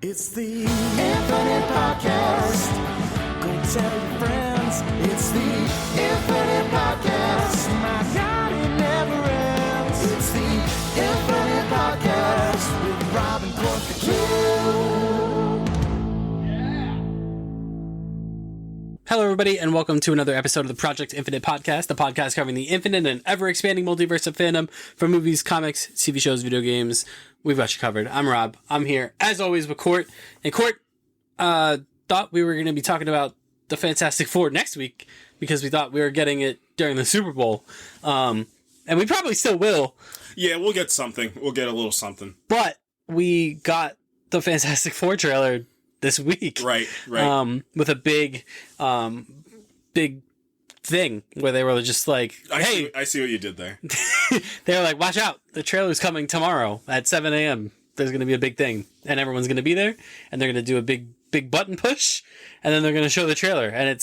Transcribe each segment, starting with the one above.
It's the Infinite Podcast. Go tell your friends. It's the Infinite Podcast. My God, it never ends. It's the Infinite Podcast with Rob and Court the Hello, everybody, and welcome to another episode of the Project Infinite Podcast, the podcast covering the infinite and ever-expanding multiverse of fandom from movies, comics, TV shows, video games. We've got you covered. I'm Rob. I'm here, as always, with Court. And Court thought we were going to be talking about the Fantastic Four next week because we thought we were getting it during the Super Bowl. And we probably still will. Yeah, we'll get something. We'll get a little something. But we got the Fantastic Four trailer this week. Right. With a big thing where they were just like, hey, I see what you did there. they were like, watch out, the trailer's coming tomorrow at 7 a.m. There's going to be a big thing and everyone's going to be there and they're going to do a big button push and then they're going to show the trailer. And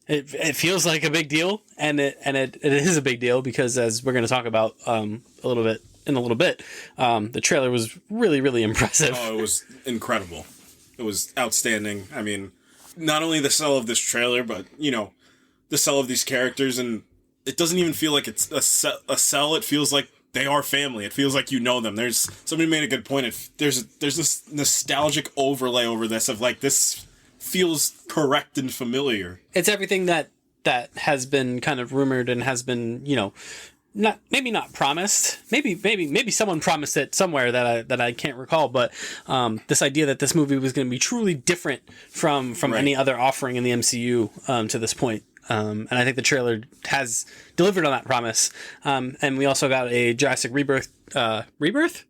it feels like a big deal. And it is a big deal because, as we're going to talk about in a little bit, the trailer was really, really impressive. Oh, it was incredible. It was outstanding. I mean, not only the sell of this trailer, but, you know, the sell of these characters. And it doesn't even feel like it's a sell. It feels like they are family. It feels like you know them. Somebody made a good point. There's this nostalgic overlay over this of like, this feels correct and familiar. It's everything that has been kind of rumored and has been, you know, not promised. Maybe someone promised it somewhere that I can't recall. But this idea that this movie was going to be truly different from Right. any other offering in the MCU to this point. And I think the trailer has delivered on that promise. And we also got a Jurassic Rebirth. Rebirth?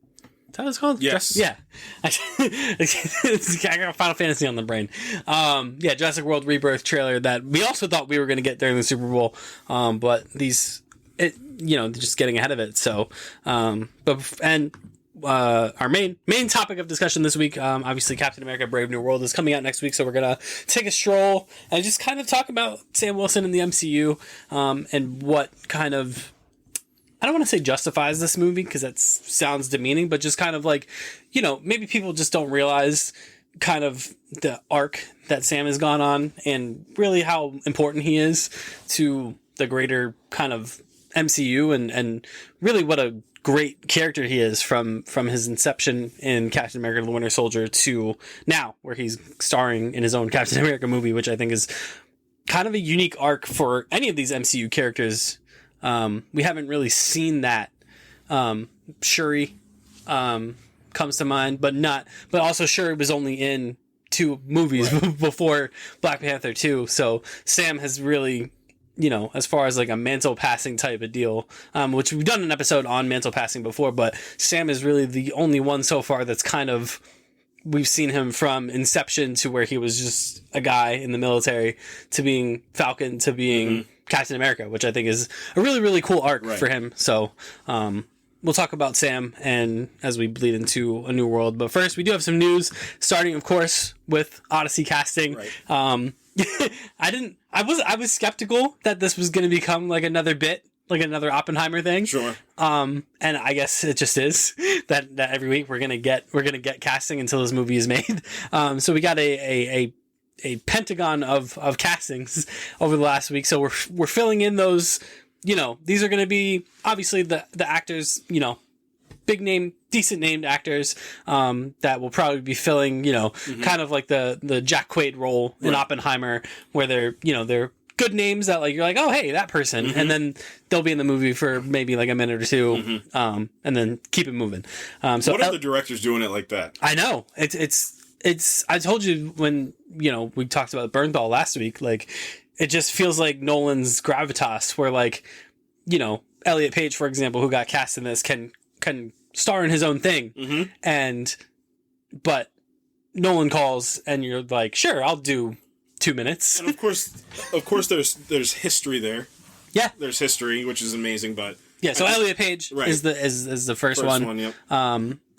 Is that what it's called? Yes. Yeah. I got Final Fantasy on the brain. Yeah, Jurassic World Rebirth trailer that we also thought we were going to get during the Super Bowl. But just getting ahead of it. So, our main topic of discussion this week, obviously Captain America Brave New World is coming out next week. So we're going to take a stroll and just kind of talk about Sam Wilson in the MCU, and what kind of, I don't want to say justifies this movie because that sounds demeaning, but just kind of like, you know, maybe people just don't realize kind of the arc that Sam has gone on and really how important he is to the greater kind of MCU and really what a great character he is from his inception in Captain America the Winter Soldier to now where he's starring in his own Captain America movie, which I think is kind of a unique arc for any of these MCU characters. We haven't really seen that. Shuri comes to mind, but also Shuri was only in 2 movies before Black Panther 2. So Sam has really, you know, as far as like a mantle passing type of deal, which we've done an episode on mantle passing before, but Sam is really the only one so far that's kind of, we've seen him from inception to where he was just a guy in the military to being Falcon to being Captain America, which I think is a really, really cool arc for him. So, we'll talk about Sam and as we bleed into A New World. But first, we do have some news, starting, of course, with Odyssey casting. Right. I was skeptical that this was going to become like another bit, like another Oppenheimer thing. Sure. And I guess it just is that every week we're gonna get casting until this movie is made. So we got a pentagon of castings over the last week. So we're filling in those. You know, these are going to be obviously the actors. You know, big name, decent named actors that will probably be filling, you know, kind of like the Jack Quaid role in Oppenheimer, where they're good names that like you're like, oh hey, that person, and then they'll be in the movie for maybe like a minute or two, and then keep it moving. So what are the directors doing it like that? I know it's. I told you when we talked about Bernthal last week, like it just feels like Nolan's gravitas, where like Elliot Page, for example, who got cast in this, can star in his own thing, but Nolan calls and you're like, sure, I'll do 2 minutes. And of course, there's history there. Yeah, there's history, which is amazing. But yeah, so Elliot Page is the first one. Yep.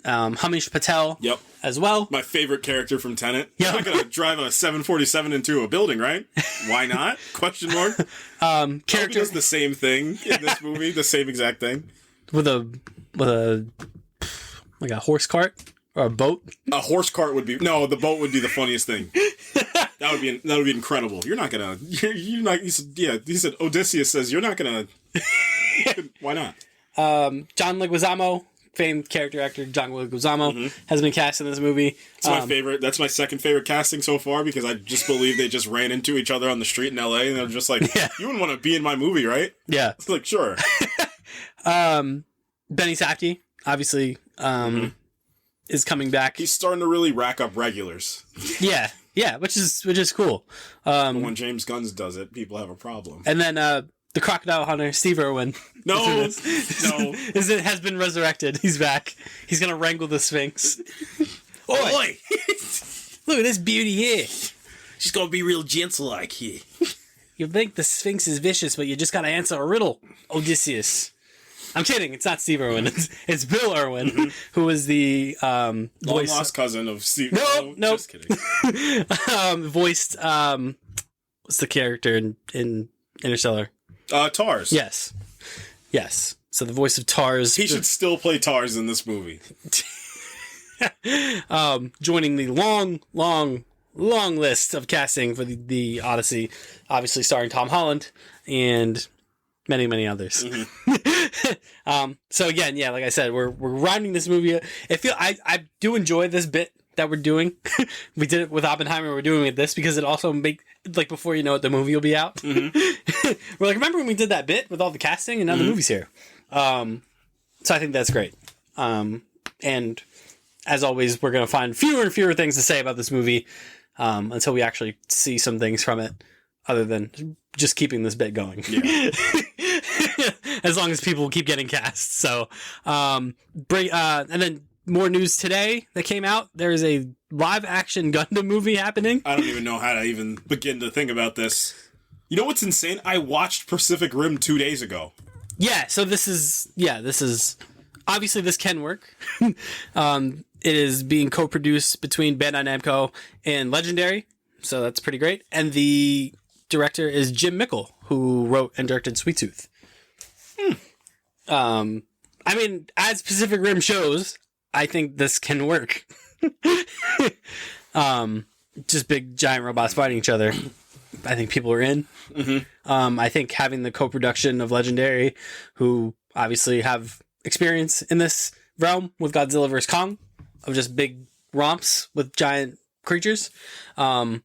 Hamish Patel. Yep. As well. My favorite character from Tenet. Yep. You're not gonna drive a 747 into a building, right? Why not? Question mark. Character does the same thing in this movie, the same exact thing. with a like a horse cart Or a boat? A horse cart would be the boat would be the funniest thing. That would be incredible. You're not gonna. You're not. He said Odysseus says you're not gonna. Why not? John Leguizamo, famed character actor John Leguizamo, has been cast in this movie. It's my favorite. That's my second favorite casting so far because I just believe they just ran into each other on the street in L.A. and they're just like, you wouldn't want to be in my movie, right? Yeah. It's like, sure. Benny Safdie, obviously, is coming back. He's starting to really rack up regulars. Yeah, which is cool. But when James Gunn does it, people have a problem. And then the crocodile hunter Steve Irwin. Has been resurrected. He's back. He's gonna wrangle the Sphinx. Oi! Look at this beauty here. She's gonna be real gentle-like here. You think the Sphinx is vicious, but you just gotta answer a riddle, Odysseus. I'm kidding. It's not Steve Irwin. It's Bill Irwin, who was the voice lost cousin of Steve. No, just kidding. Voiced what's the character in Interstellar? Tars. Yes. So the voice of Tars. He should still play Tars in this movie. Joining the long list of casting for the Odyssey, obviously starring Tom Holland and many others. So again, like I said, we're rounding this movie. I do enjoy this bit that we're doing. We did it with Oppenheimer. We're doing it with this because it also before you know it, the movie will be out. We're like, remember when we did that bit with all the casting and now the movie's here. So I think that's great. And as always, we're going to find fewer and fewer things to say about this movie until we actually see some things from it, other than just keeping this bit going. Yeah. As long as people keep getting cast. So, and then more news today that came out. There is a live action Gundam movie happening. I don't even know how to even begin to think about this. You know what's insane? I watched Pacific Rim 2 days ago. Yeah, so this is obviously this can work. It is being co-produced between Bandai Namco and Legendary, so that's pretty great. And the director is Jim Mickle, who wrote and directed Sweet Tooth. I mean, as Pacific Rim shows, I think this can work. Just big giant robots fighting each other. I think people are in. I think having the co-production of Legendary, who obviously have experience in this realm with Godzilla vs. Kong, of just big romps with giant creatures, I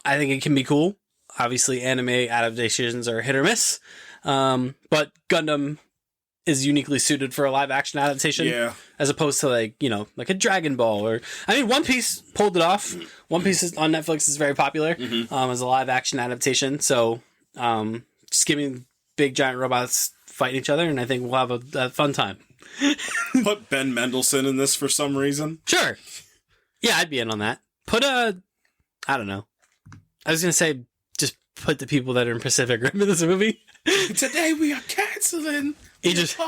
think it can be cool. Obviously, anime adaptations are hit or miss, but Gundam is uniquely suited for a live action adaptation, as opposed to like a Dragon Ball or One Piece pulled it off. One Piece on Netflix is very popular as a live action adaptation. So just give me big giant robots fighting each other, and I think we'll have a fun time. Put Ben Mendelsohn in this for some reason. Sure. Yeah, I'd be in on that. I don't know. I was gonna say just put the people that are in Pacific Rim in this movie. Today we are canceling Idris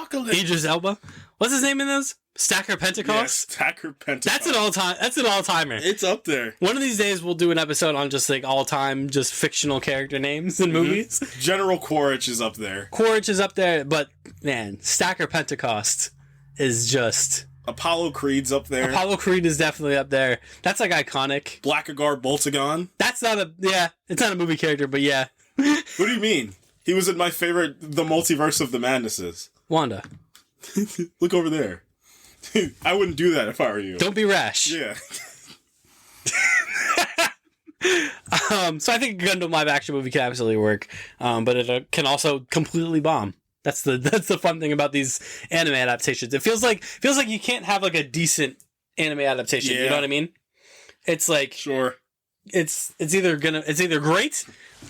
Elba. What's his name in those? Stacker Pentecost? Yes, Stacker Pentecost. That's an all-timer. It's up there. One of these days we'll do an episode on just like all-time just fictional character names in movies. General Quaritch is up there. Quaritch is up there, but man, Stacker Pentecost is just... Apollo Creed's up there. Apollo Creed is definitely up there. That's like iconic. Blackagar Boltagon. That's not it's not a movie character, but yeah. What do you mean? He was in my favorite, The Multiverse of the Madnesses. Wanda. Look over there. I wouldn't do that if I were you. Don't be rash. Yeah. So I think a Gundam live action movie can absolutely work, but it can also completely bomb. That's the fun thing about these anime adaptations. It feels like you can't have like a decent anime adaptation. Yeah. You know what I mean? It's like sure. It's either great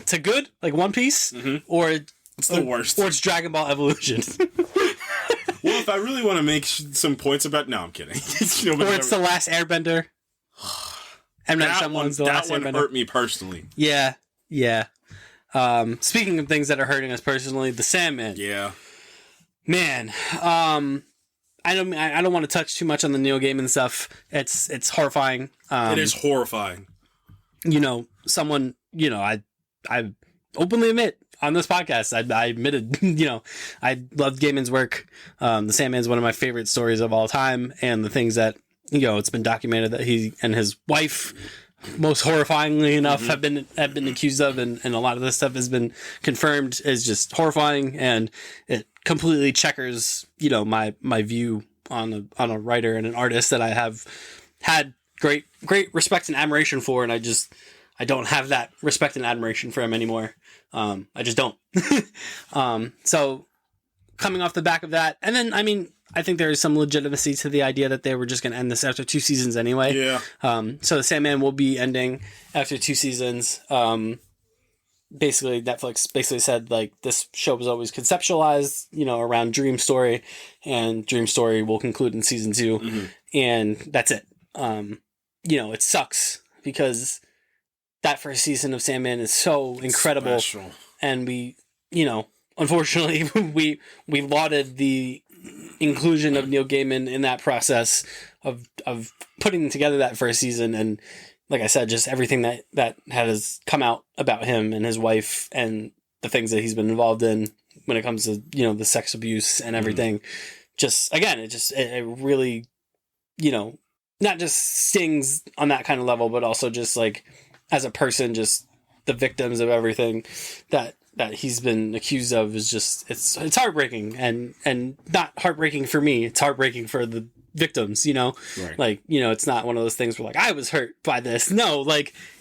to good like One Piece, or it's the worst, or it's Dragon Ball Evolution. Well, if I really want to make some points about, no, I'm kidding. Or it's The Last Airbender. That one hurt me personally. Yeah. Speaking of things that are hurting us personally, the Sandman. Yeah. Man, I don't want to touch too much on the Neil Gaiman stuff. It's horrifying. It is horrifying. Someone, I openly admit on this podcast, I admitted, I loved Gaiman's work. The Sandman's one of my favorite stories of all time, and the things that it's been documented that he and his wife, most horrifyingly enough, have been accused of, and a lot of this stuff has been confirmed, is just horrifying, and it completely checkers, my view on a writer and an artist that I have had great respect and admiration for, and I don't have that respect and admiration for him anymore. I just don't. So coming off the back of that, and then, I think there is some legitimacy to the idea that they were just going to end this after 2 seasons anyway. Yeah. So the Sandman will be ending after 2 seasons. Basically, Netflix basically said, this show was always conceptualized, around Dream Story, and Dream Story will conclude in season 2, and that's it. It sucks because that first season of Sandman is so incredible. Special. And we, unfortunately, we lauded the inclusion of Neil Gaiman in that process of putting together that first season, and like I said, just everything that has come out about him and his wife and the things that he's been involved in when it comes to the sex abuse and everything. Just again, it really not just stings on that kind of level, but also just as a person, just the victims of everything that he's been accused of is just it's heartbreaking, and not heartbreaking for me. It's heartbreaking for the victims, Right. It's not one of those things where I was hurt by this. No,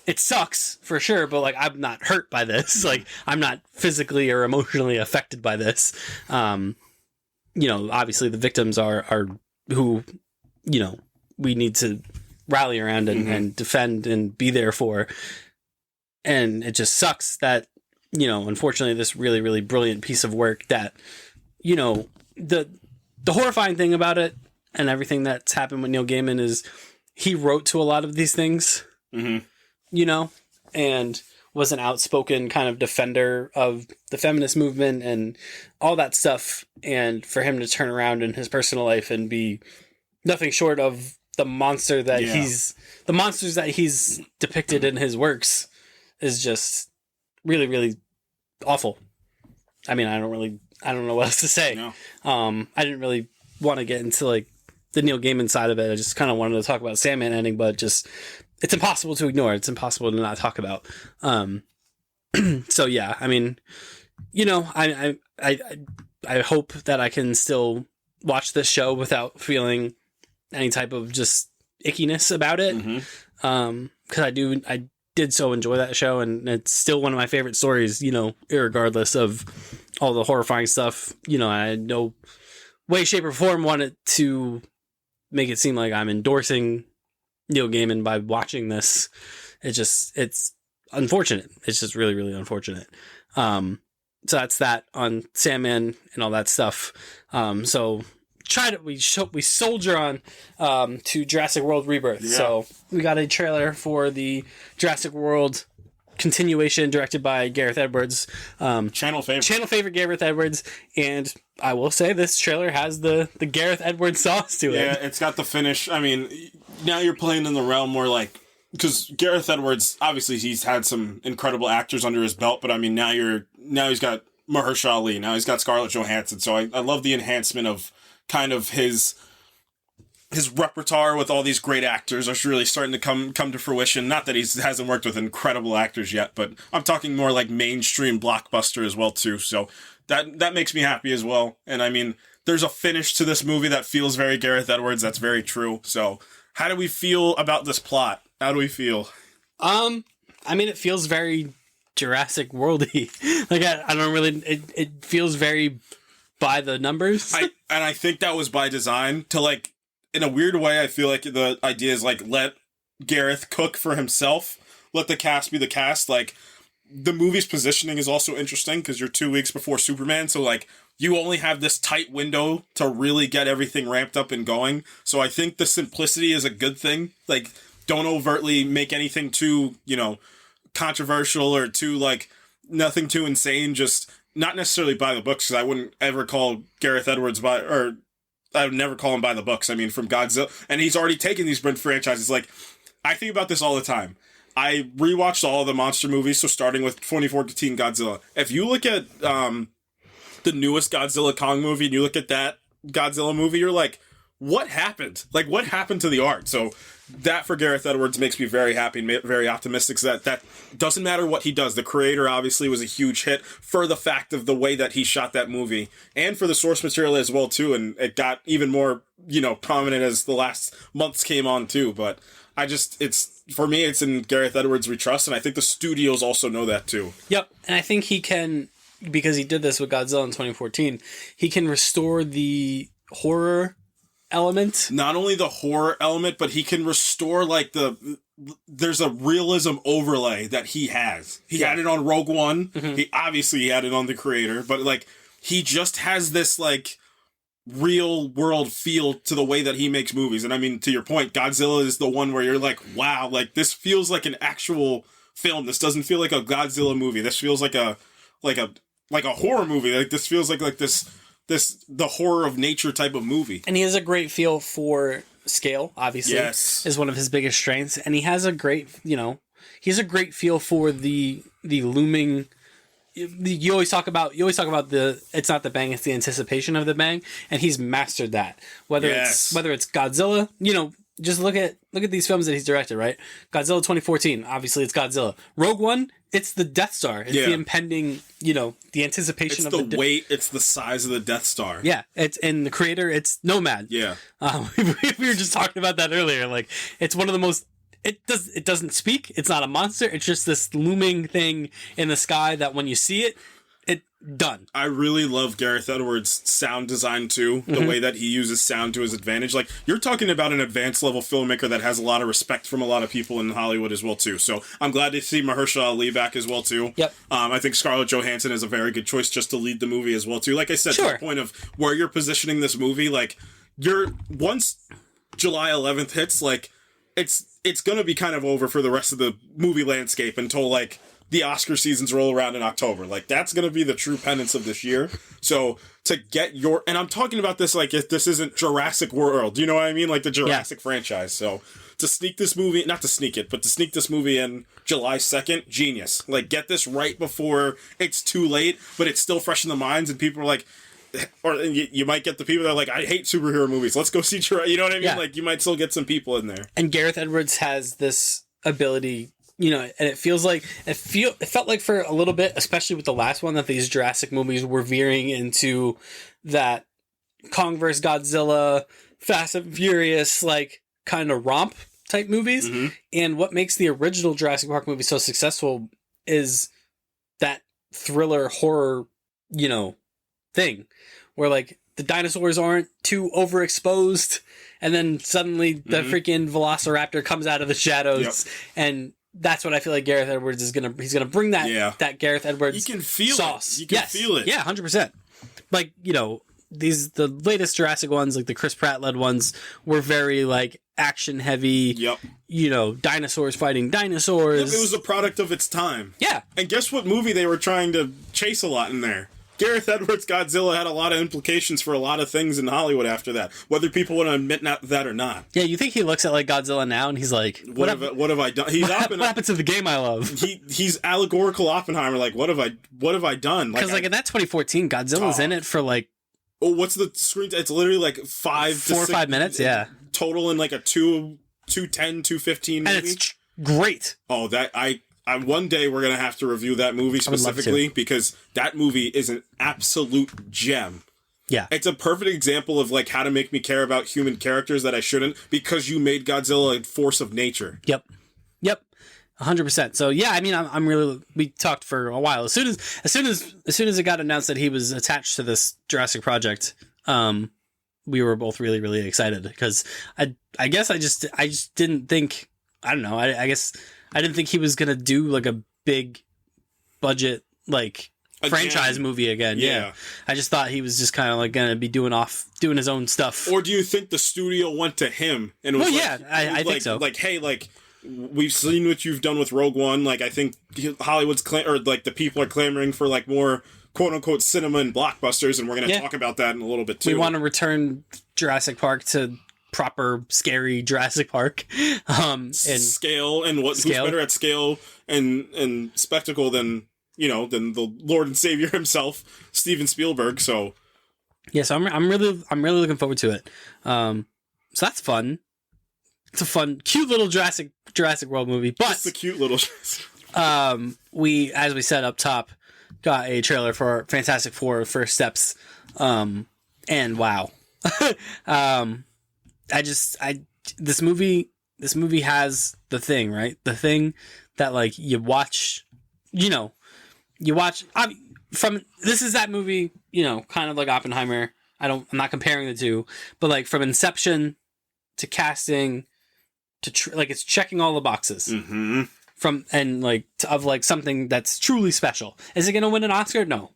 it sucks for sure, but I'm not hurt by this. I'm not physically or emotionally affected by this. Obviously the victims are who, we need to rally around and defend and be there for. And it just sucks that, unfortunately, this really, really brilliant piece of work that, the horrifying thing about it and everything that's happened with Neil Gaiman is he wrote to a lot of these things, and was an outspoken kind of defender of the feminist movement and all that stuff. And for him to turn around in his personal life and be nothing short of the monster that the monsters that he's depicted in his works is just really, really awful. I don't know what else to say. No. I didn't really want to get into the Neil Gaiman side of it. I just kind of wanted to talk about Sandman ending, but just it's impossible to ignore. It's impossible to not talk about. So yeah, I hope that I can still watch this show without feeling any type of just ickiness about it. Because I did so enjoy that show, and it's still one of my favorite stories, irregardless of all the horrifying stuff. I had no way, shape, or form wanted to make it seem like I'm endorsing Neil Gaiman by watching this. It's unfortunate. It's just really, really unfortunate. So that's that on Sandman and all that stuff. So we soldier on to Jurassic World Rebirth. Yeah. So we got a trailer for the Jurassic World continuation directed by Gareth Edwards. Channel favorite Gareth Edwards, and I will say this trailer has the Gareth Edwards sauce to it. Yeah, it's got the finish. Now you're playing in the realm where because Gareth Edwards, obviously he's had some incredible actors under his belt, but now he's got Mahershala Ali, now he's got Scarlett Johansson, so I love the enhancement of kind of his repertoire with all these great actors are really starting to come to fruition. Not that he hasn't worked with incredible actors yet, but I'm talking more mainstream blockbuster as well too. So that makes me happy as well. And there's a finish to this movie that feels very Gareth Edwards. That's very true. So how do we feel about this plot? How do we feel? It feels very Jurassic World-y. I don't really. It feels very by the numbers. I think that was by design to in a weird way. I feel like the idea is let Gareth cook for himself. Let the cast be the cast. The movie's positioning is also interesting because you're 2 weeks before Superman, so you only have this tight window to really get everything ramped up and going. So I think the simplicity is a good thing. Don't overtly make anything too, controversial or too, nothing too insane. Just not necessarily by the books, because I wouldn't ever call Gareth Edwards I would never call him by the books. From Godzilla, and he's already taken these franchises. I think about this all the time. I rewatched all of the monster movies, so starting with 2014 Godzilla. If you look at the newest Godzilla Kong movie and you look at that Godzilla movie, you're what happened? Like, what happened to the art? So that for Gareth Edwards makes me very happy and very optimistic, that doesn't matter what he does. The creator obviously was a huge hit for the fact of the way that he shot that movie and for the source material as well too. And it got even more, prominent as the last months came on too. But for me, it's in Gareth Edwards we trust. And I think the studios also know that too. Yep. And I think he can, because he did this with Godzilla in 2014, he can restore the horror element. Not only the horror element, but he can restore there's a realism overlay that he has. He had it on Rogue One. Mm-hmm. He had it on the creator, but he just has this real world feel to the way that he makes movies. And I mean, to your point, Godzilla is the one where you're like, wow, this feels like an actual film. This doesn't feel like a Godzilla movie. This feels like a horror movie. This feels like the horror of nature type of movie. And he has a great feel for scale, obviously. Yes. Is one of his biggest strengths. And he has a great, feel for the looming. You always talk about it's not the bang, it's the anticipation of the bang, and he's mastered that. Whether it's Godzilla, just look at these films that he's directed, right? Godzilla 2014, obviously it's Godzilla. Rogue One, it's the Death Star. It's the impending, the anticipation of the weight, it's the size of the Death Star. Yeah, it's in the creator, it's Nomad. Yeah. We were just talking about that earlier. It's one of the most. It doesn't speak. It's not a monster. It's just this looming thing in the sky that when you see it, done. I really love Gareth Edwards' sound design too. The way that he uses sound to his advantage. You're talking about an advanced level filmmaker that has a lot of respect from a lot of people in Hollywood as well too. So I'm glad to see Mahershala Ali back as well too. Yep. I think Scarlett Johansson is a very good choice just to lead the movie as well too. Like I said, to the point of where you're positioning this movie, once July 11th hits, it's going to be kind of over for the rest of the movie landscape until the Oscar seasons roll around in October. That's going to be the true penance of this year. So to get and I'm talking about this if this isn't Jurassic World, you know what I mean? The Jurassic franchise. So to sneak this movie, not to sneak it, but to sneak this movie in July 2nd, genius. Get this right before it's too late, but it's still fresh in the minds and people are or you might get the people that are I hate superhero movies. Let's go see Jurassic. You know what I mean? Yeah. You might still get some people in there. And Gareth Edwards has this ability, and it feels it felt like for a little bit, especially with the last one, that these Jurassic movies were veering into that Kong vs. Godzilla, Fast and Furious, kind of romp type movies. Mm-hmm. And what makes the original Jurassic Park movie so successful is that thriller horror, thing where the dinosaurs aren't too overexposed and then suddenly the freaking velociraptor comes out of the shadows. Yep. And that's what I feel like Gareth Edwards he's gonna bring that Gareth Edwards you can feel sauce. You can feel it. Yeah, 100%. The latest Jurassic ones, the Chris Pratt led ones, were very action heavy. Yep. Dinosaurs fighting dinosaurs. It was a product of its time. Yeah. And guess what movie they were trying to chase a lot in there? Gareth Edwards' Godzilla had a lot of implications for a lot of things in Hollywood after that, whether people want to admit that or not. Yeah, you think he looks at Godzilla now and he's what have I done? He's what happened to the game I love? He's allegorical Oppenheimer. What have I done? Because in that 202014, Godzilla's in it for oh, what's the screen? It's literally 4 or 5 minutes. Yeah, total in a 2:10, 2:15 movie. And it's great. Oh, one day we're going to have to review that movie specifically because that movie is an absolute gem. Yeah. It's a perfect example of how to make me care about human characters that I shouldn't because you made Godzilla a force of nature. Yep. 100%. So yeah, I mean, I'm really, we talked for a while. As soon as it got announced that he was attached to this Jurassic project, we were both really, really excited because I guess I just didn't think, I don't know. I guess I didn't think he was going to do a big budget, franchise movie again. Yeah. I just thought he was just kind of going to be doing his own stuff. Or do you think the studio went to him and was I think so. Hey, we've seen what you've done with Rogue One. I think Hollywood's the people are clamoring for more quote unquote cinema and blockbusters, and we're going to talk about that in a little bit too. We want to return Jurassic Park to proper scary Jurassic Park and scale, and who's better at scale and spectacle than the Lord and Savior himself, Steven Spielberg. So yeah, so I'm really looking forward to it. So that's fun. It's a fun, cute little Jurassic World movie. But It's a cute little. we, as we said up top, got a trailer for Fantastic Four: First Steps, and wow, this movie has the thing, right? The thing that like you watch. This is that movie, kind of like Oppenheimer. I'm not comparing the two, but like from inception to casting to like it's checking all the boxes from of something that's truly special. Is it going to win an Oscar? No,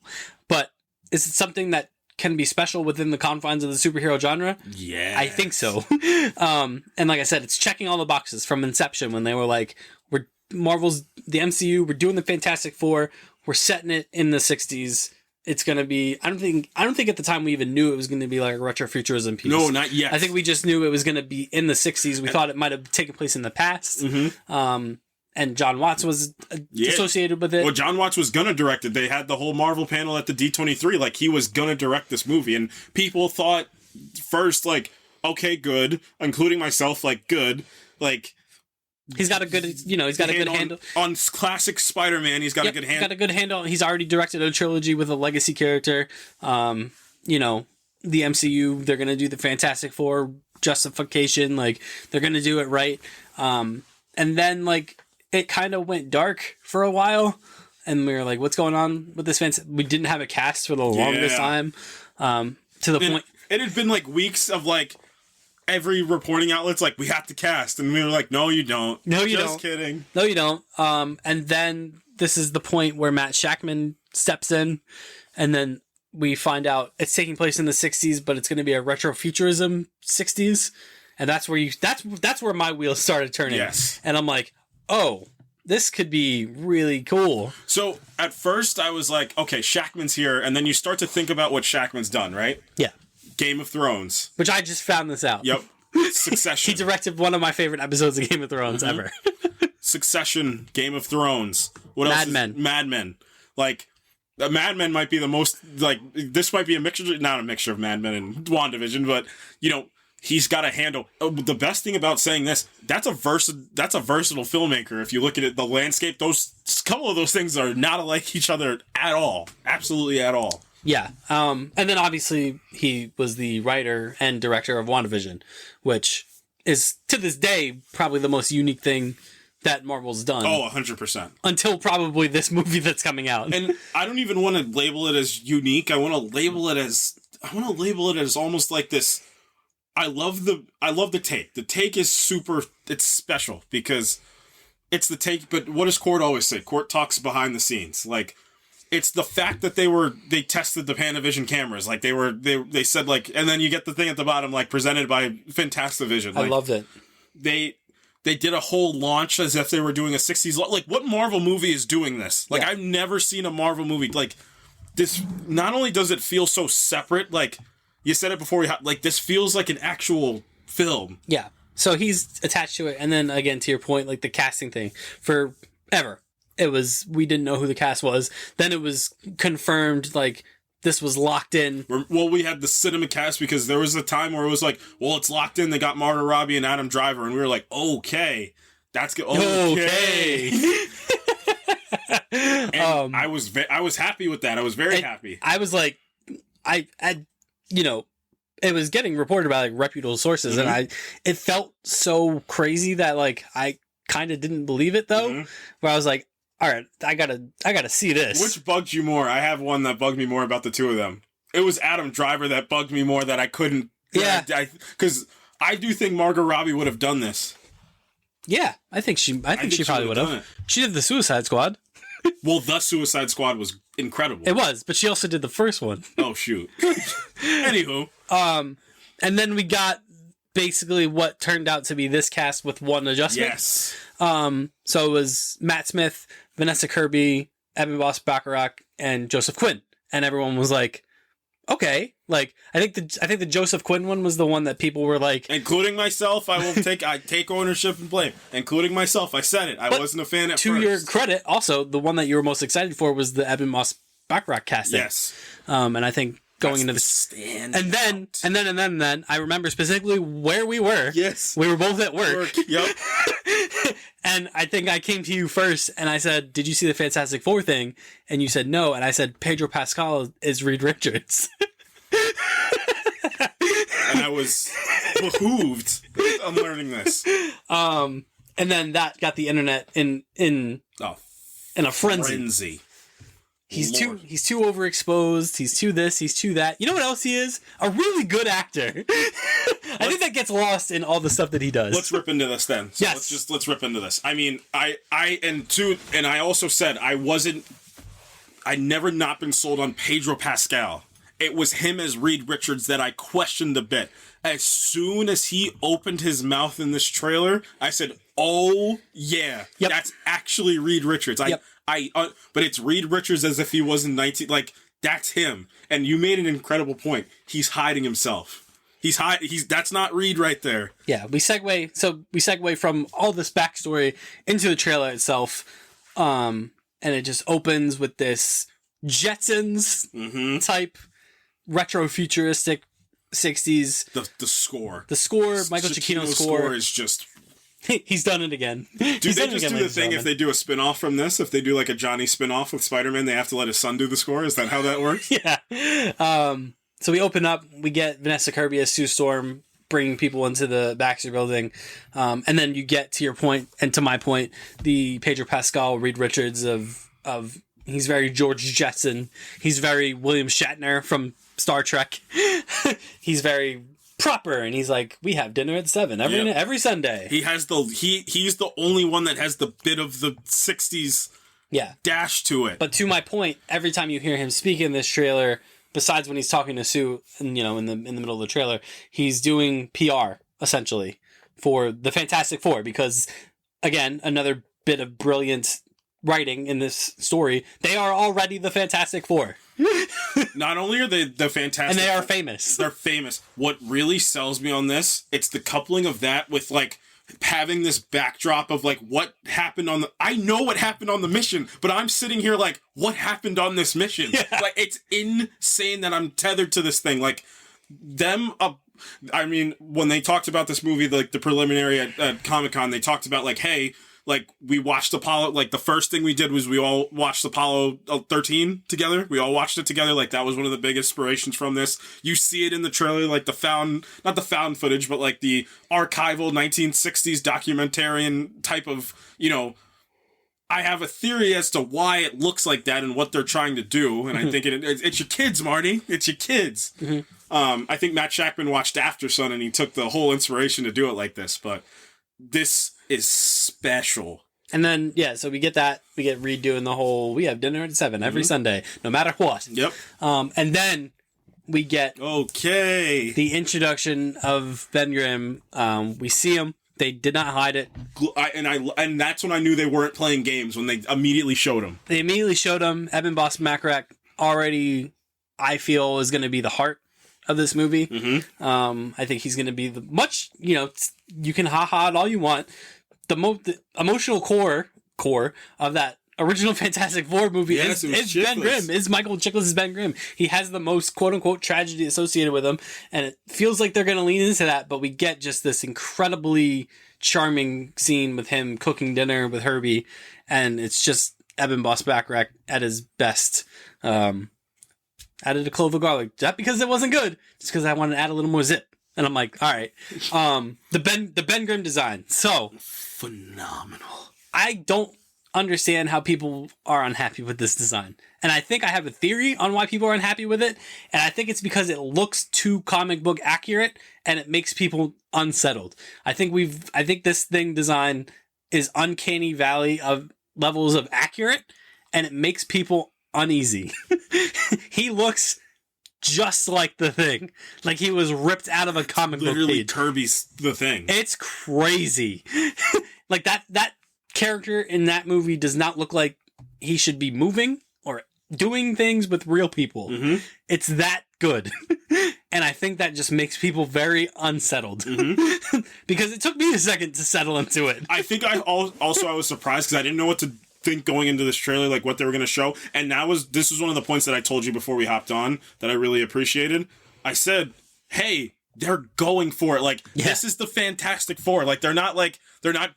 but is it something that can be special within the confines of the superhero genre? Yeah, I think so. And like I said, it's checking all the boxes from inception when they were like, the MCU, we're doing the Fantastic Four, we're setting it in the 60s. It's going to be, I don't think at the time we even knew it was going to be like a retro-futurism piece. No, not yet. I think we just knew it was going to be in the 60s. We thought it might have taken place in the past. And John Watts was associated with it. Well, John Watts was going to direct it. They had the whole Marvel panel at the D23. Like, he was going to direct this movie. And people thought first, like, okay, good. Including myself, like, good. Like... He's got a good, he's got a good handle. On classic Spider-Man, he's got a good handle. Got a good handle. He's already directed a trilogy with a legacy character. The MCU, they're going to do the Fantastic Four justification. Like, they're going to do it right. And then, like, it kind of went dark for a while. And we were like, what's going on with this? We didn't have a cast for the longest time. To the point. It had been, like, weeks of, like... Every reporting outlet's like, we have to cast. And we were like, no, you don't. No, you don't. Just kidding. No, you don't. And then this is the point where Matt Shakman steps in. And then we find out it's taking place in the 60s, but it's going to be a retro-futurism 60s. And that's where that's where my wheels started turning. Yes. And I'm like, oh, this could be really cool. So at first I was like, okay, Shakman's here. And then you start to think about what Shakman's done, right? Yeah. Game of Thrones. Which I just found this out. Yep. Succession. He directed one of my favorite episodes of Game of Thrones ever. Succession, Game of Thrones. What Mad else? Men. Mad Men. Like, Mad Men might be the most, like, this might be a mixture, not a mixture of Mad Men and WandaVision, but, he's got a handle. Oh, the best thing about saying this, that's a versatile filmmaker. If you look at it, the landscape, couple of those things are not alike each other at all. Absolutely at all. Yeah. And then obviously he was the writer and director of WandaVision, which is to this day probably the most unique thing that Marvel's done. Oh, 100%. Until probably this movie that's coming out. And I don't even want to label it as unique. I want to label it as almost like this. I love the take. The take is it's special because it's the take, but what does Court always say? Court talks behind the scenes. Like, it's the fact that they tested the Panavision cameras. Like, they said, like, and then you get the thing at the bottom, like, presented by Fantastivision. Like, I loved it. They did a whole launch as if they were doing a 60s... Like, what Marvel movie is doing this? Like, I've never seen a Marvel movie. Like, this... Not only does it feel so separate, like, you said it before, like, this feels like an actual film. Yeah. So he's attached to it. And then, again, to your point, like, the casting thing. Forever. We didn't know who the cast was. Then it was confirmed, like, this was locked in. Well, we had the cinema cast because there was a time where it was like, well, it's locked in. They got Margot Robbie and Adam Driver. And we were like, okay, that's good. Okay. And I was happy with that. I was very happy. I was like, it was getting reported by, like, reputable sources. And it felt so crazy that, like, I kind of didn't believe it, though. Where I was like, all right, I gotta see this. Which bugged you more? I have one that bugged me more about the two of them. It was Adam Driver that bugged me more that I couldn't. Yeah. Because I do think Margot Robbie would have done this. Yeah, I think she probably would have. She did the Suicide Squad. Well, the Suicide Squad was incredible. It was, but she also did the first one. Oh, shoot. Anywho. And then we got basically what turned out to be this cast with one adjustment. Yes. So it was Matt Smith, Vanessa Kirby, Evan Boss Bacharach, and Joseph Quinn. And everyone was like, okay. Like, I think the Joseph Quinn one was the one that people were like... Including myself, I take ownership and blame. Including myself, I said it. I wasn't a fan at first. To your credit, also, the one that you were most excited for was the Evan Moss Bacharach casting. Yes. And I think going into the stand. and then I remember specifically where we were. Yes. We were both at work. Yep. And I think I came to you first and I said, "Did you see the Fantastic Four thing?" And you said no, and I said Pedro Pascal is Reed Richards. And I was behooved. I'm learning this. And then that got the internet in a frenzy. He's too overexposed. He's too this. He's too that. You know what else he is? A really good actor. I think that gets lost in all the stuff that he does. Let's rip into this then. So yes. Let's rip into this. I mean, and I also said I'd never not been sold on Pedro Pascal. It was him as Reed Richards that I questioned a bit. As soon as he opened his mouth in this trailer, I said, "Oh yeah, that's actually Reed Richards." But it's Reed Richards as if he was in 19. Like that's him. And you made an incredible point. He's hiding himself. That's not Reed right there. Yeah, we segue from all this backstory into the trailer itself, and it just opens with this Jetsons type retro-futuristic 60s. The score. Michael Giacchino's score is just... He's done it again. Do they just do the thing if they do a spin-off from this? If they do like a Johnny spin-off with Spider-Man, they have to let his son do the score? Is that how that works? Yeah. So we open up, we get Vanessa Kirby as Sue Storm bringing people into the Baxter building. And then you get to your point, and to my point, the Pedro Pascal, Reed Richards of he's very George Jetson. He's very William Shatner from Star Trek. He's very proper, and he's like, we have dinner at 7 every Sunday. He's the only one that has the bit of the 60s dash to it. But to my point, every time you hear him speak in this trailer, besides when he's talking to Sue, and in the middle of the trailer, he's doing PR essentially for the Fantastic Four, because again, another bit of brilliant writing in this story, they are already the Fantastic Four. Not only are they the Fantastic and they are famous. They're famous. What really sells me on this, it's the coupling of that with like having this backdrop of like what happened on the... I know what happened on the mission, but I'm sitting here like, what happened on this mission? Yeah. Like, it's insane that I'm tethered to this thing. Like, I mean, when they talked about this movie, like the preliminary at Comic-Con, they talked about like, hey, like we watched Apollo, like the first thing we did was we all watched Apollo 13 together. We all watched it together. Like that was one of the big inspirations from this. You see it in the trailer, like not the found footage, but like the archival 1960s documentarian type of, I have a theory as to why it looks like that and what they're trying to do. And I think it's your kids, Marty. It's your kids. Mm-hmm. I think Matt Shackman watched After Sun and he took the whole inspiration to do it like this, but this is special. And then, so we get Reed doing the whole, we have dinner at 7 every Sunday, no matter what. Yep. And then we get the introduction of Ben Grimm. We see him. They did not hide it. And that's when I knew they weren't playing games, when they immediately showed him. They immediately showed him. Eben Boss-Backrack already, I feel, is going to be the heart of this movie. Mm-hmm. I think he's going to be you can ha-ha it all you want. The emotional core of that original Fantastic Four movie is Ben Grimm, is Michael Chiklis' Ben Grimm. He has the most quote-unquote tragedy associated with him, and it feels like they're going to lean into that, but we get just this incredibly charming scene with him cooking dinner with Herbie, and it's just Eben Boss-Backrack at his best. Added a clove of garlic, not because it wasn't good, just because I wanted to add a little more zip. And I'm like, all right. The Ben Grimm design. So phenomenal. I don't understand how people are unhappy with this design. And I think I have a theory on why people are unhappy with it. And I think it's because it looks too comic book accurate and it makes people unsettled. I think this thing design is uncanny valley of levels of accurate, and it makes people uneasy. He looks just like the Thing, like he was ripped out of a comic book page. Kirby's the Thing. It's crazy. Like that character in that movie does not look like he should be moving or doing things with real people. Mm-hmm. It's that good. And I think that just makes people very unsettled. Mm-hmm. Because it took me a second to settle into it. I think I was surprised because I didn't know what to think going into this trailer, like what they were going to show. And this was one of the points that I told you before we hopped on that I really appreciated. I said, hey, they're going for it. Like, this is the Fantastic Four. Like, they're not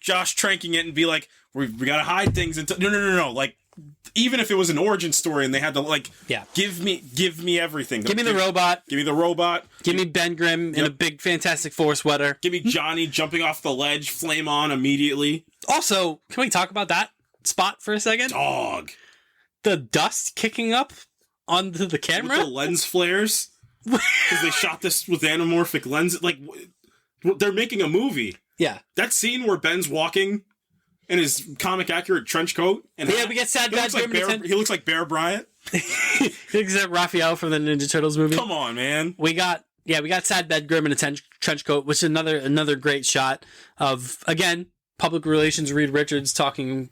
Josh Tranking it and be like, we got to hide things. No. Like, even if it was an origin story and they had to, like, give me everything. Give me the robot. Give me the robot. Give me Ben Grimm in a big Fantastic Four sweater. Give me Johnny jumping off the ledge, flame on immediately. Also, can we talk about that spot for a second? Dog. The dust kicking up onto the camera? With the lens flares. Because they shot this with anamorphic lenses. Like, they're making a movie. Yeah. That scene where Ben's walking in his comic accurate trench coat. And we get Sad Bad Grimm. He looks like Bear Bryant. He looks like Raphael from the Ninja Turtles movie. Come on, man. We got Sad Bad Grimm in a trench coat, which is another great shot of, again, public relations Reed Richards talking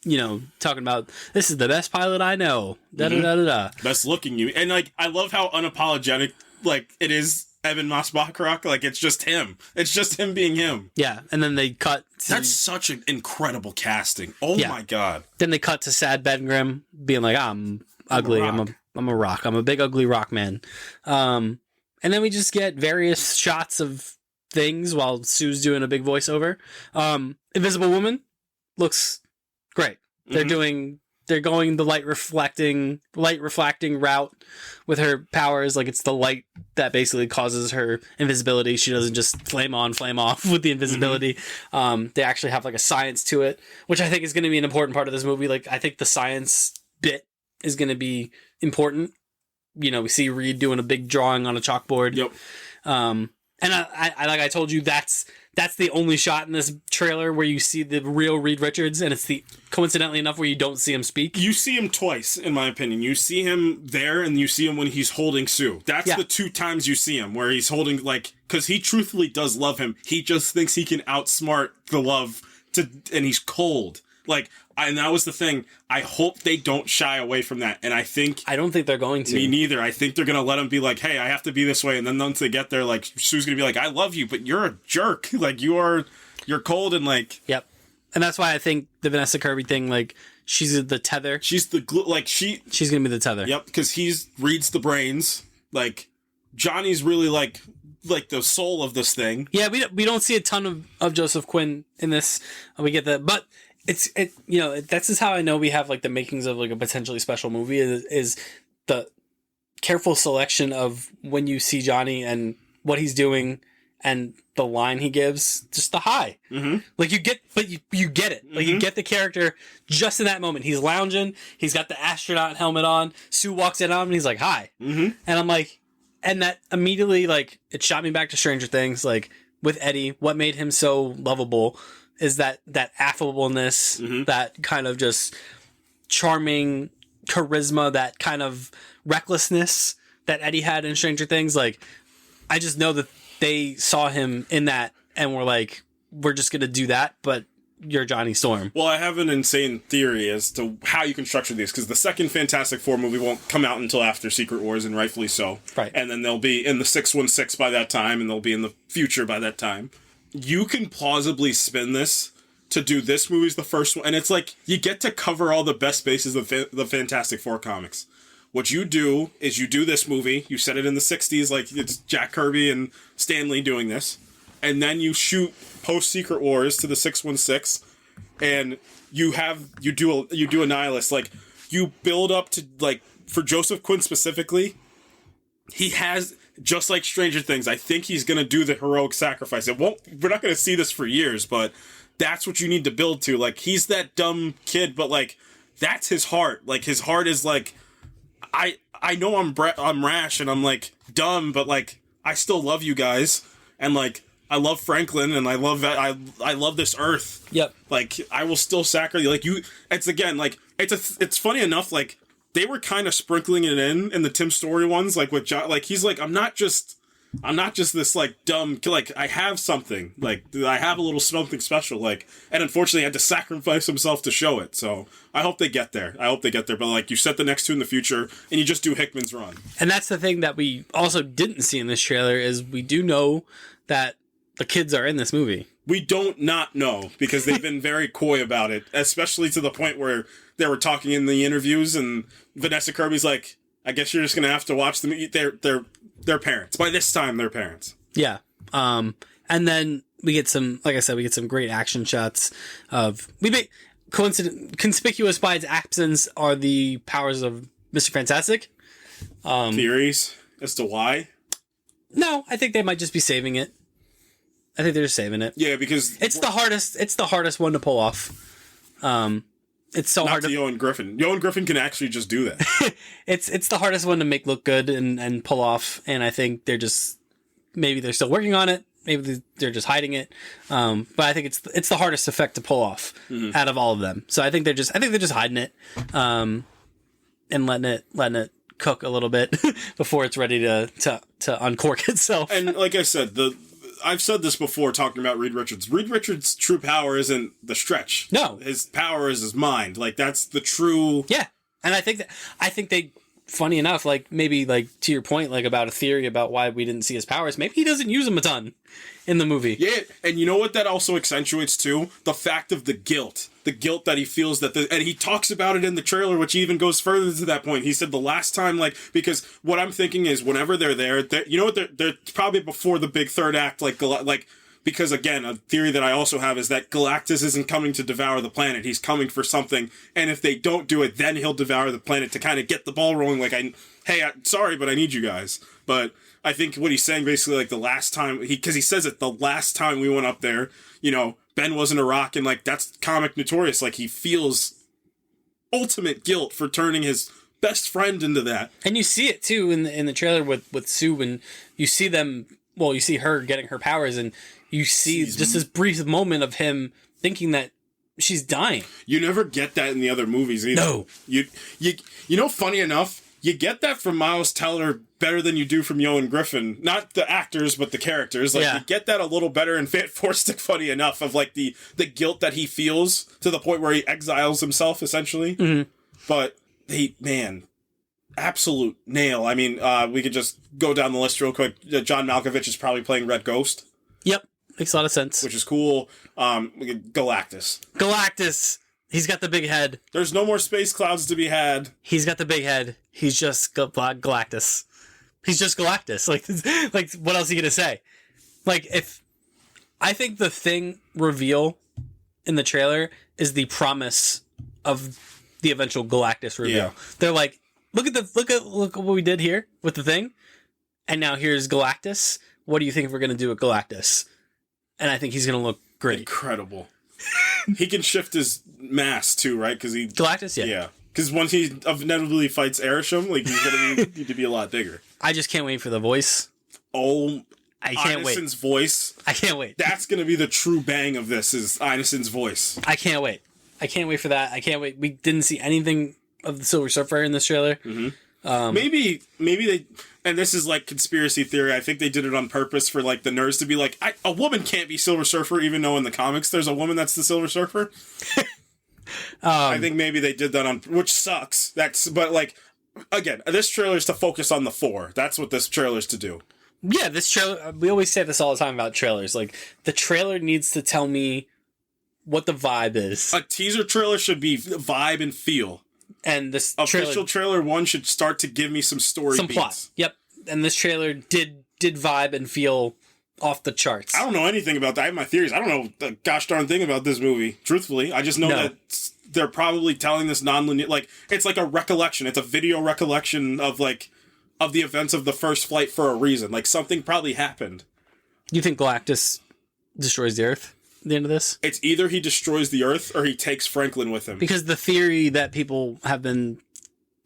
about, this is the best pilot I know. Best looking you. And, like, I love how unapologetic, like, it is Evan Moss-Bachrach. Like, it's just him. It's just him being him. Yeah, and then they cut to... That's such an incredible casting. Oh, my God. Then they cut to Sad Ben Grimm being like, I'm ugly. I'm a rock. I'm a big, ugly rock man. And then we just get various shots of things while Sue's doing a big voiceover. Invisible Woman looks... great. They're going the light reflecting route with her powers. Like, it's the light that basically causes her invisibility. She doesn't just flame on, flame off with the invisibility. They actually have like a science to it, which I think is going to be an important part of this movie. Like, I think the science bit is going to be important. We see Reed doing a big drawing on a chalkboard. Yep. And I like I told you, that's the only shot in this trailer where you see the real Reed Richards, and it's the coincidentally enough where you don't see him speak. You see him twice, in my opinion. You see him there, and you see him when he's holding Sue. That's the two times you see him, where he's holding, like, because he truthfully does love him. He just thinks he can outsmart the love, and he's cold. Like, and that was the thing. I hope they don't shy away from that. And I don't think they're going to. Me neither. I think they're going to let him be like, hey, I have to be this way. And then once they get there, like, Sue's going to be like, I love you, but you're a jerk. Like, you're cold and, like... Yep. And that's why I think the Vanessa Kirby thing, like, she's the tether. She's the glue. Like, she's going to be the tether. Yep, because he reads the brains. Like, Johnny's really, like the soul of this thing. Yeah, we don't see a ton of Joseph Quinn in this. We get that, but... That's just how I know we have like the makings of like a potentially special movie is the careful selection of when you see Johnny and what he's doing and the line he gives, just the high. Mm-hmm. Like you get it. Like you get the character just in that moment. He's lounging. He's got the astronaut helmet on. Sue walks in on him and he's like, hi. Mm-hmm. And I'm like, and that immediately, like, it shot me back to Stranger Things. Like with Eddie, what made him so lovable is that affableness, that kind of just charming charisma, that kind of recklessness that Eddie had in Stranger Things. Like, I just know that they saw him in that and were like, we're just going to do that, but you're Johnny Storm. Well, I have an insane theory as to how you can structure these, because the second Fantastic Four movie won't come out until after Secret Wars, and rightfully so. Right. And then they'll be in the 616 by that time, and they'll be in the future by that time. You can plausibly spin this to do this movie's the first one, and it's like you get to cover all the best bases of the Fantastic Four comics. What you do is you do this movie, you set it in the 60s, like it's Jack Kirby and Stan Lee doing this, and then you shoot post-Secret Wars to the 616, and you do a Nihilist. Like, you build up to, like, for Joseph Quinn specifically, he has... just like Stranger Things, I think he's going to do the heroic sacrifice. We're not going to see this for years, but that's what you need to build to. Like, he's that dumb kid, but, like, that's his heart. Like, his heart is, like, I know I'm rash and I'm, like, dumb, but, like, I still love you guys. And, like, I love Franklin and I love this earth. Yep. Like, I will still sacrifice, like, you, it's, again, like, it's funny enough, like, they were kind of sprinkling it in the Tim Story ones, like with John, like he's like, I'm not just this like dumb, like I have something, like I have a little something special, like, and unfortunately I had to sacrifice himself to show it. So I hope they get there. But like you set the next two in the future and you just do Hickman's run. And that's the thing that we also didn't see in this trailer is we do know that the kids are in this movie? We don't not know, because they've been very coy about it, especially to the point where they were talking in the interviews, and Vanessa Kirby's like, I guess you're just going to have to watch them. They're parents. By this time, they're parents. Yeah. And then we get some, like I said, we get some great action shots of, conspicuous by its absence are the powers of Mr. Fantastic. Theories as to why? No, I think they might just be saving it. I think they're just saving it. Yeah, because it's the hardest one to pull off. It's so hard to Yoan Griffin. Yoan Griffin can actually just do that. it's the hardest one to make look good and pull off, and I think maybe they're still working on it. Maybe they're just hiding it. But I think it's the hardest effect to pull off out of all of them. So I think they're just hiding it, and letting it cook a little bit before it's ready to uncork itself. And like I said, I've said this before talking about Reed Richards. Reed Richards' true power isn't the stretch. No. His power is his mind. Like, that's the true... Yeah. And I think they, funny enough, like, maybe, like, to your point, like, about a theory about why we didn't see his powers, maybe he doesn't use them a ton in the movie. Yeah, and you know what that also accentuates, too? The fact of the guilt. The guilt that he feels and he talks about it in the trailer, which even goes further to that point. He said the last time, like, because what I'm thinking is whenever they're there, you know what, they're probably before the big third act, like, because again, a theory that I also have is that Galactus isn't coming to devour the planet. He's coming for something, and if they don't do it, then he'll devour the planet to kind of get the ball rolling, like, I'm sorry, but I need you guys. But I think what he's saying basically, like, the last time, because he says it, the last time we went up there, you know, Ben wasn't a rock, and, like, that's comic notorious. Like, he feels ultimate guilt for turning his best friend into that. And you see it, too, in the trailer with Sue, when you see you see her getting her powers, and you see just this brief moment of him thinking that she's dying. You never get that in the other movies either. No. You know, funny enough, you get that from Miles Teller better than you do from Yoan Griffin. Not the actors, but the characters. Like, you get that a little better in Fantastic, funny enough, of, like, the guilt that he feels to the point where he exiles himself, essentially. Mm-hmm. But, absolute nail. I mean, we could just go down the list real quick. John Malkovich is probably playing Red Ghost. Yep. Makes a lot of sense. Which is cool. Galactus. He's got the big head. There's no more space clouds to be had. He's got the big head. He's just Galactus. He's just Galactus. Like, what else are you gonna say? Like, I think the thing reveal in the trailer is the promise of the eventual Galactus reveal. Yeah. They're like, look at what we did here with the thing, and now here's Galactus. What do you think we're gonna do with Galactus? And I think he's gonna look great. Incredible. He can shift his mass too, right? Because Galactus, yeah. Yeah. Because once he inevitably fights Arishem, like, he's gonna need to be a lot bigger. I just can't wait for the voice. Oh, I can't wait. Ineson's voice. I can't wait. That's gonna be the true bang of this, is Ineson's voice. I can't wait. I can't wait for that. I can't wait. We didn't see anything of the Silver Surfer in this trailer. Mm-hmm. Maybe they, and this is like conspiracy theory, I think they did it on purpose for, like, the nerds to be like, a woman can't be Silver Surfer, even though in the comics there's a woman that's the Silver Surfer. I think maybe they did that which sucks. But, like, again, this trailer's to focus on the 4. That's what this trailer's to do. Yeah, this trailer, we always say this all the time about trailers. Like, the trailer needs to tell me what the vibe is. A teaser trailer should be vibe and feel. And this official trailer 1 should start to give me some story beats. Plot. Yep. And this trailer did vibe and feel off the charts. I don't know anything about that. I have my theories. I don't know the gosh darn thing about this movie, truthfully. I just know that they're probably telling this non-linear, like, it's like a recollection. It's a video recollection of the events of the first flight for a reason. Like, something probably happened. You think Galactus destroys the Earth at the end of this? It's either he destroys the Earth or he takes Franklin with him. Because the theory that people have been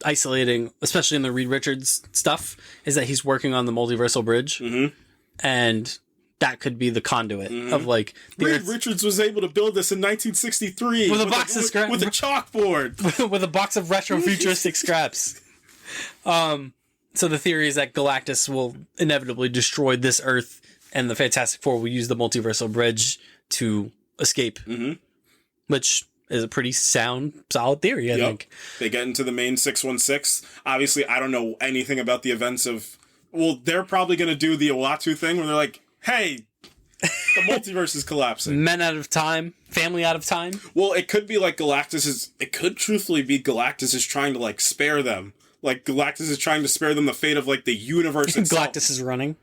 isolating, especially in the Reed Richards stuff, is that he's working on the multiversal bridge. Mm-hmm. And that could be the conduit of, like... Reed Richards was able to build this in 1963 with a box of scraps. With a chalkboard. With a box of retro-futuristic scraps. So the theory is that Galactus will inevitably destroy this Earth, and the Fantastic Four will use the multiversal bridge to escape. Mm-hmm. Which is a pretty solid theory, I think. They get into the main 616. Obviously, I don't know anything about the events of... Well, they're probably going to do the Uatu thing where they're like, hey, The multiverse is collapsing. Men out of time, family out of time. Well, it could be like it could truthfully be Galactus is trying to, like, spare them. Like, Galactus is trying to spare them the fate of, like, the universe itself. Galactus is running.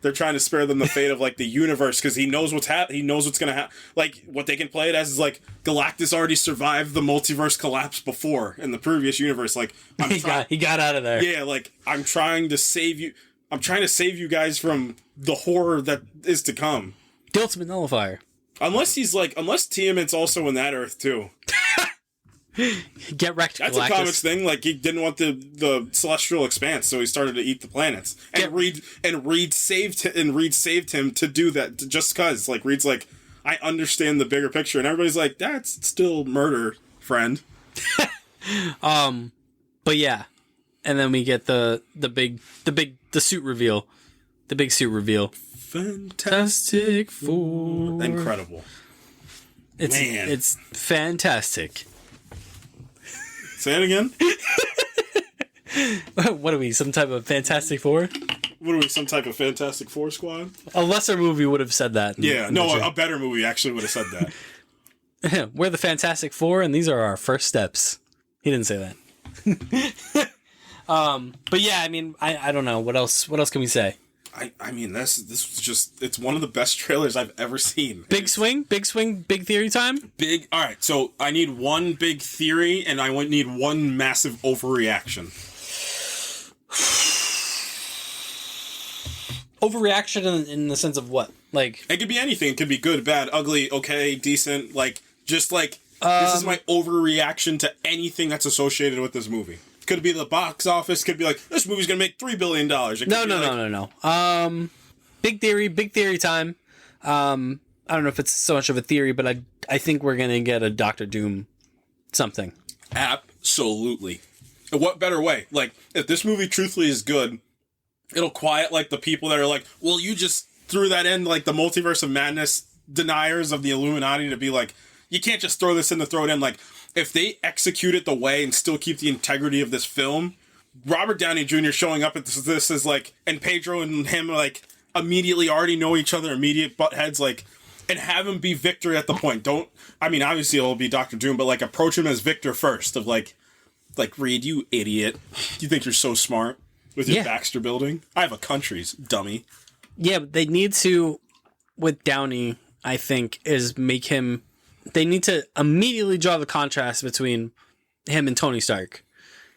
They're trying to spare them the fate of, like, the universe, because he knows what's gonna happen. Like, what they can play it as is, like, Galactus already survived the multiverse collapse before in the previous universe. Like, he got out of there. Yeah, like, I'm trying to save you guys from the horror that is to come. The ultimate nullifier. Unless Tiamat's also in that Earth, too. Get wrecked, That's Galactus. a comics thing. Like, he didn't want the celestial expanse, so he started to eat the planets. And Reed saved him to do that, just cause. Like, Reed's like, I understand the bigger picture, and everybody's like, that's still murder, friend. But yeah, and then we get the suit reveal, the big suit reveal. Fantastic Four. Incredible. It's fantastic. Say it again? What are we, some type of Fantastic Four? What are we, some type of Fantastic Four squad? A lesser movie would have said that. A better movie actually would have said that. We're the Fantastic Four, and these are our first steps. He didn't say that. But yeah, I mean, I don't know. What else can we say? I mean, this was just, it's one of the best trailers I've ever seen. Big swing, big theory time? All right, so I need one big theory, and I need one massive overreaction. Overreaction in the sense of what? Like, it could be anything. It could be good, bad, ugly, okay, decent, like, just like, this is my overreaction to anything that's associated with this movie. Could be the box office. Could be like, this movie's gonna make $3 billion. No. Big theory time. I don't know if it's so much of a theory, but I think we're gonna get a Doctor Doom something. Absolutely. What better way? Like, if this movie truthfully is good, it'll quiet, like, the people that are like, well, you just threw that in, like, the multiverse of madness deniers of the Illuminati to be like, you can't just throw this in to throw it in. Like, if they execute it the way and still keep the integrity of this film, Robert Downey Jr. showing up at this is like, and Pedro and him, like, immediately already know each other, immediate butt heads, like, and have him be Victor at the point. Obviously it'll be Doctor Doom, but, like, approach him as Victor first, of like, Reed, you idiot. You think you're so smart with your Baxter building? I have a country's dummy. Yeah, but they need to, with Downey, I think, is make him... They need to immediately draw the contrast between him and Tony Stark.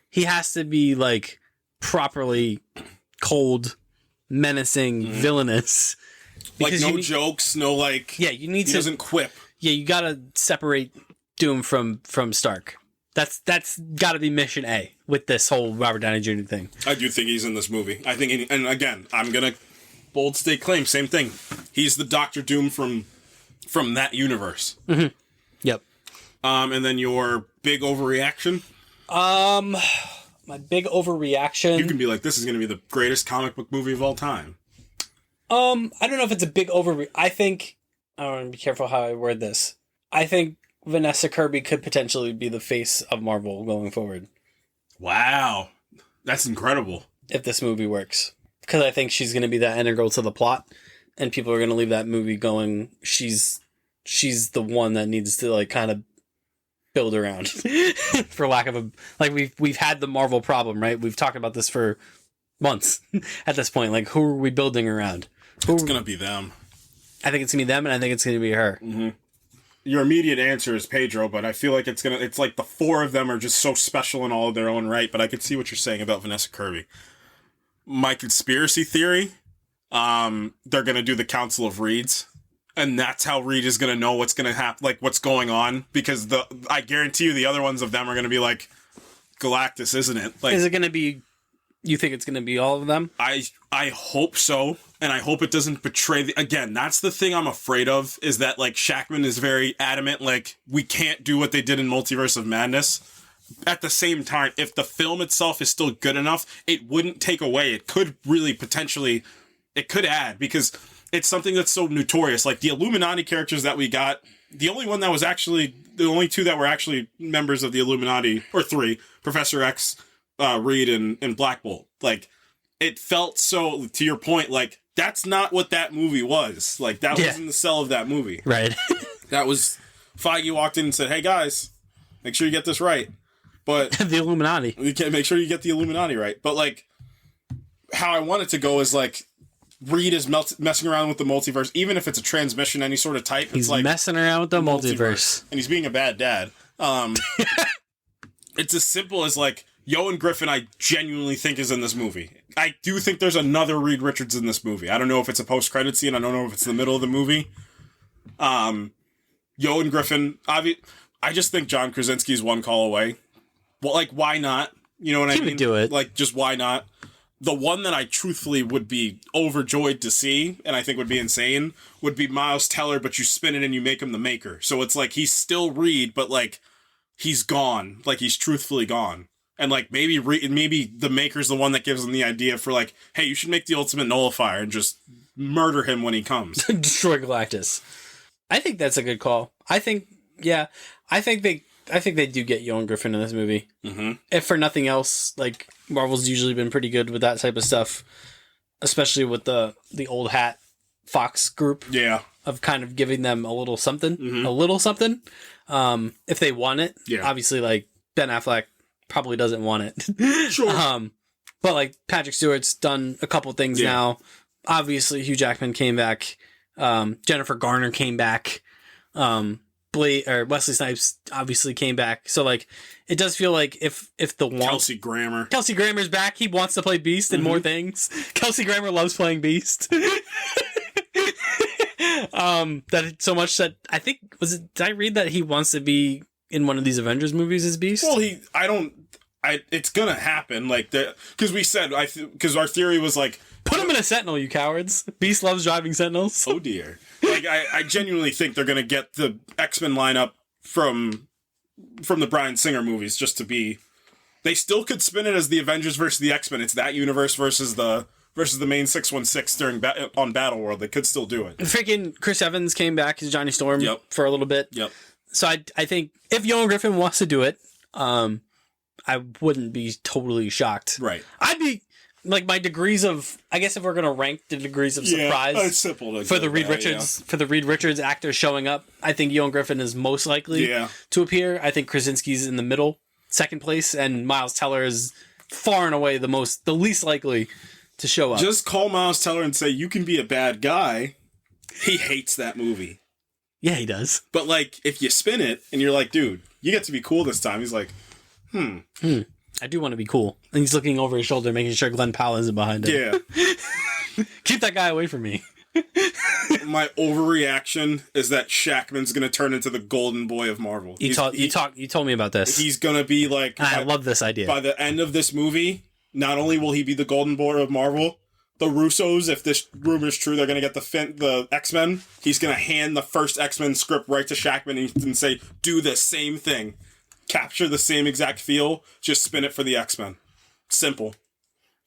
He has to be, like, properly cold, menacing, villainous. Like, no jokes, no, like... Yeah, you need he doesn't quip. Yeah, you gotta separate Doom from Stark. That's gotta be mission A with this whole Robert Downey Jr. thing. I do think he's in this movie. I think, and again, I'm gonna bold state claim, same thing. He's the Doctor Doom from that universe. Mm-hmm. Yep. And then your big overreaction? My big overreaction... You can be like, this is going to be the greatest comic book movie of all time. I don't know if it's a big I think... I want to be careful how I word this. I think Vanessa Kirby could potentially be the face of Marvel going forward. Wow. That's incredible. If this movie works. Because I think she's going to be that integral to the plot. And people are going to leave that movie going, she's the one that needs to, like, kind of build around. For lack of a... Like, we've had the Marvel problem, right? We've talked about this for months at this point. Like, who are we building around? It's going to be them. I think it's going to be them, and I think it's going to be her. Mm-hmm. Your immediate answer is Pedro, but I feel like it's like the four of them are just so special in all of their own right, but I could see what you're saying about Vanessa Kirby. My conspiracy theory... they're going to do the Council of Reeds, and that's how Reed is going to know what's going to happen, like, what's going on, because I guarantee you the other ones of them are going to be like, Galactus, isn't it? Like, is it going to be, you think it's going to be all of them? I hope so, and I hope it doesn't betray again, that's the thing I'm afraid of, is that, like, Shackman is very adamant, like, we can't do what they did in Multiverse of Madness. At the same time, if the film itself is still good enough, it wouldn't take away. It could really potentially... It could add, because it's something that's so notorious. Like, the Illuminati characters that we got, the only two that were actually members of the Illuminati, or three, Professor X, Reed, and Black Bolt. Like, it felt so, to your point, like, that's not what that movie was. Like, that wasn't the sell of that movie. Right. That was, Feige walked in and said, hey, guys, make sure you get this right. But the Illuminati. You can make sure you get the Illuminati right. But, like, how I want it to go is, like, Reed is messing around with the multiverse, even if it's a transmission, any sort of type. He's it's like messing around with the multiverse. And he's being a bad dad. It's as simple as, like, Ewan Griffin, I genuinely think is in this movie. I do think there's another Reed Richards in this movie. I don't know if it's a post-credit scene. I don't know if it's in the middle of the movie. Ewan Griffin, I just think John Krasinski's one call away. Well, like, why not? You know what I mean? He would do it. Like, just why not? The one that I truthfully would be overjoyed to see, and I think would be insane, would be Miles Teller, but you spin it and you make him the Maker. So it's like, he's still Reed, but, like, he's gone. Like, he's truthfully gone. And, like, maybe the Maker's the one that gives him the idea for, like, hey, you should make the ultimate nullifier and just murder him when he comes. Destroy Galactus. I think that's a good call. I think they do get Ewan Griffin in this movie. Mm-hmm. If for nothing else, like, Marvel's usually been pretty good with that type of stuff, especially with the old hat Fox group. Yeah. Of kind of giving them a little something. Mm-hmm. If they want it. Yeah. Obviously, like, Ben Affleck probably doesn't want it. Sure. But, like, Patrick Stewart's done a couple things now. Obviously, Hugh Jackman came back. Jennifer Garner came back. Wesley Snipes obviously came back. So, like, it does feel like if Kelsey Grammer's back, he wants to play Beast in more things. Kelsey Grammer loves playing Beast. That so much that I think did I read that he wants to be in one of these Avengers movies as Beast? Well, it's gonna happen, like, because we said, because our theory was, like, put him in a Sentinel, you cowards. Beast loves driving Sentinels. Oh dear. Like, I genuinely think they're gonna get the X-Men lineup from the Bryan Singer movies, just to be. They still could spin it as the Avengers versus the X-Men. It's that universe versus the main 616 on Battle World. They could still do it. Freaking Chris Evans came back as Johnny Storm for a little bit. Yep. So I think if Ewan Griffin wants to do it, I wouldn't be totally shocked. Right. I'd be like, my degrees of, I guess if we're gonna rank the degrees of surprise, it's simple for the Reed Richards actor showing up, I think Ewan Griffin is most likely to appear. I think Krasinski's in the middle, second place, and Miles Teller is far and away the least likely to show up. Just call Miles Teller and say, you can be a bad guy. He hates that movie. Yeah, he does. But, like, if you spin it and you're like, dude, you get to be cool this time, he's like, I do want to be cool. And he's looking over his shoulder, making sure Glenn Powell isn't behind him. Yeah. Keep that guy away from me. My overreaction is that Shackman's going to turn into the golden boy of Marvel. You told me about this. He's going to be like... I love this idea. By the end of this movie, not only will he be the golden boy of Marvel, the Russos, if this rumor is true, they're going to get the X-Men. He's going to hand the first X-Men script right to Shackman and say, do the same thing. Capture the same exact feel, just spin it for the X-Men. Simple.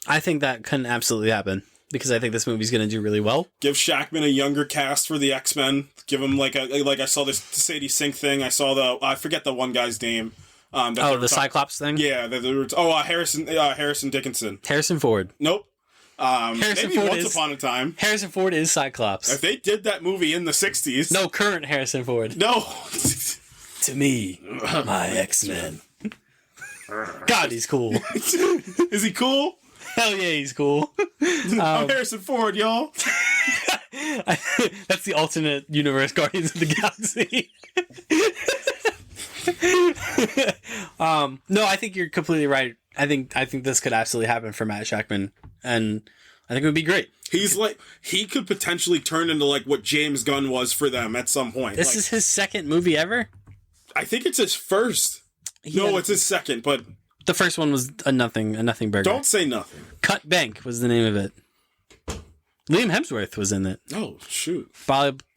I think that can absolutely happen, because I think this movie's going to do really well. Give Shackman a younger cast for the X-Men. Give him like I saw this Sadie Sink thing. I saw I forget the one guy's name. The Cyclops thing? Yeah. Harrison Dickinson. Harrison Ford. Nope. Once upon a time. Harrison Ford is Cyclops. If they did that movie in the 60s. No, current Harrison Ford. No. To me, my X-Men. God, he's cool. Is he cool? Hell yeah, he's cool. I'm Harrison Ford, y'all. That's the alternate universe Guardians of the Galaxy. No, I think you're completely right. I think this could absolutely happen for Matt Shackman, and I think it would be great. He could potentially turn into like what James Gunn was for them at some point. This is his second movie ever? I think it's his first. It's his second, but the first one was a nothing burger. Don't say nothing. Cut Bank was the name of it. Liam Hemsworth was in it. Oh, shoot.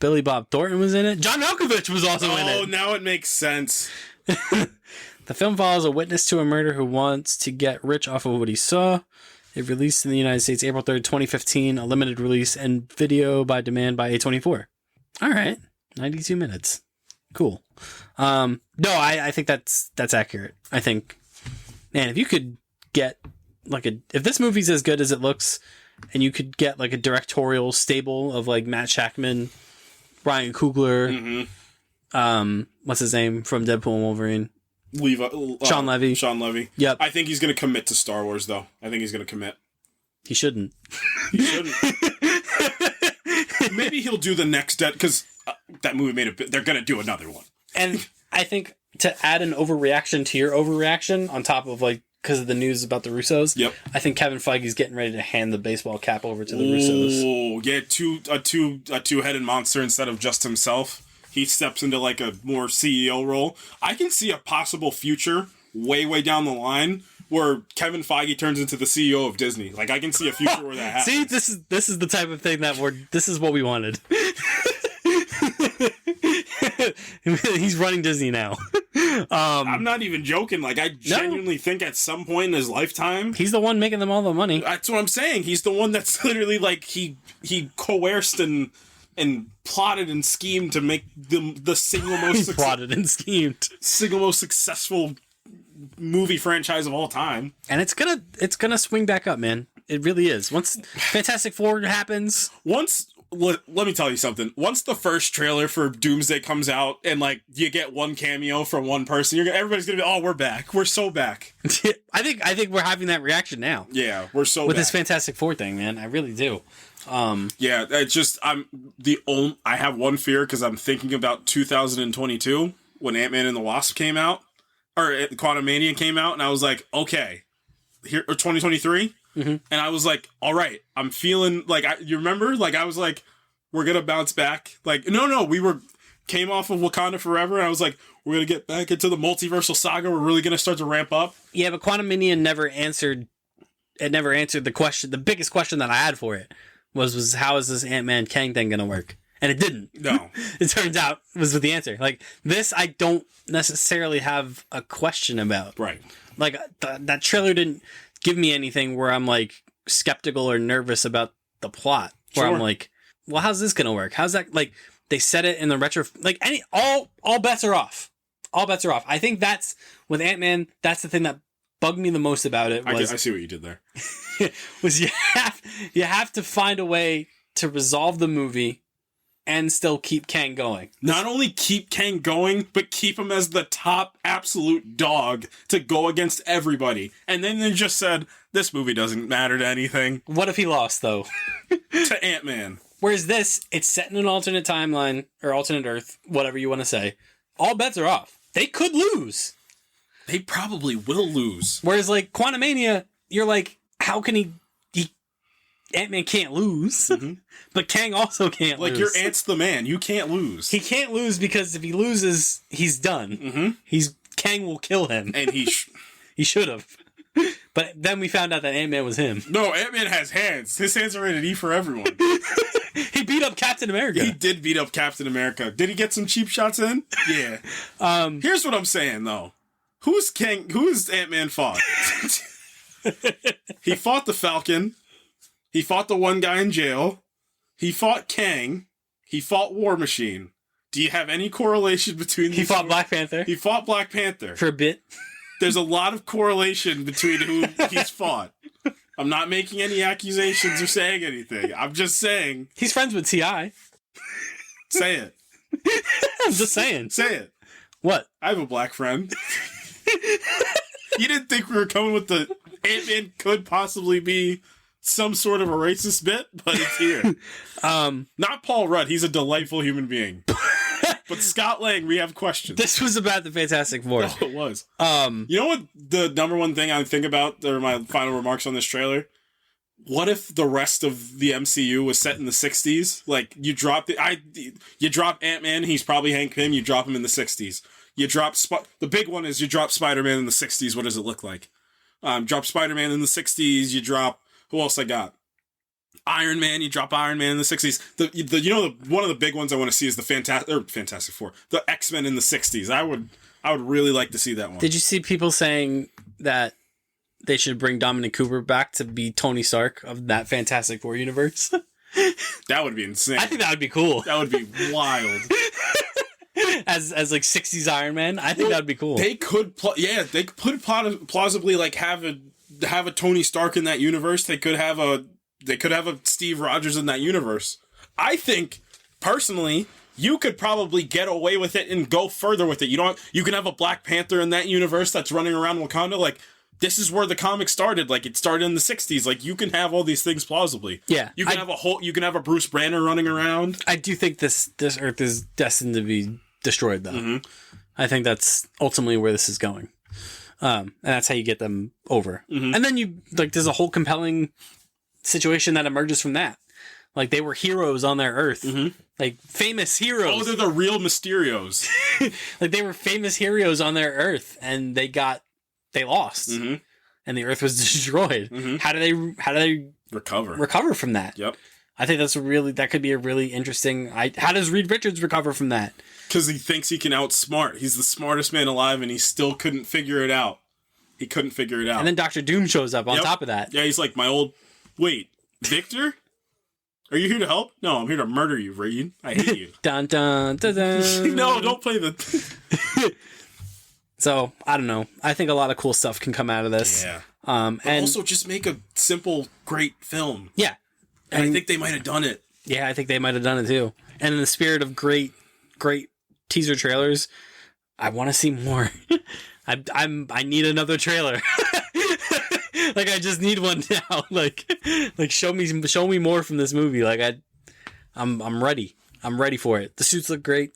Billy Bob Thornton was in it. John Malkovich was also in it. Oh, now it makes sense. The film follows a witness to a murder who wants to get rich off of what he saw. It released in the United States April 3rd, 2015, a limited release and video by demand by A24. All right. 92 minutes. Cool. No, I think that's accurate. I think, man, if you could get if this movie's as good as it looks, and you could get like a directorial stable of like Matt Shackman, Ryan Coogler, what's his name from Deadpool and Wolverine? Sean Levy. Sean Levy. Yep. I think he's going to commit to Star Wars, though. I think he's going to commit. He shouldn't. He shouldn't. Maybe he'll do the next because that movie made they're going to do another one. And I think to add an overreaction to your overreaction on top of like because of the news about the Russos. Yep. I think Kevin Feige's getting ready to hand the baseball cap over to the Russos. Oh, yeah, a two-headed monster instead of just himself. He steps into like a more CEO role. I can see a possible future way down the line where Kevin Feige turns into the CEO of Disney. Like I can see a future where that happens. See, this is the type of thing that this is what we wanted. He's running Disney now. I'm not even joking. Like I genuinely think at some point in his lifetime, he's the one making them all the money. That's what I'm saying. He's the one that's literally like he coerced and plotted and schemed to make the single most plotted and schemed single most successful movie franchise of all time. And it's gonna swing back up, man. It really is. Once Fantastic Four happens, let me tell you something. Once the first trailer for Doomsday comes out and like you get one cameo from one person, everybody's gonna be, oh, we're back. We're so back. I think we're having that reaction now. Yeah, we're so with back. this Fantastic Four thing, man. I really do. Yeah, it's just I have one fear because I'm thinking about 2022 when Ant-Man and the Wasp came out, or Quantumania came out, and I was like, okay, here or 2023. And I was like, all right, I'm feeling like you remember, like I was like, we're gonna bounce back. Like, no, came off of Wakanda Forever, and I was like, we're gonna get back into the multiversal saga. We're really gonna start to ramp up. Yeah, but Quantumania never answered. It never answered the question. The biggest question that I had for it was how is this Ant-Man Kang thing gonna work? And it didn't. No, it turns out was with the answer. Like this, I don't necessarily have a question about. Right. Like that trailer didn't give me anything where I'm like skeptical or nervous about the plot. Where I'm like, well, how's this gonna work? How's that? Like they said it in the retro. Like all bets are off. All bets are off. I think that's with Ant-Man. That's the thing that bugged me the most about it. I see what you did there. Was you have to find a way to resolve the movie and still keep Kang going. Not only keep Kang going, but keep him as the top absolute dog to go against everybody. And then they just said, this movie doesn't matter to anything. What if he lost, though? To Ant-Man. Whereas this, it's set in an alternate timeline, or alternate Earth, whatever you want to say. All bets are off. They could lose. They probably will lose. Whereas, like, Quantumania, you're like, how can he Ant-Man can't lose, but Kang also can't lose. Like, your Ant's the man. You can't lose. He can't lose because if he loses, he's done. Kang will kill him. And he should have. But then we found out that Ant-Man was him. No, Ant-Man has hands. His hands are rated E for everyone. He beat up Captain America. He did beat up Captain America. Did he get some cheap shots in? Yeah. Here's what I'm saying, though. Who's Ant-Man fought? He fought the Falcon. He fought the one guy in jail. He fought Kang. He fought War Machine. Do you have any correlation between these? He fought Black Panther. He fought Black Panther. For a bit. There's a lot of correlation between who he's fought. I'm not making any accusations or saying anything. I'm just saying. He's friends with T.I. Say it. I'm just saying. Say it. What? I have a black friend. You didn't think we were coming with the Ant-Man could possibly be some sort of a racist bit, but it's here. Not Paul Rudd. He's a delightful human being. But Scott Lang, we have questions. This was about the Fantastic Four. Oh, it was. You know what the number one thing I think about, or my final remarks on this trailer? What if the rest of the MCU was set in the 60s? Like, you drop Ant-Man, he's probably Hank Pym, you drop him in the 60s. You drop the big one is you drop Spider-Man in the 60s. What does it look like? Drop Spider-Man in the 60s. You drop, who else I got? Iron Man. You drop Iron Man in the 60s. One of the big ones I want to see is the Fantastic Four, the X-Men in the 60s. I would really like to see that one. Did you see people saying that they should bring Dominic Cooper back to be Tony Stark of that Fantastic Four universe? That would be insane. I think that would be cool. That would be wild. As like 60s Iron Man, I think that would be cool. They could, plausibly like have have a Tony Stark in that universe. They could have a Steve Rogers in that universe. I think, personally, you could probably get away with it and go further with it. You can have a Black Panther in that universe that's running around Wakanda. Like, this is where the comic started. Like, it started in the 60s. Like, you can have all these things plausibly. Yeah. You can have a Bruce Banner running around. I do think this Earth is destined to be destroyed, though. Mm-hmm. I think that's ultimately where this is going. And that's how you get them over. Mm-hmm. And then there's a whole compelling situation that emerges from that. Like, they were heroes on their Earth. Mm-hmm. Like, famous heroes. Oh, they're the real Mysterios. Like, they were famous heroes on their Earth, and they lost. Mm-hmm. And the Earth was destroyed. Mm-hmm. How do they recover from that? Yep. I think that could be a really interesting... how does Reed Richards recover from that? Because he thinks he can outsmart. He's the smartest man alive, and he still couldn't figure it out. He couldn't figure it out. And then Dr. Doom shows up on top of that. Yeah, he's like, wait, Victor? Are you here to help? No, I'm here to murder you, Reed. I hate you. Dun, dun, dun, dun. No, don't play the... So, I don't know. I think a lot of cool stuff can come out of this. Yeah. And also just make a simple, great film. Yeah. And I think they might have done it. Yeah, I think they might have done it too. And in the spirit of great teaser trailers, I want to see more. I need another trailer. Like, I just need one now. Like show me more from this movie. Like, I'm ready. I'm ready for it. The suits look great.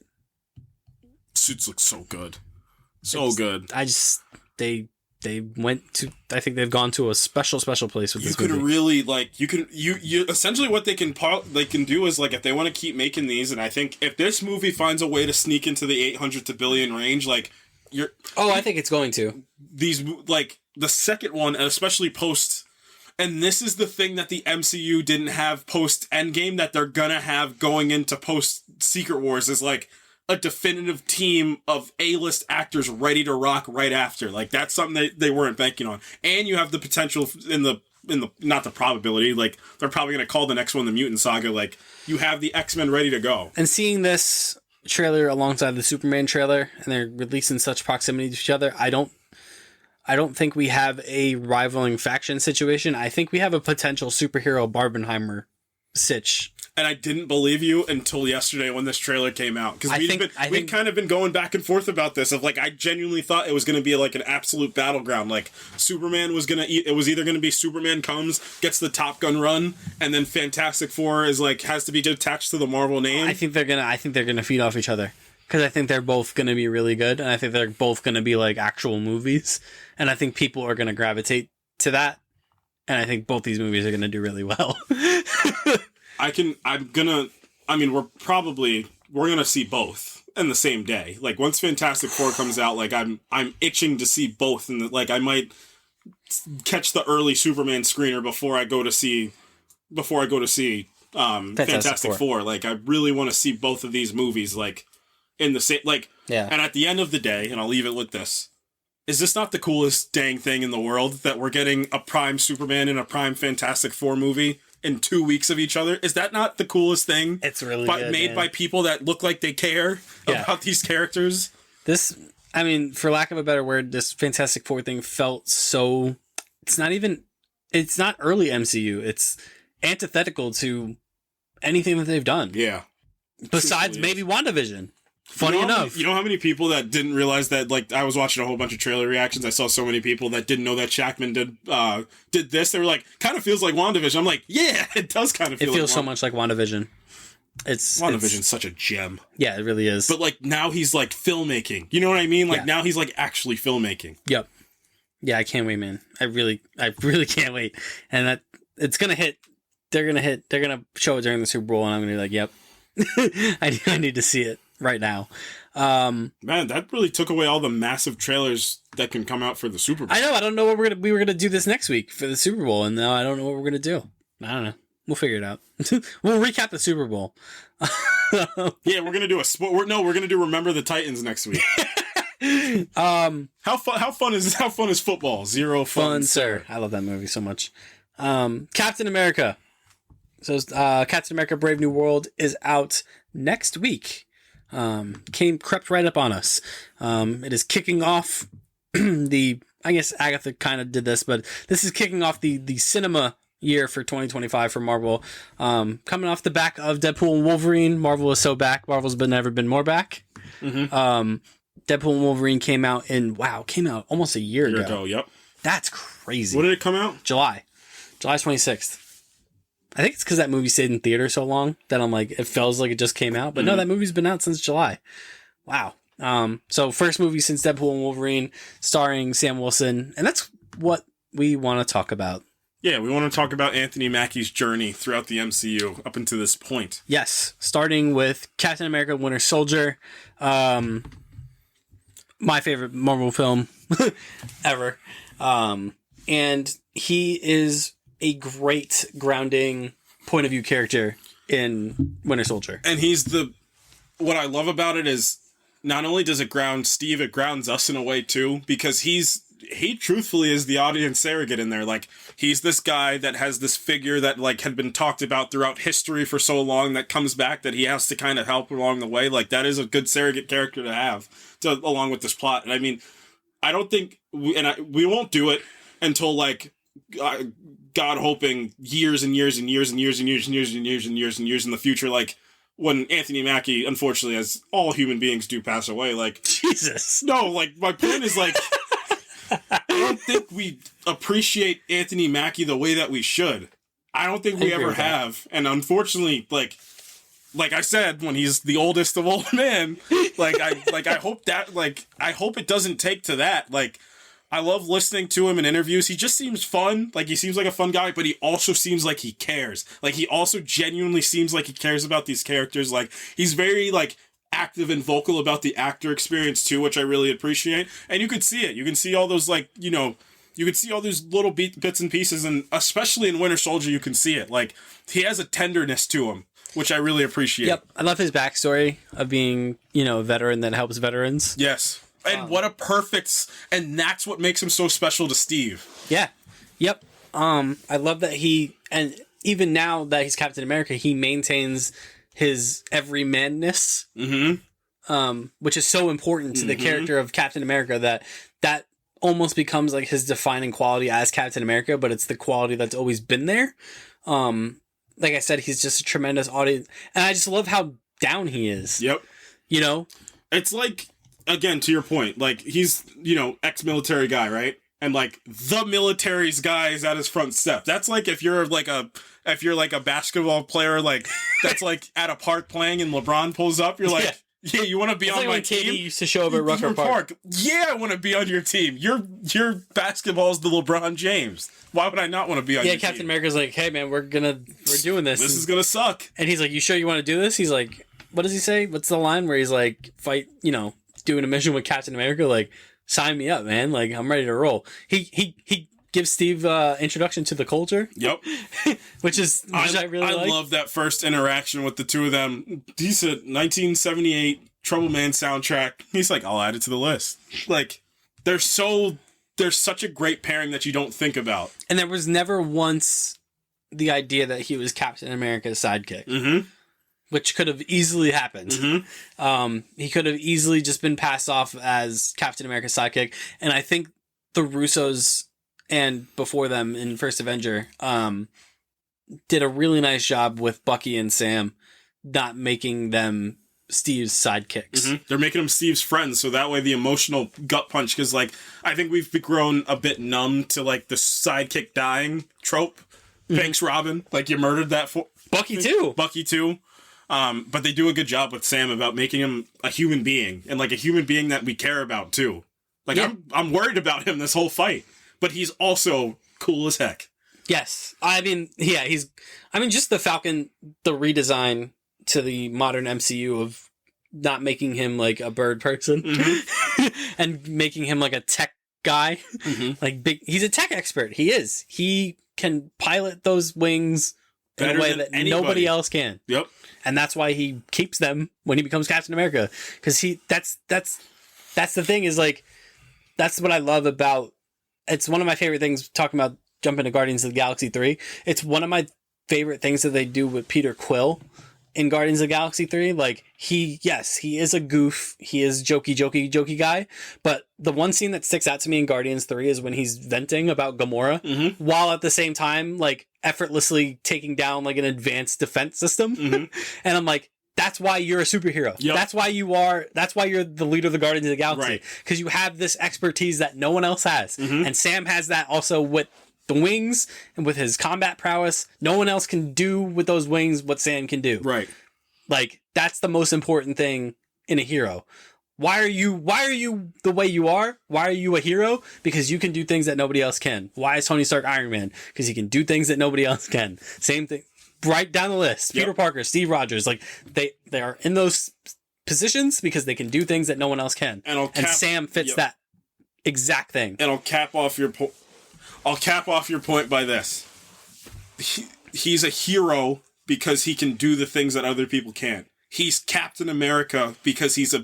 Suits look so good. So good. They went to, I think they've gone to a special place with this movie. You could really, like, you essentially what they can do is, like, if they want to keep making these, and I think if this movie finds a way to sneak into the 800 to billion range, like, I think it's going to. These, like, the second one, and especially post, and this is the thing that the MCU didn't have post Endgame that they're gonna have going into post Secret Wars, is, like, a definitive team of A-list actors ready to rock right after. Like, that's something they weren't banking on. And you have the potential in the not the probability, like, they're probably going to call the next one the Mutant Saga. Like, you have the X-Men ready to go. And seeing this trailer alongside the Superman trailer, and they're released in such proximity to each other, I don't think we have a rivaling faction situation. I think we have a potential superhero Barbenheimer sitch. And I didn't believe you until yesterday when this trailer came out. Because we'd kind of been going back and forth about this. Of, like, I genuinely thought it was going to be, like, an absolute battleground. Like, Superman was going to... It was either going to be Superman comes, gets the Top Gun run, and then Fantastic Four is, like, has to be attached to the Marvel name. I think they're gonna feed off each other. Because I think they're both going to be really good. And I think they're both going to be, like, actual movies. And I think people are going to gravitate to that. And I think both these movies are going to do really well. We're gonna see both in the same day. Like, once Fantastic Four comes out, like, I'm itching to see both, and like, I might catch the early Superman screener before I go to see Fantastic Four. Like, I really want to see both of these movies, like, in the same, like, yeah. And at the end of the day, and I'll leave it with this: is this not the coolest dang thing in the world that we're getting a prime Superman and a prime Fantastic Four movie in 2 weeks of each other? Is that not the coolest thing? It's really good, made by people that look like they care about these characters. This, I mean, for lack of a better word, this Fantastic Four thing felt so... It's not early MCU. It's antithetical to anything that they've done. Yeah. Besides maybe WandaVision. Funny enough. You know how many people that didn't realize that, like, I was watching a whole bunch of trailer reactions. I saw so many people that didn't know that Shackman did this. They were like, kind of feels like WandaVision. I'm like, yeah, it does kind of feel like so much like WandaVision. WandaVision's such a gem. Yeah, it really is. But, like, now he's, like, filmmaking. You know what I mean? Like, now he's, like, actually filmmaking. Yep. Yeah, I can't wait, man. I really can't wait. And that it's gonna hit. They're gonna show it during the Super Bowl, and I'm gonna be like, yep. I need to see it right now. Man, that really took away all the massive trailers that can come out for the Super Bowl. I know. I don't know what we were gonna do this next week for the Super Bowl, and now I don't know what we're gonna do. I don't know. We'll figure it out. We'll recap the Super Bowl. Yeah, we're gonna do we're gonna do Remember the Titans next week. How fun is football? Zero fun, sir. I love that movie so much. Captain America. So Captain America: Brave New World is out next week. Crept right up on us. It is kicking off the I guess Agatha kind of did this, but this is kicking off the cinema year for 2025 for Marvel. Coming off the back of Deadpool and Wolverine, Marvel is so back. Marvel's never been more back. Deadpool and Wolverine came out almost a year ago. Yep. That's crazy. When did it come out? July 26th. I think it's because that movie stayed in theater so long that I'm like, it feels like it just came out. But no, that movie's been out since July. Wow. So first movie since Deadpool and Wolverine, starring Sam Wilson, and that's what we want to talk about. Yeah, we want to talk about Anthony Mackie's journey throughout the MCU up until this point. Yes, starting with Captain America: Winter Soldier, my favorite Marvel film ever, and he is a great grounding point of view character in Winter Soldier. And what I love about it is not only does it ground Steve, it grounds us in a way too, because he truthfully is the audience surrogate in there. Like, he's this guy that has this figure that like had been talked about throughout history for so long that comes back that he has to kind of help along the way. Like, that is a good surrogate character to have along with this plot. And I mean, I don't think we won't do it until like God hoping years and years and years and years and years and years and years and years and years in the future, like when Anthony Mackie, unfortunately, as all human beings do, pass away. Like, Jesus. No, like, my point is like, I don't think we appreciate Anthony Mackie the way that we should. I don't think we ever have. And unfortunately, like I said, when he's the oldest of old men, I hope it doesn't take to that. Like, I love listening to him in interviews. He just seems fun. Like, he seems like a fun guy, but he also seems like he cares. Like, he also genuinely seems like he cares about these characters. Like, he's very, like, active and vocal about the actor experience, too, which I really appreciate. And you could see it. You can see all those, like, you know, you can see all those little bits and pieces, and especially in Winter Soldier, you can see it. Like, he has a tenderness to him, which I really appreciate. Yep. I love his backstory of being, you know, a veteran that helps veterans. Yes. And and that's what makes him so special to Steve. Yeah. Yep. I love that and even now that he's Captain America, he maintains his everymanness, which is so important to the character of Captain America that almost becomes like his defining quality as Captain America, but it's the quality that's always been there. Like I said, he's just a tremendous audience, and I just love how down he is. Yep. You know? It's like, again, to your point, like, he's, you know, ex-military guy, right? And like, the military's guy is at his front step. That's like if you're like a basketball player, like, that's like at a park playing and LeBron pulls up, you're like, yeah, you want to be on my team? KD used to show up at Rucker Park. Yeah, I want to be on your team. Your basketball's the LeBron James. Why would I not want to be on your team? Yeah, Captain America's like, hey man, we're doing this. This is gonna suck. And he's like, you sure you want to do this? He's like, what does he say? What's the line where he's like, doing a mission with Captain America? Like, sign me up, man. Like, I'm ready to roll. He gives Steve introduction to the culture. Yep. which I really like. I love that first interaction with the two of them. Decent 1978 Trouble Man soundtrack. He's like, I'll add it to the list. Like, they're such a great pairing that you don't think about. And there was never once the idea that he was Captain America's sidekick. Which could have easily happened. He could have easily just been passed off as Captain America's sidekick. And I think the Russos, and before them in First Avenger, did a really nice job with Bucky and Sam not making them Steve's sidekicks. They're making them Steve's friends, so that way the emotional gut punch, because, like, I think we've grown a bit numb to, like, the sidekick dying trope. Thanks, Robin. Like, you murdered that for... Bucky, too. But they do a good job with Sam about making him a human being, and like a human being that we care about too. Like, I'm worried about him this whole fight, but he's also cool as heck. Yes. I mean, yeah, just the Falcon, the redesign to the modern MCU of not making him like a bird person and making him like a tech guy. He's a tech expert. He can pilot those wings in a way that nobody else can. Yep. And that's why he keeps them when he becomes Captain America. Because that's the thing, is like, that's what I love about, it's one of my favorite things, talking about jumping to Guardians of the Galaxy 3. It's one of my favorite things that they do with Peter Quill in Guardians of the Galaxy 3. Like, he is a goof. He is jokey guy. But the one scene that sticks out to me in Guardians 3 is when he's venting about Gamora, while at the same time, like, effortlessly taking down, like, an advanced defense system. And I'm like, that's why you're a superhero. Yep. That's why you're the leader of the Guardians of the Galaxy. Because you have this expertise that no one else has. And Sam has that also with the wings and with his combat prowess. No one else can do with those wings what Sam can do. Right. Like, that's the most important thing in a hero. Why are you the way you are? Why are you a hero? Because you can do things that nobody else can. Why is Tony Stark Iron Man? Because he can do things that nobody else can. Same thing. Right down the list. Peter Parker, Steve Rogers. Like, they are in those positions because they can do things that no one else can. And Sam fits that exact thing. And I'll cap off your point by this. He's a hero because he can do the things that other people can't. He's Captain America because he's the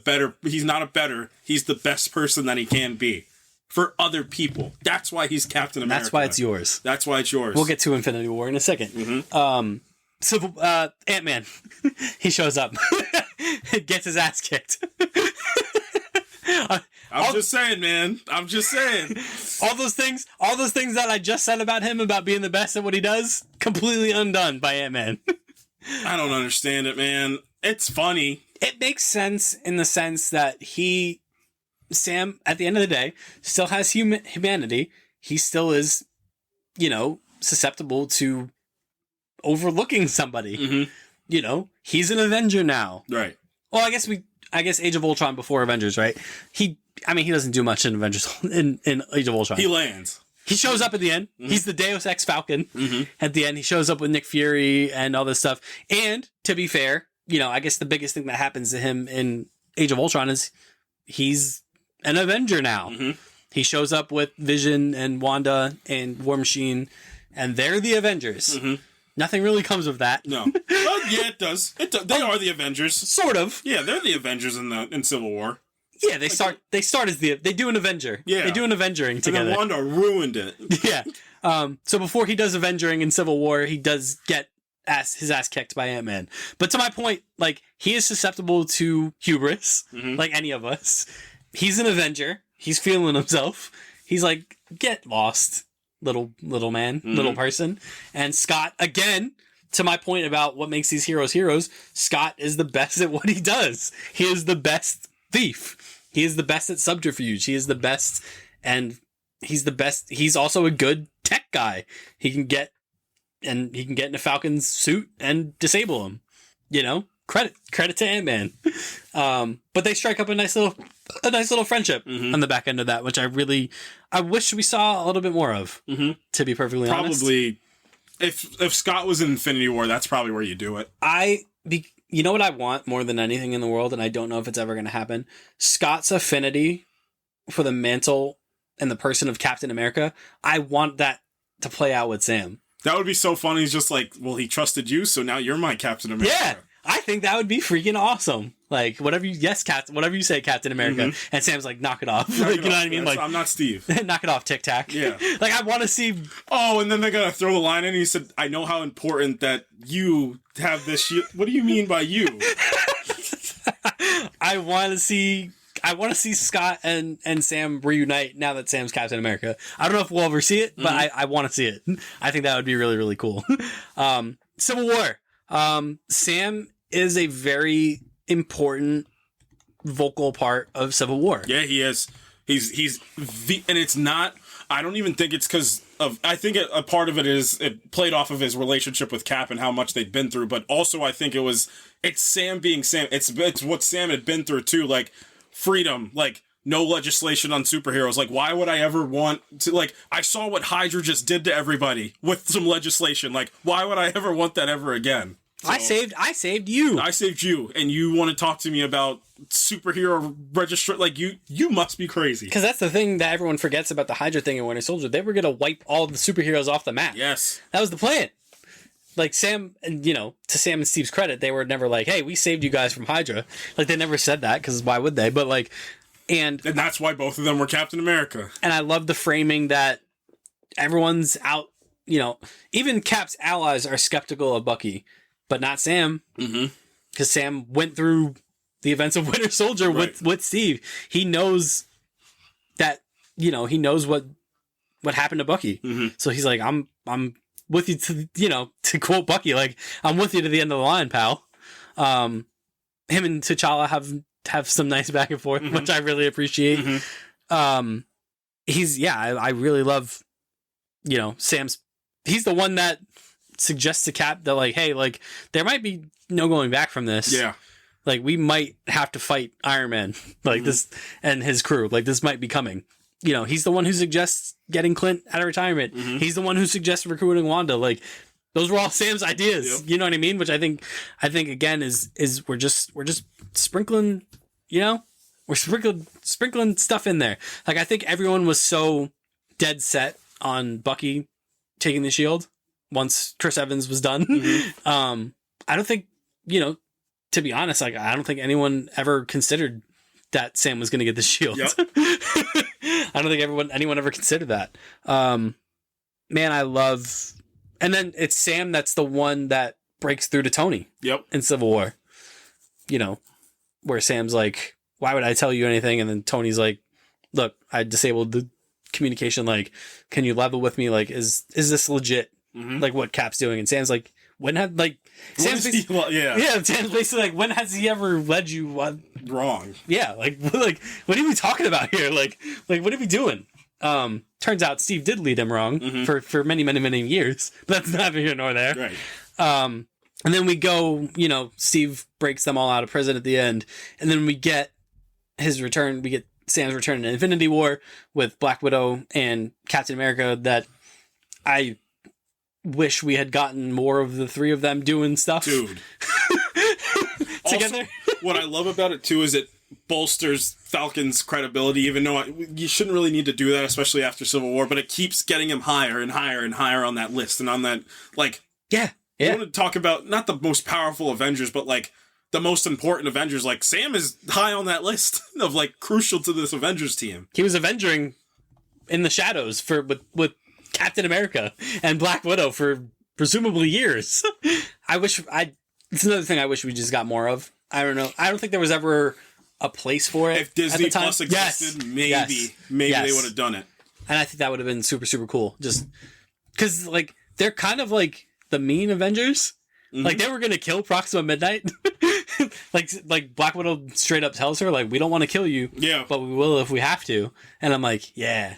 best person that he can be for other people. That's why he's Captain America. That's why it's yours. That's why it's yours. We'll get to Infinity War in a second. Ant-Man, he shows up, gets his ass kicked. I'm just saying, man. I'm just saying. All those things that I just said about him, about being the best at what he does, completely undone by Ant-Man. I don't understand it, man. It's funny. It makes sense in the sense that Sam, at the end of the day, still has humanity. He still is, susceptible to overlooking somebody. He's an Avenger now. Right. Well, I guess Age of Ultron before Avengers, right? He doesn't do much in Avengers in Age of Ultron. He lands. He shows up at the end. He's the Deus Ex Falcon. At the end, he shows up with Nick Fury and all this stuff. And to be fair, I guess the biggest thing that happens to him in Age of Ultron is he's an Avenger now. He shows up with Vision and Wanda and War Machine, and they're the Avengers. Nothing really comes of that. No. Well, yeah, it does. They are the Avengers. Sort of. Yeah, they're the Avengers in Civil War. Yeah, they start as they do an Avenger. Yeah. They do an Avengering together. And then Wanda ruined it. Yeah. So before he does Avengering in Civil War, he does get his ass kicked by Ant-Man. But to my point, like, he is susceptible to hubris, like any of us. He's an Avenger. He's feeling himself. He's like, get lost, little man, little person. And Scott, again, to my point about what makes these heroes, Scott is the best at what he does. He is the best thief. He is the best at subterfuge. He is the best, and he's the best. He's also a good tech guy. He can get into Falcon's suit and disable him. Credit to Ant-Man. But they strike up a nice little friendship on the back end of that, which I wish we saw a little bit more of. To be perfectly honest, probably if Scott was in Infinity War, that's probably where you do it. You know what I want more than anything in the world, and I don't know if it's ever going to happen? Scott's affinity for the mantle and the person of Captain America. I want that to play out with Sam. That would be so funny. He's just like, well, he trusted you, so now you're my Captain America. Yeah, I think that would be freaking awesome. Like, whatever you say, Captain America, and Sam's like, knock it off. You know what I mean? Like, I'm not Steve. Knock it off, Tic Tac. Yeah. Like, I want to see. Oh, and then they're gonna throw the line in. And he said, "I know how important that you have this shield." What do you mean by you? I want to see Scott and Sam reunite now that Sam's Captain America. I don't know if we'll ever see it, but I want to see it. I think that would be really, really cool. Civil War. Sam is a very important vocal part of Civil War. Yeah, he is. And it's not. I don't even think it's because of. I think a part of it is it played off of his relationship with Cap and how much they'd been through. But also, I think it's Sam being Sam. It's what Sam had been through too. Like freedom, like no legislation on superheroes. Like, why would I ever want to? Like, I saw what Hydra just did to everybody with some legislation. Like, why would I ever want that ever again? So, I saved you. I saved you, and you want to talk to me about superhero register? Like, you must be crazy. Because that's the thing that everyone forgets about the Hydra thing in Winter Soldier. They were going to wipe all the superheroes off the map. Yes. That was the plan. Like, Sam, and to Sam and Steve's credit, they were never like, hey, we saved you guys from Hydra. Like, they never said that, because why would they? But, like, and that's why both of them were Captain America. And I love the framing that everyone's out, even Cap's allies are skeptical of Bucky. But not Sam. because Sam went through the events of Winter Soldier with Steve. He knows that, he knows what happened to Bucky. So he's like, I'm with you to quote Bucky, like, I'm with you to the end of the line, pal. Him and T'Challa have some nice back and forth, which I really appreciate. I really love, Sam's, he's the one that suggests to Cap that, like, hey, like, there might be no going back from this. Yeah. Like, we might have to fight Iron Man, like, this, and his crew. Like, this might be coming. He's the one who suggests getting Clint out of retirement. He's the one who suggests recruiting Wanda. Like, those were all Sam's ideas. Yep. You know what I mean? Which I think again is we're just sprinkling, we're sprinkling stuff in there. Like, I think everyone was so dead set on Bucky taking the shield once Chris Evans was done. I don't think, to be honest, like, I don't think anyone ever considered that Sam was going to get the shield. Yep. I don't think anyone ever considered that. Man, I love, and then it's Sam that's the one that breaks through to Tony. Yep. In Civil War. Where Sam's like, why would I tell you anything? And then Tony's like, look, I disabled the communication. Like, can you level with me? Like, is this legit? Like, what Cap's doing? And Sam's like, Sam's basically like, when has he ever led you wrong? Yeah, like what are we talking about here? Like what are we doing? Turns out Steve did lead him wrong for many, many, many years, but that's neither here nor there. Right. And then we go, Steve breaks them all out of prison at the end, and then we get his return. We get Sam's return in Infinity War with Black Widow and Captain America. That I wish we had gotten more of the three of them doing stuff. Dude. Together. Also, what I love about it, too, is it bolsters Falcon's credibility, even though you shouldn't really need to do that, especially after Civil War, but it keeps getting him higher and higher and higher on that list and on that, like... Yeah. You want to talk about, not the most powerful Avengers, but, like, the most important Avengers. Like, Sam is high on that list of, like, crucial to this Avengers team. He was Avenging in the shadows with Captain America and Black Widow for presumably years. It's another thing I wish we just got more of. I don't know. I don't think there was ever a place for it. If Disney Plus existed, maybe they would have done it. And I think that would have been super, super cool. Just because, like, they're kind of like the mean Avengers. Like, they were going to kill Proxima Midnight. like Black Widow straight up tells her, like, we don't want to kill you, but we will if we have to. And I'm like, yeah.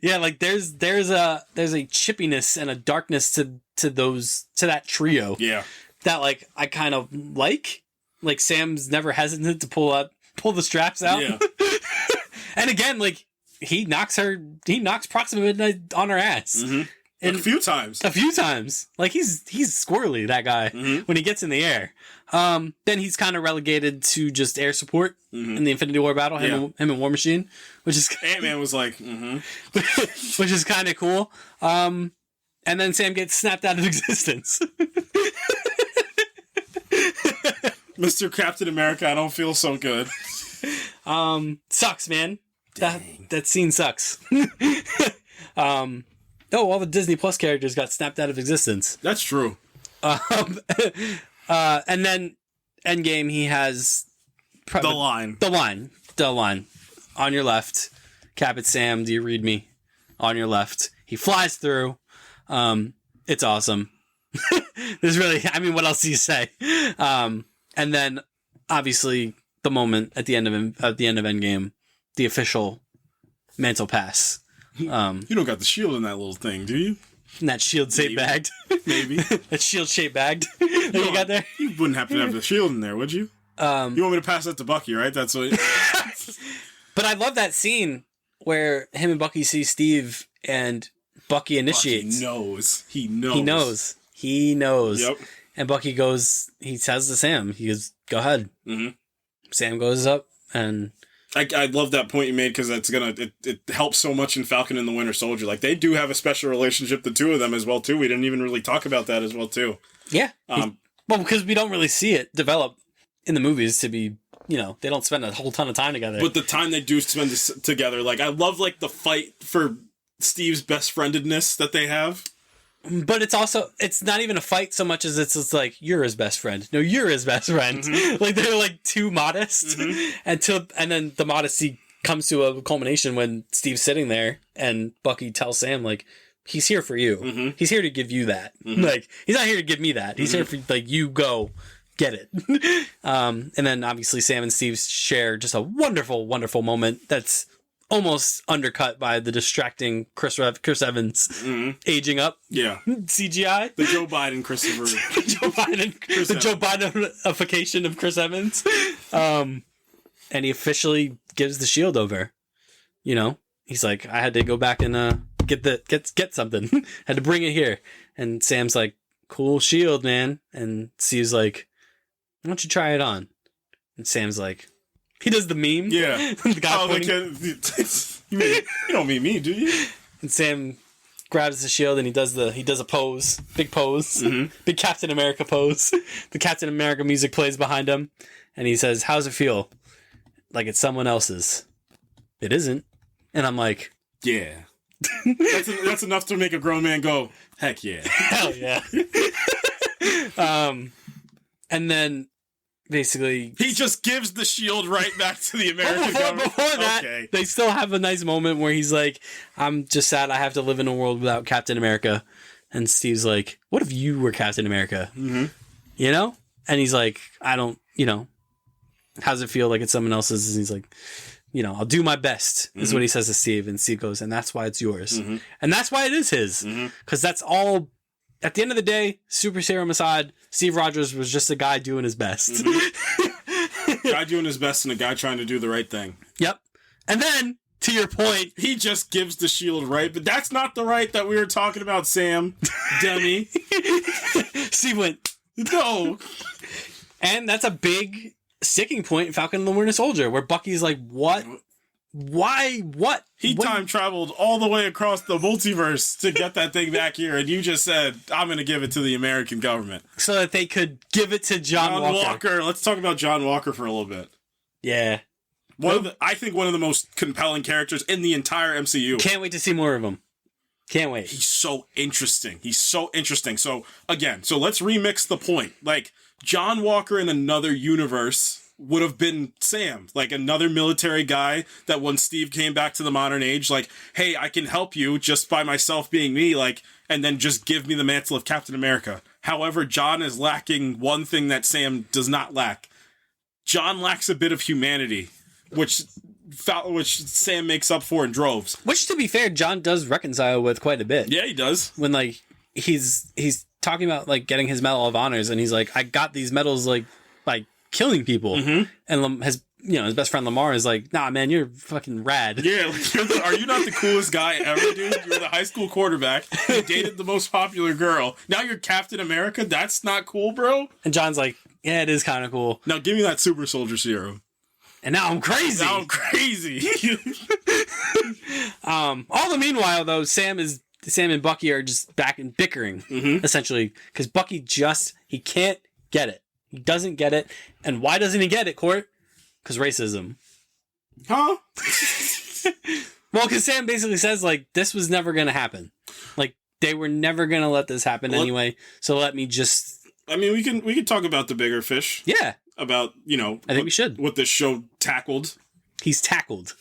Yeah, like, there's a chippiness and a darkness to that trio. Yeah. That, like, I kind of like. Like, Sam's never hesitant to pull the straps out. Yeah. And again, like, he knocks Proxima Midnight on her ass. And a few times. Like, he's squirrely, that guy, when he gets in the air. Then he's kind of relegated to just air support in the Infinity War battle, him and War Machine, which is... Ant-Man was like, which is kind of cool. And then Sam gets snapped out of existence. Mr. Captain America, I don't feel so good. Sucks, man. That scene sucks. All the Disney Plus characters got snapped out of existence. That's true. And then Endgame, he has the line. On your left, Cap, it's Sam. Do you read me? On your left, he flies through. It's awesome. There's really, I mean, what else do you say? And then obviously the moment at the end of Endgame, the official mantle pass. You don't got the shield in that little thing, do you? And that shield shaped bagged. Maybe. That shield shaped bagged that you got there. You wouldn't happen to have the shield in there, would you? You want me to pass that to Bucky, right? That's what. But I love that scene where him and Bucky see Steve and Bucky initiates. He knows. He knows. Yep. And Bucky goes, he says to Sam, he goes, go ahead. Sam goes up and... I love that point you made because that's it helps so much in Falcon and the Winter Soldier. Like, they do have a special relationship, the two of them as well too. We didn't even really talk about that as well too. Yeah. Well, because we don't really see it develop in the movies to be, they don't spend a whole ton of time together. But the time they do spend together, like, I love, like, the fight for Steve's best friendedness that they have. But it's not even a fight so much as it's just like, you're his best friend. No, you're his best friend. Like, they're like too modest. And then the modesty comes to a culmination when Steve's sitting there and Bucky tells Sam, like, he's here for you. He's here to give you that. Like, he's not here to give me that. He's here for, like, you go get it. And then obviously Sam and Steve share just a wonderful, wonderful moment that's almost undercut by the distracting Chris Evans aging up. Yeah. CGI. The Joe Biden Christopher. the Joe Bidenification of Chris Evans. And he officially gives the shield over. You know, he's like, I had to go back and get something. Had to bring it here. And Sam's like, cool shield, man. And Steve's like, why don't you try it on? And Sam's like, he does the meme. Yeah. The guy you don't mean me, do you? And Sam grabs the shield and he does a pose. Big pose. Big Captain America pose. The Captain America music plays behind him. And he says, how's it feel? Like it's someone else's. It isn't. And I'm like, yeah. That's enough to make a grown man go, heck yeah. Hell yeah. And then basically he just gives the shield right back to the American government. Before that, they still have a nice moment where he's like, I'm just sad I have to live in a world without Captain America. And Steve's like, what if you were Captain America? You know? And he's like, I don't, you know, how's it feel like it's someone else's? And he's like, you know, I'll do my best, is what he says to Steve. And Steve goes, and that's why it's yours. And that's why it is his. Because that's all, at the end of the day, super serum aside, Steve Rogers was just a guy doing his best. Guy doing his best and a guy trying to do the right thing. Yep. And then, to your point, he just gives the shield right, but that's not the right that we were talking about, Sam. Dummy. Steve went, no. And that's a big sticking point in Falcon and the Winter Soldier, where Bucky's like, what? Why? What? He time traveled all the way across the multiverse to get that thing back here, and you just said, I'm going to give it to the American government. So that they could give it to John Walker. Let's talk about John Walker for a little bit. Yeah. I think one of the most compelling characters in the entire MCU. Can't wait to see more of him. Can't wait. He's so interesting. So let's remix the point. Like, John Walker in another universe would have been Sam, like another military guy that when Steve came back to the modern age, like, hey, I can help you just by myself being me, like, and then just give me the mantle of Captain America. However, John is lacking one thing that Sam does not lack. John lacks a bit of humanity, which Sam makes up for in droves. Which, to be fair, John does reconcile with quite a bit. Yeah, he does. When, like, he's talking about, like, getting his Medal of Honors, and he's like, I got these medals, like, by killing people. And his best friend Lamar is like, nah, man, you're fucking rad. Yeah, like, are you not the coolest guy ever, dude? You're the high school quarterback. You dated the most popular girl. Now you're Captain America? That's not cool, bro? And John's like, yeah, it is kind of cool. Now give me that super soldier serum. And now I'm crazy. All the meanwhile, though, Sam and Bucky are just back and bickering, essentially, because Bucky he can't get it. He doesn't get it. And why doesn't he get it, Court? Because racism. Huh? Well, because Sam basically says, like, this was never going to happen. Like, they were never going to let this happen anyway, so let me just... I mean, we can talk about the bigger fish. Yeah. About, I think we should. What this show tackled. He's tackled.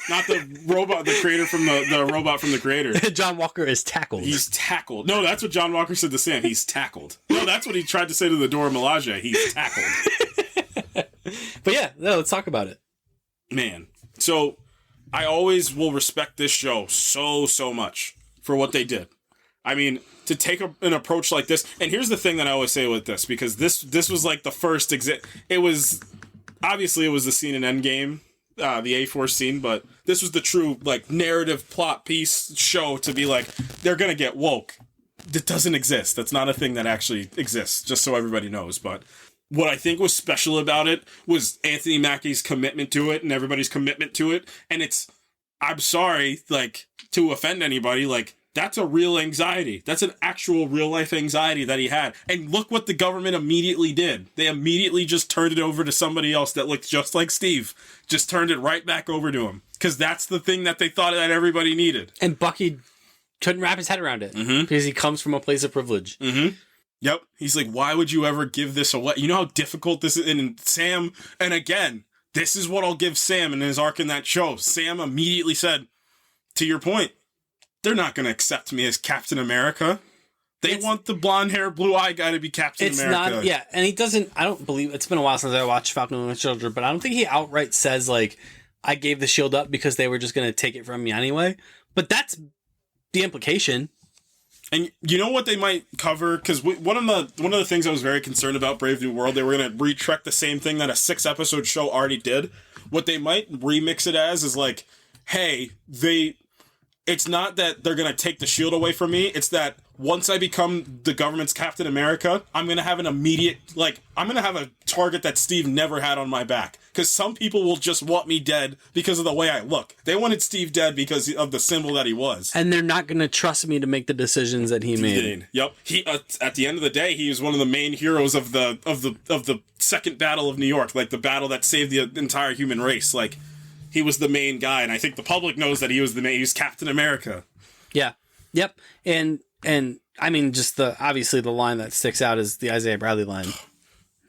Not the robot, the creator from the robot from the creator. John Walker is tackled. He's tackled. No, that's what John Walker said to Sam. He's tackled. No, that's what he tried to say to the Dora Milaje. He's tackled. But yeah, let's talk about it. Man. So, I always will respect this show so much for what they did. I mean, to take an approach like this, and here's the thing that I always say with this, because this was like the first it was the scene in Endgame, the A-Force scene, but this was the true, like, narrative plot piece show to be like, they're gonna get woke. That doesn't exist. That's not a thing that actually exists, just so everybody knows. But what I think was special about it was Anthony Mackie's commitment to it and everybody's commitment to it. And I'm sorry, like, to offend anybody, like, that's a real anxiety. That's an actual real-life anxiety that he had. And look what the government immediately did. They immediately just turned it over to somebody else that looked just like Steve. Just turned it right back over to him. Because that's the thing that they thought that everybody needed. And Bucky couldn't wrap his head around it Mm-hmm. because he comes from a place of privilege. Mm-hmm. Yep. He's like, why would you ever give this away? You know how difficult this is? And Sam, and again, this is what I'll give Sam in his arc in that show. Sam immediately said, to your point, they're not going to accept me as Captain America. They want the blonde hair, blue eye guy to be Captain America. Not, yeah, and he doesn't, I don't believe, it's been a while since I watched Falcon and Winter Soldier, but I don't think he outright says, like, I gave the shield up because they were just going to take it from me anyway. But that's the implication. And you know what they might cover? Because one of the things I was very concerned about Brave New World, they were going to retrek the same thing that a 6-episode show already did. What they might remix it as is like, hey, it's not that they're going to take the shield away from me. It's that once I become the government's Captain America, I'm going to have an immediate, like, I'm going to have a target that Steve never had on my back. Because some people will just want me dead because of the way I look. They wanted Steve dead because of the symbol that he was. And they're not going to trust me to make the decisions that he made. Yep. He at the end of the day, he was one of the main heroes of the second battle of New York, like the battle that saved the entire human race. Like, he was the main guy, and I think the public knows that he was he was Captain America. Yeah. Yep. And I mean, just obviously the line that sticks out is the Isaiah Bradley line.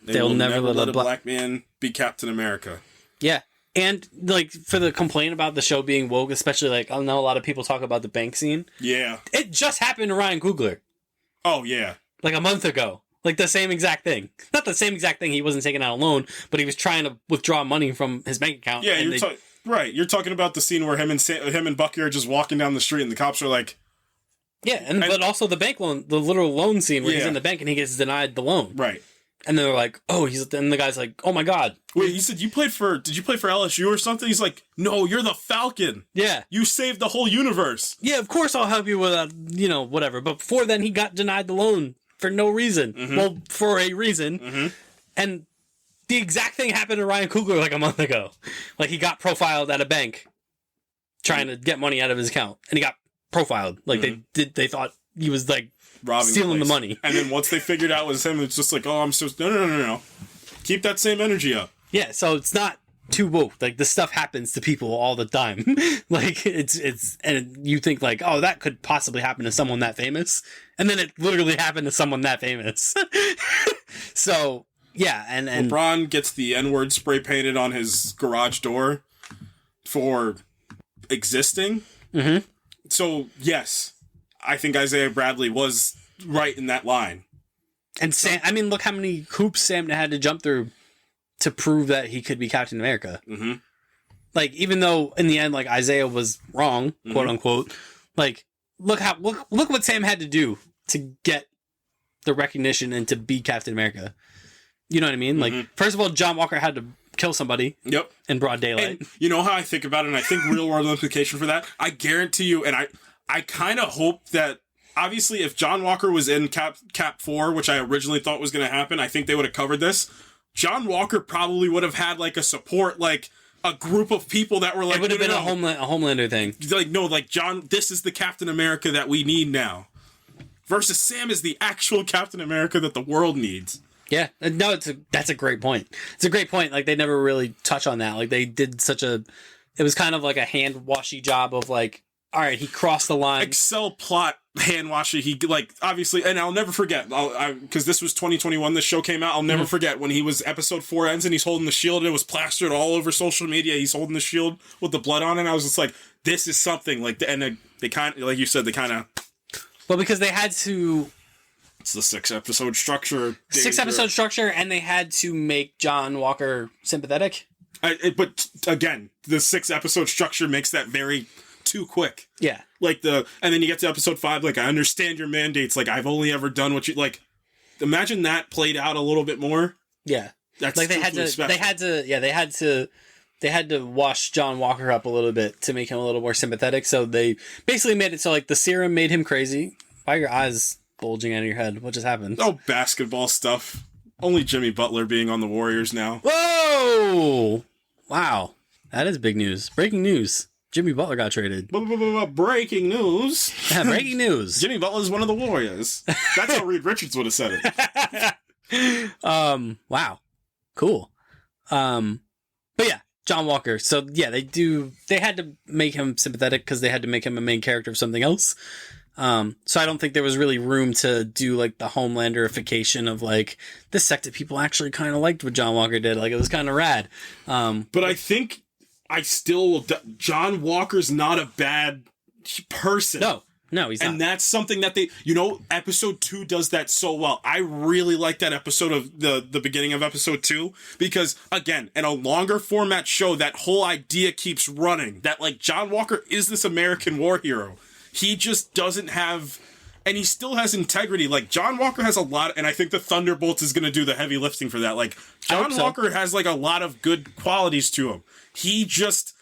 They'll never let a black man be Captain America. Yeah. And, like, for the complaint about the show being woke, especially, like, I know a lot of people talk about the bank scene. Yeah. It just happened to Ryan Coogler. Oh, yeah. Like, a month ago. Like, the same exact thing. Not the same exact thing. He wasn't taking out a loan, but he was trying to withdraw money from his bank account. Yeah, right. You're talking about the scene where him and Bucky are just walking down the street and the cops are like... Yeah, but also the bank loan, the literal loan scene where he's in the bank and he gets denied the loan. Right. And they're like, oh, and the guy's like, oh my God. Wait, he said, did you play for LSU or something? He's like, no, you're the Falcon. Yeah. You saved the whole universe. Yeah, of course I'll help you with, whatever. But before then, he got denied the loan for no reason. Mm-hmm. Well, for a reason. Mm-hmm. And the exact thing happened to Ryan Coogler like a month ago. Like, he got profiled at a bank trying to get money out of his account. And he got profiled. Like, they thought he was, like, robbing stealing the money. And then once they figured out it was him, it's just like, oh, no. Keep that same energy up. Yeah, so it's not too woke. Like, this stuff happens to people all the time. Like, it's and you think, like, oh, that could possibly happen to someone that famous. And then it literally happened to someone that famous. So, yeah, and LeBron gets the N-word spray painted on his garage door for existing. Mm-hmm. So, yes, I think Isaiah Bradley was right in that line. And Sam, I mean, look how many hoops Sam had to jump through to prove that he could be Captain America. Mm-hmm. Like, even though in the end, like, Isaiah was wrong, quote unquote, like, look what Sam had to do to get the recognition and to be Captain America. You know what I mean? Like, first of all, John Walker had to kill somebody. Yep. In broad daylight. And you know how I think about it, and I think real world implication for that? I guarantee you, and I kind of hope that, obviously, if John Walker was in Cap 4, which I originally thought was going to happen, I think they would have covered this. John Walker probably would have had, like, a support, like, a group of people that were like... It would have been a Homelander thing. Like, no, like, John, this is the Captain America that we need now. Versus Sam is the actual Captain America that the world needs. Yeah. No, that's a great point. It's a great point. Like, they never really touch on that. Like, they did it was kind of like a hand-washy job of, like, all right, he crossed the line. Excel plot hand washer. He, like, obviously, and I'll never forget, because this was 2021, this show came out, I'll never forget when he was, episode 4 ends and he's holding the shield and it was plastered all over social media. He's holding the shield with the blood on it. And I was just like, this is something, like, and they kind of, like you said, they kind of... Well, because they had to... It's the 6-episode structure. 6-episode structure, and they had to make John Walker sympathetic. But, again, the 6-episode structure makes that very... too quick. Yeah. Like and then you get to episode 5, like, I understand your mandates, like, I've only ever done what you, like, imagine that played out a little bit more. Yeah. That's like, they had to wash John Walker up a little bit to make him a little more sympathetic, so they basically made it so, like, the serum made him crazy. Why are your eyes bulging out of your head? What just happened? Oh, basketball stuff. Only Jimmy Butler being on the Warriors now. Whoa! Wow. That is big news. Breaking news. Jimmy Butler got traded. Breaking news. Yeah, breaking news. Jimmy Butler is one of the Warriors. That's how Reed Richards would have said it. Wow. Cool. But yeah, John Walker. So yeah, they had to make him sympathetic because they had to make him a main character of something else. So I don't think there was really room to do like the Homelanderification of like this sect of people actually kind of liked what John Walker did. Like it was kind of rad. But I think John Walker's not a bad person. No, he's not. And that's something that episode 2 does that so well. I really like that episode of the beginning of episode 2 because, again, in a longer format show, that whole idea keeps running. That, like, John Walker is this American war hero. He just doesn't have... And he still has integrity. Like, John Walker has a lot... And I think the Thunderbolts is going to do the heavy lifting for that. Like, John Walker has, like, a lot of good qualities to him. He just...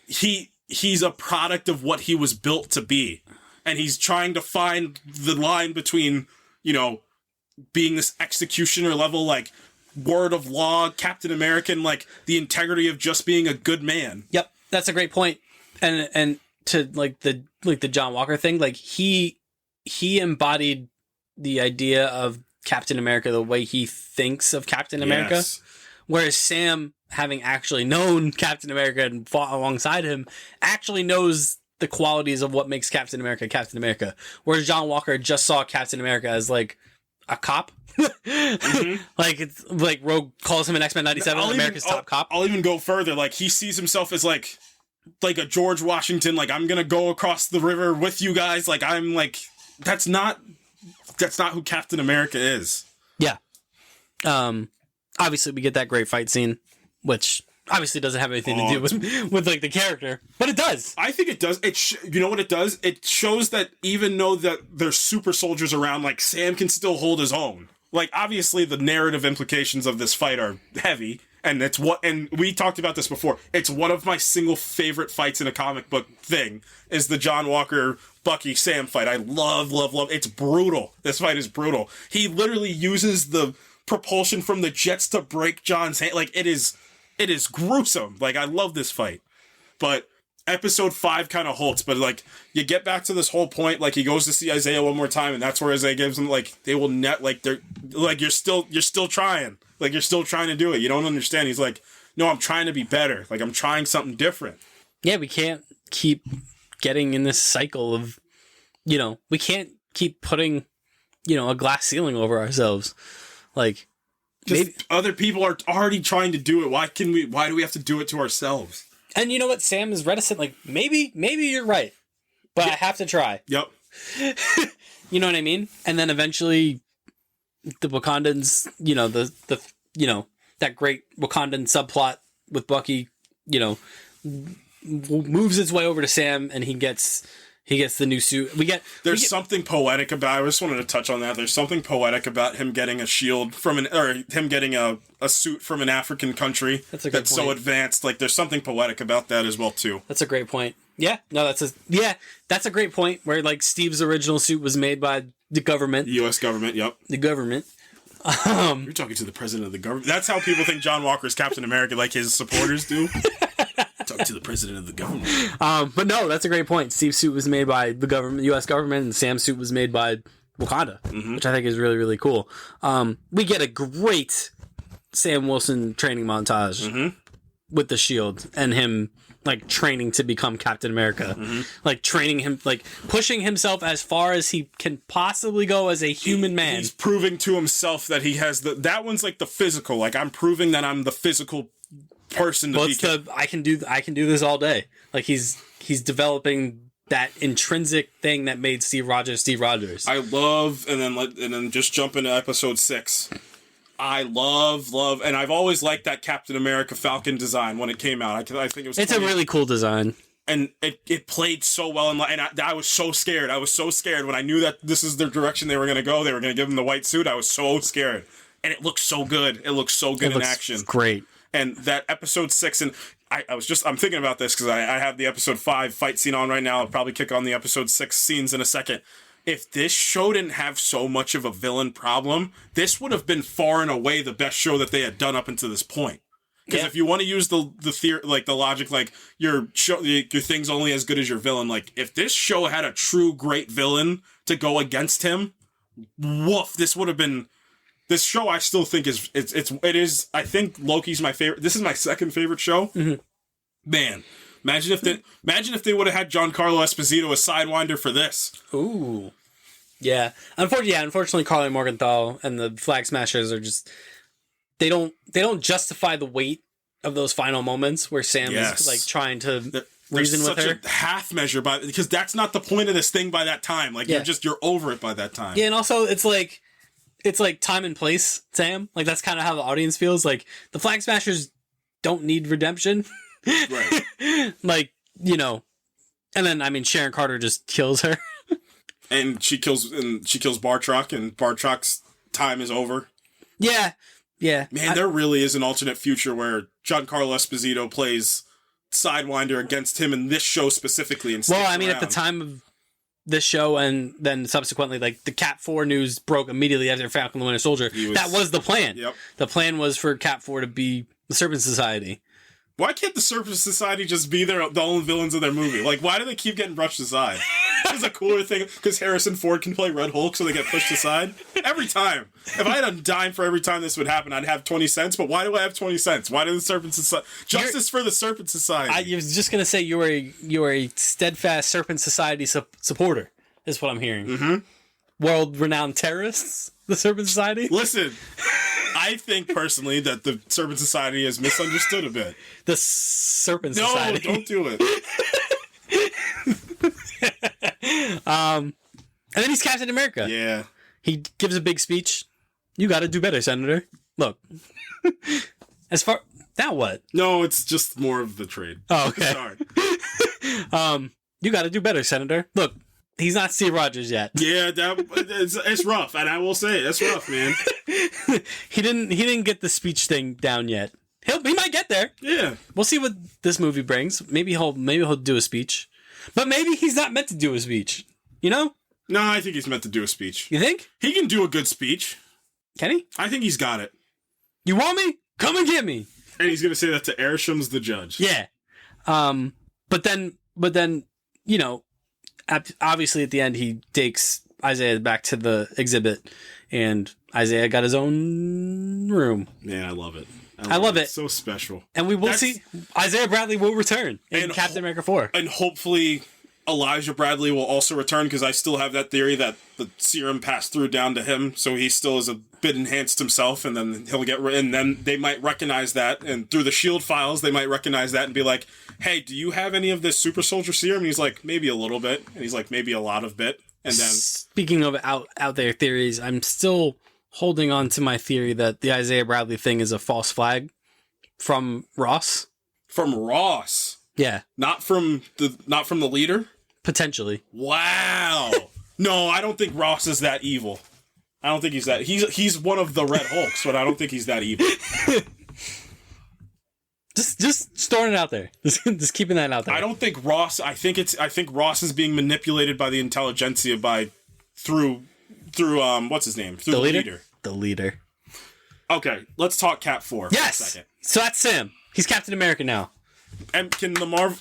He's a product of what he was built to be. And he's trying to find the line between, being this executioner level, like, word of law, Captain American, like, the integrity of just being a good man. Yep, that's a great point. And to, like, the John Walker thing, like, he embodied the idea of Captain America the way he thinks of Captain America. Yes. Whereas Sam, having actually known Captain America and fought alongside him, actually knows the qualities of what makes Captain America Captain America. Whereas John Walker just saw Captain America as like a cop. Mm-hmm. Like it's like Rogue calls him an X-Men 97, America's top cop. I'll even go further. Like he sees himself as like a George Washington. Like I'm gonna go across the river with you guys. Like I'm like that's not who Captain America is. Yeah. Obviously we get that great fight scene, which obviously doesn't have anything to do with like the character, but it does. I think it does. You know what it does? It shows that even though that there's super soldiers around, like Sam can still hold his own. Like obviously the narrative implications of this fight are heavy, and and we talked about this before. It's one of my single favorite fights in a comic book thing is the John Walker Bucky Sam fight. I love. It's brutal. This fight is brutal. He literally uses the propulsion from the jets to break John's hand. Like it is gruesome. Like, I love this fight. But episode 5 kind of halts. But, like, you get back to this whole point. Like, he goes to see Isaiah one more time, and that's where Isaiah gives him, like, they will you're still trying. Like, you're still trying to do it. You don't understand. He's like, no, I'm trying to be better. Like, I'm trying something different. Yeah, we can't keep getting in this cycle of, we can't keep putting, a glass ceiling over ourselves. Like, maybe other people are already trying to do it. Why do we have to do it to ourselves? And you know what? Sam is reticent. Like, maybe you're right, but I have to try. Yep. You know what I mean? And then eventually the Wakandans, that great Wakandan subplot with Bucky, moves its way over to Sam and he gets the new suit. There's something poetic about. I just wanted to touch on that. There's something poetic about him getting a shield him getting a suit from an African country that's so advanced. Like there's something poetic about that as well too. That's a great point. Yeah, no, that's a great point. Where like Steve's original suit was made by the government, the U.S. government. Yep, the government. You're talking to the president of the government. That's how people think John Walker is Captain America, like his supporters do. Talk to the president of the government. But no, that's a great point. Steve's suit was made by the government, U.S. government, and Sam's suit was made by Wakanda, which I think is really, really cool. We get a great Sam Wilson training montage with the shield and him like training to become Captain America, like training him, like pushing himself as far as he can possibly go as a human man. He's proving to himself that he has that one's like the physical. Like I'm proving that I'm the physical person to be. I can do this all day. Like he's developing that intrinsic thing that made Steve Rogers Steve Rogers. I love and then just jump into episode 6. I love, and I've always liked that Captain America Falcon design when it came out. I think it was. It's a really cool design, and it played so well. And I was so scared. I was so scared when I knew that this is the direction they were going to go. They were going to give him the white suit. I was so scared, and it looked so good. It looked so good in action. Great. And that episode 6, and I'm thinking about this because I have the episode 5 fight scene on right now. I'll probably kick on the episode 6 scenes in a second. If this show didn't have so much of a villain problem, this would have been far and away the best show that they had done up until this point. Because if you want to use the theory, like the logic, like your thing's only as good as your villain. Like if this show had a true great villain to go against him, woof, this would have been. This show I still think it is. I think Loki's my favorite. This is my second favorite show. Mm-hmm. Man, Imagine if they would have had Giancarlo Esposito as Sidewinder for this. Ooh. Yeah. Unfortunately, Carly Morgenthau and the Flag Smashers are just they don't justify the weight of those final moments where Sam is like trying to reason with her. A half measure because that's not the point of this thing by that time. Like you're over it by that time. Yeah, and also it's like time and place, Sam. Like that's kind of how the audience feels. Like the Flag Smashers don't need redemption. Right. Like, and then I mean Sharon Carter just kills her. And she kills Bartrock, and Bartrock's time is over. Yeah. Yeah. Man, there really is an alternate future where Giancarlo Esposito plays Sidewinder against him in this show specifically. And well, I mean, at the time of this show and then subsequently, like, the Cap 4 news broke immediately after Falcon the Winter Soldier. That was the plan. Yep. The plan was for Cap 4 to be the Serpent Society. Why can't the Serpent Society just be the only villains of their movie? Like, why do they keep getting brushed aside? It's a cooler thing because Harrison Ford can play Red Hulk, so they get pushed aside every time. If I had a dime for every time this would happen, I'd have 20 cents. But why do I have 20 cents? Why do the Serpent Society? Justice for the Serpent Society. I was just gonna say you are a steadfast Serpent Society supporter. Is what I'm hearing. Mm-hmm. World-renowned terrorists, the Serpent Society. Listen. I think personally that the Serpent Society is misunderstood a bit. The Serpent Society. No, don't do it. And then he's Captain America. Yeah. He gives a big speech. You got to do better, Senator. Look. Now what? No, it's just more of the trade. Oh, okay. Sorry. You got to do better, Senator. Look. He's not Steve Rogers yet. Yeah, it's rough, and I will say it's rough, man. He didn't get the speech thing down yet. He might get there. Yeah, we'll see what this movie brings. Maybe he'll do a speech, but maybe he's not meant to do a speech. No, I think he's meant to do a speech. You think he can do a good speech? Can he? I think he's got it. You want me? Come and get me. And he's gonna say that to Arisham's the judge. Yeah. But then obviously at the end he takes Isaiah back to the exhibit and Isaiah got his own room. Man, I love it. I love it. It's so special. And we will see Isaiah Bradley will return in Captain America 4. And hopefully Elijah Bradley will also return because I still have that theory that the serum passed through down to him, so he still is a bit enhanced himself, and then and then they might recognize that, and through the SHIELD files they might recognize that and be like, hey, do you have any of this super soldier serum? And he's like, maybe a little bit, and he's like, maybe a lot of bit. And then speaking of out there theories, I'm still holding on to my theory that the Isaiah Bradley thing is a false flag from Ross. From Ross? Yeah. Not from the leader? Potentially. Wow. No, I don't think Ross is that evil. I don't think he's that. He's one of the Red Hulks, but I don't think he's that evil. Just throwing it out there. Just keeping that out there. I don't think Ross. I think Ross is being manipulated by the intelligentsia through what's his name? Through the leader. The leader. Okay, let's talk Cap 4 for a second. So that's Sam. He's Captain America now. And can the Marvel...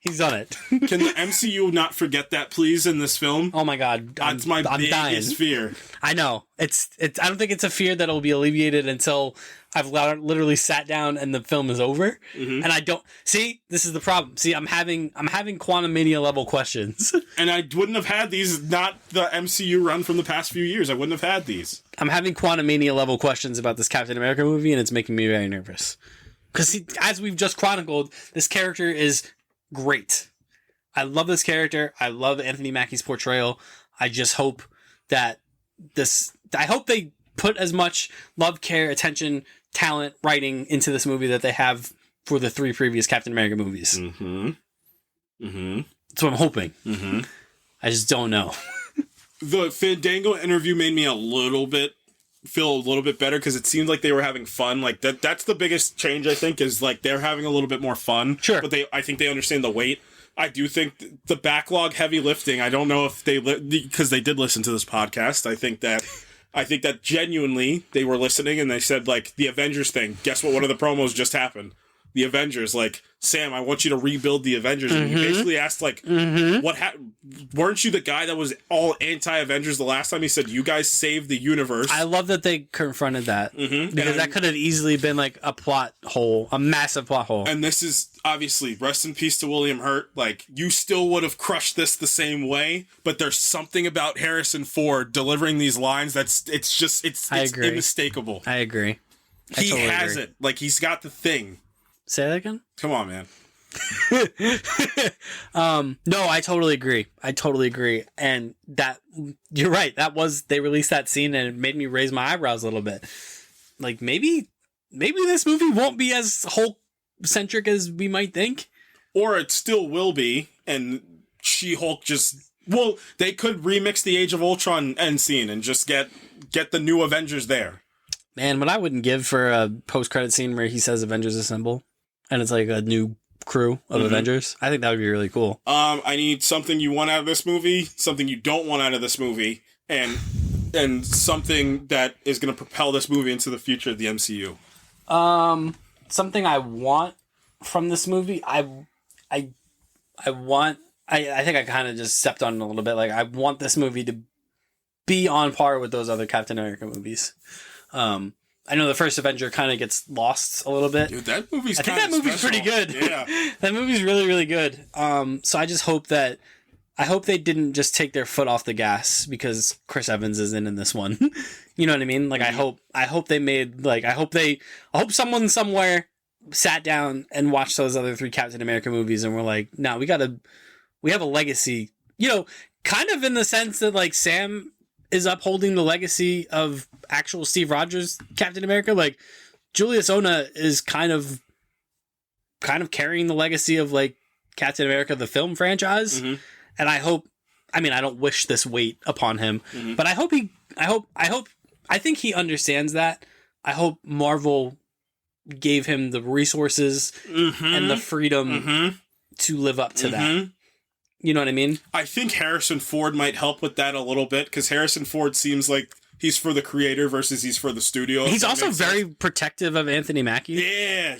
He's done it. Can the MCU not forget that, please, in this film? Oh my god. That's my biggest fear. I know. It's. I don't think it's a fear that will be alleviated until I've literally sat down and the film is over. Mm-hmm. And I don't... See, this is the problem. See, I'm having Quantum Mania level questions. And I wouldn't have had these, not the MCU run from the past few years. I wouldn't have had these. I'm having Quantum Mania level questions about this Captain America movie, and it's making me very nervous. Because as we've just chronicled, this character is great. I love this character. I love Anthony Mackie's portrayal. I just hope that I hope they put as much love, care, attention, talent, writing into this movie that they have for the 3 previous Captain America movies. Mm-hmm. Mm-hmm. That's what I'm hoping. Mm-hmm. I just don't know. The Fandango interview made me feel a little bit better because it seemed like they were having fun. Like that's the biggest change, I think, is like they're having a little bit more fun. Sure. But I think they understand the weight. I do think the backlog heavy lifting, I don't know if because they did listen to this podcast. I think that genuinely they were listening and they said, like, the Avengers thing, guess what, one of the promos just happened. the Avengers, like, Sam, I want you to rebuild the Avengers. And he basically asked, like, weren't you the guy that was all anti-Avengers the last time? He said, you guys saved the universe. I love that they confronted that. Because that could have easily been, like, a plot hole. A massive plot hole. And this is, obviously, rest in peace to William Hurt. Like, you still would have crushed this the same way, but there's something about Harrison Ford delivering these lines it's unmistakable. I agree. He totally has it. Like, he's got the thing. Say that again? Come on, man. No, I totally agree. And that, you're right. They released that scene and it made me raise my eyebrows a little bit. Like, maybe this movie won't be as Hulk-centric as we might think. Or it still will be, and She-Hulk they could remix the Age of Ultron end scene and just get the new Avengers there. Man, what I wouldn't give for a post-credit scene where he says Avengers Assemble, and it's like a new crew of Avengers. I think that would be really cool. I need something you want out of this movie, something you don't want out of this movie, and something that is going to propel this movie into the future of the MCU. Something I want from this movie, I think I kind of just stepped on it a little bit. Like, I want this movie to be on par with those other Captain America movies. I know the first Avenger kind of gets lost a little bit. Dude, that movie's I think that movie's special. pretty good. Yeah. That movie's really, really good. So I just hope they didn't just take their foot off the gas because Chris Evans isn't in this one. You know what I mean? Like, I hope they made, like, I hope someone somewhere sat down and watched those other 3 Captain America movies and were like, no, we have a legacy, you know, kind of in the sense that, like, Sam is upholding the legacy of actual Steve Rogers Captain America. Like, Julius Ona is kind of carrying the legacy of, like, Captain America the film franchise. And I don't wish this weight upon him, but I think he understands that. I hope Marvel gave him the resources and the freedom to live up to that. You know what I mean? I think Harrison Ford might help with that a little bit, because Harrison Ford seems like he's for the creator versus he's for the studio. He's also very protective of Anthony Mackie.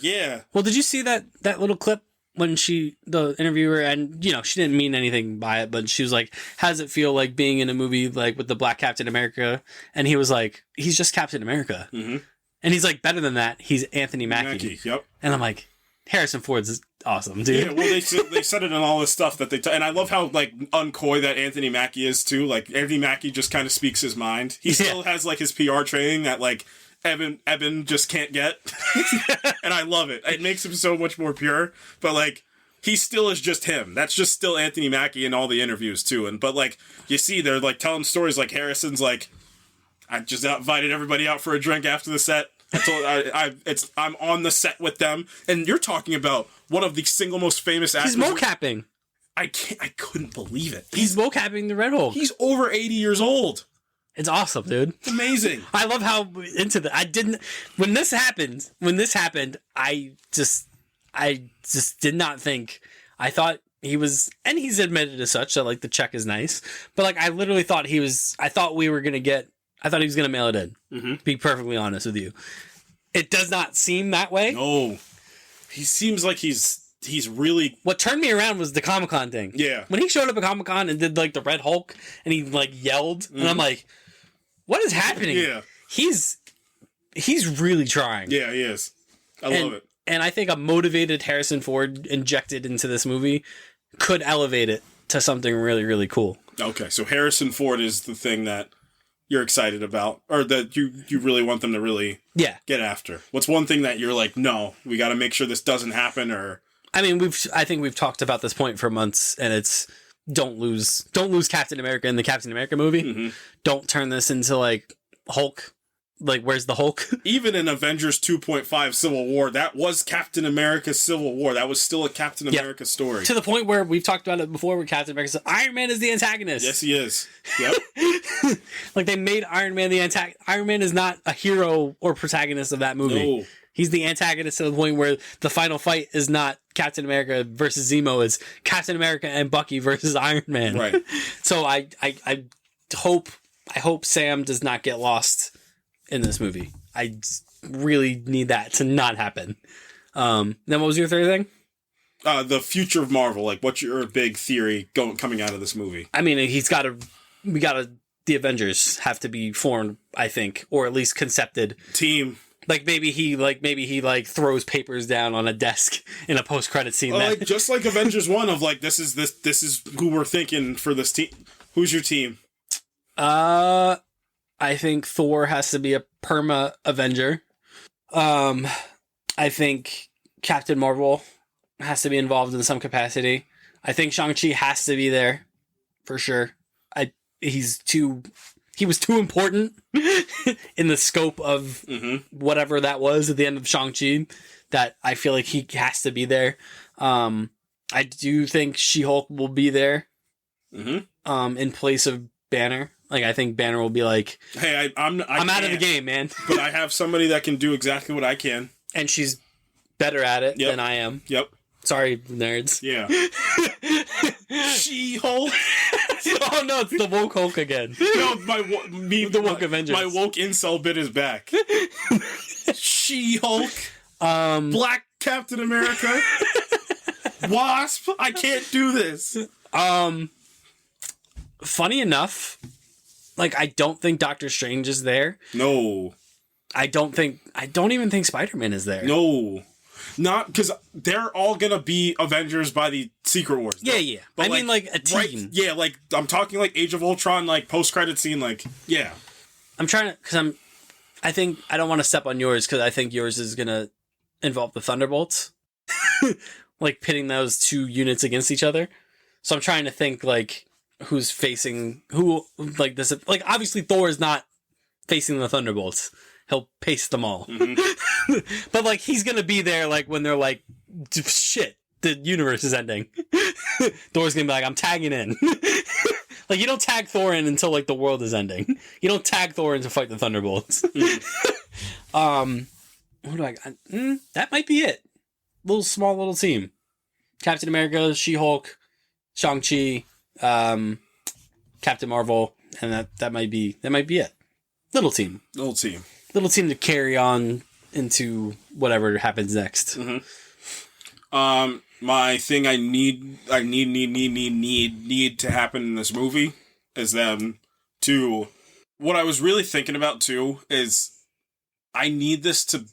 Yeah. Well, did you see that little clip when the interviewer, and, you know, she didn't mean anything by it, but she was like, how does it feel like being in a movie like with the Black Captain America? And he was like, he's just Captain America. And he's like, better than that, he's Anthony Mackie. Yep. And I'm like, Harrison Ford's awesome, dude. Yeah, well, they said it in all this stuff that and I love how, like, uncoy that Anthony Mackie is too. Like, Anthony Mackie just kind of speaks his mind. He still has, like, his PR training that, like, Evan just can't get, and I love it. It makes him so much more pure. But, like, he still is just him. That's just still Anthony Mackie in all the interviews too. But like, you see, they're like telling stories. Like, Harrison's like, I just invited everybody out for a drink after the set. I'm on the set with them, and you're talking about one of the single most famous actors. He's mocapping. I couldn't believe it. He's mocapping the Red Hulk. He's over 80 years old. It's awesome, dude. It's amazing. I love how when this happened, I just did not think. I thought he was, and he's admitted as such that, like, the check is nice, but, like, I literally thought he was gonna mail it in. To be perfectly honest with you. It does not seem that way. No. He seems like he's really... What turned me around was the Comic-Con thing. Yeah. When he showed up at Comic-Con and did, like, the Red Hulk, and he, like, yelled, and I'm like, what is happening? Yeah. He's really trying. Yeah, he is. I love it. And I think a motivated Harrison Ford injected into this movie could elevate it to something really, really cool. Okay, so Harrison Ford is the thing that you're excited about, or that you really want them to really get after. What's one thing that you're like, no, we got to make sure this doesn't happen? Or I mean, I think we've talked about this point for months, and it's don't lose Captain America in the Captain America movie. Don't turn this into, like, Hulk. Like, where's the Hulk? Even in Avengers 2.5 Civil War, that was Captain America's Civil War. That was still a Captain America story. To the point where we've talked about it before, where Captain America said, Iron Man is the antagonist. Yes, he is. Yep. Like, they made Iron Man the antagonist. Iron Man is not a hero or protagonist of that movie. No. He's the antagonist to the point where the final fight is not Captain America versus Zemo. It's Captain America and Bucky versus Iron Man. Right. So I hope Sam does not get lost in this movie. I really need that to not happen. Then what was your third thing? The future of Marvel. Like, what's your big theory coming out of this movie? I mean, the Avengers have to be formed, I think, or at least concepted. Team. Like maybe he throws papers down on a desk in a post-credit scene. Like just like Avengers 1 of like this is who we're thinking for this team. Who's your team? I think Thor has to be a perma Avenger. I think Captain Marvel has to be involved in some capacity. I think Shang-Chi has to be there for sure. He was too important in the scope of whatever that was at the end of Shang-Chi that I feel like he has to be there. I do think She-Hulk will be there in place of Banner. Like, I think Banner will be like, hey, I'm out of the game, man. But I have somebody that can do exactly what I can. And she's better at it than I am. Yep. Sorry, nerds. Yeah. She-Hulk. Oh no, it's the woke Hulk again. No, the woke Avengers. My woke incel bit is back. She-Hulk. Black Captain America. Wasp. I can't do this. Funny enough, like I don't think Doctor Strange is there. No. I don't even think Spider-Man is there. No. Not because they're all gonna be Avengers by the Secret Wars. Yeah. But I mean, like a team. Right, yeah, like I'm talking like Age of Ultron, like post-credit scene, like yeah. I'm trying to because I think I don't want to step on yours because I think yours is gonna involve the Thunderbolts, like pitting those two units against each other. So I'm trying to think like who's facing who. Like this, like obviously Thor is not facing the Thunderbolts. He'll pace them all. But, like, he's gonna be there, like, when they're like, shit, the universe is ending. Thor's gonna be like, I'm tagging in. Like, you don't tag Thor in until, like, the world is ending. You don't tag Thor in to fight the Thunderbolts. What do I got? That might be it. Small little team. Captain America, She-Hulk, Shang-Chi, Captain Marvel, and that might be it. Little team to carry on into whatever happens next. My thing I need to happen in this movie is them to. What I was really thinking about too is I need this to.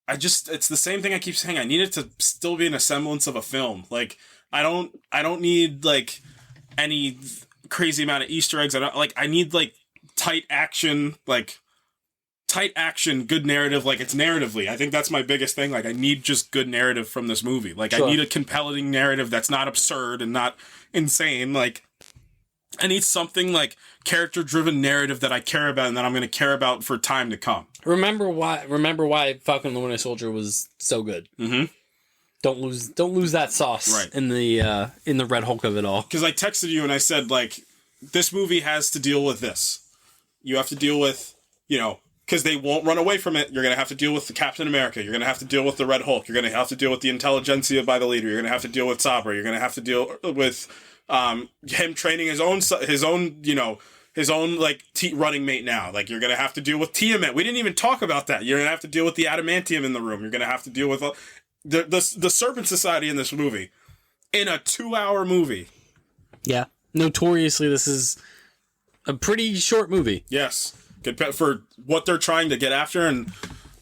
It's the same thing I keep saying. I need it to still be in a semblance of a film. Like I don't need like any crazy amount of Easter eggs. I need like tight action, good narrative, like it's narratively. I think that's my biggest thing. Like I need just good narrative from this movie. Like sure. I need a compelling narrative that's not absurd and not insane. Like I need something like character-driven narrative that I care about and that I'm going to care about for time to come. Remember why Falcon and the Winter Soldier was so good. Don't lose that sauce right. in the Red Hulk of it all. Because I texted you and I said like this movie has to deal with this. You have to deal with, because they won't run away from it. You're going to have to deal with the Captain America. You're going to have to deal with the Red Hulk. You're going to have to deal with the intelligentsia by the leader. You're going to have to deal with Sabra. You're going to have to deal with him training his own like running mate now. Like you're going to have to deal with Tiamat. We didn't even talk about that. You're going to have to deal with the adamantium in the room. You're going to have to deal with the Serpent Society in this movie. In a 2-hour movie. Yeah. Notoriously, this is a pretty short movie. Yes. For what they're trying to get after, and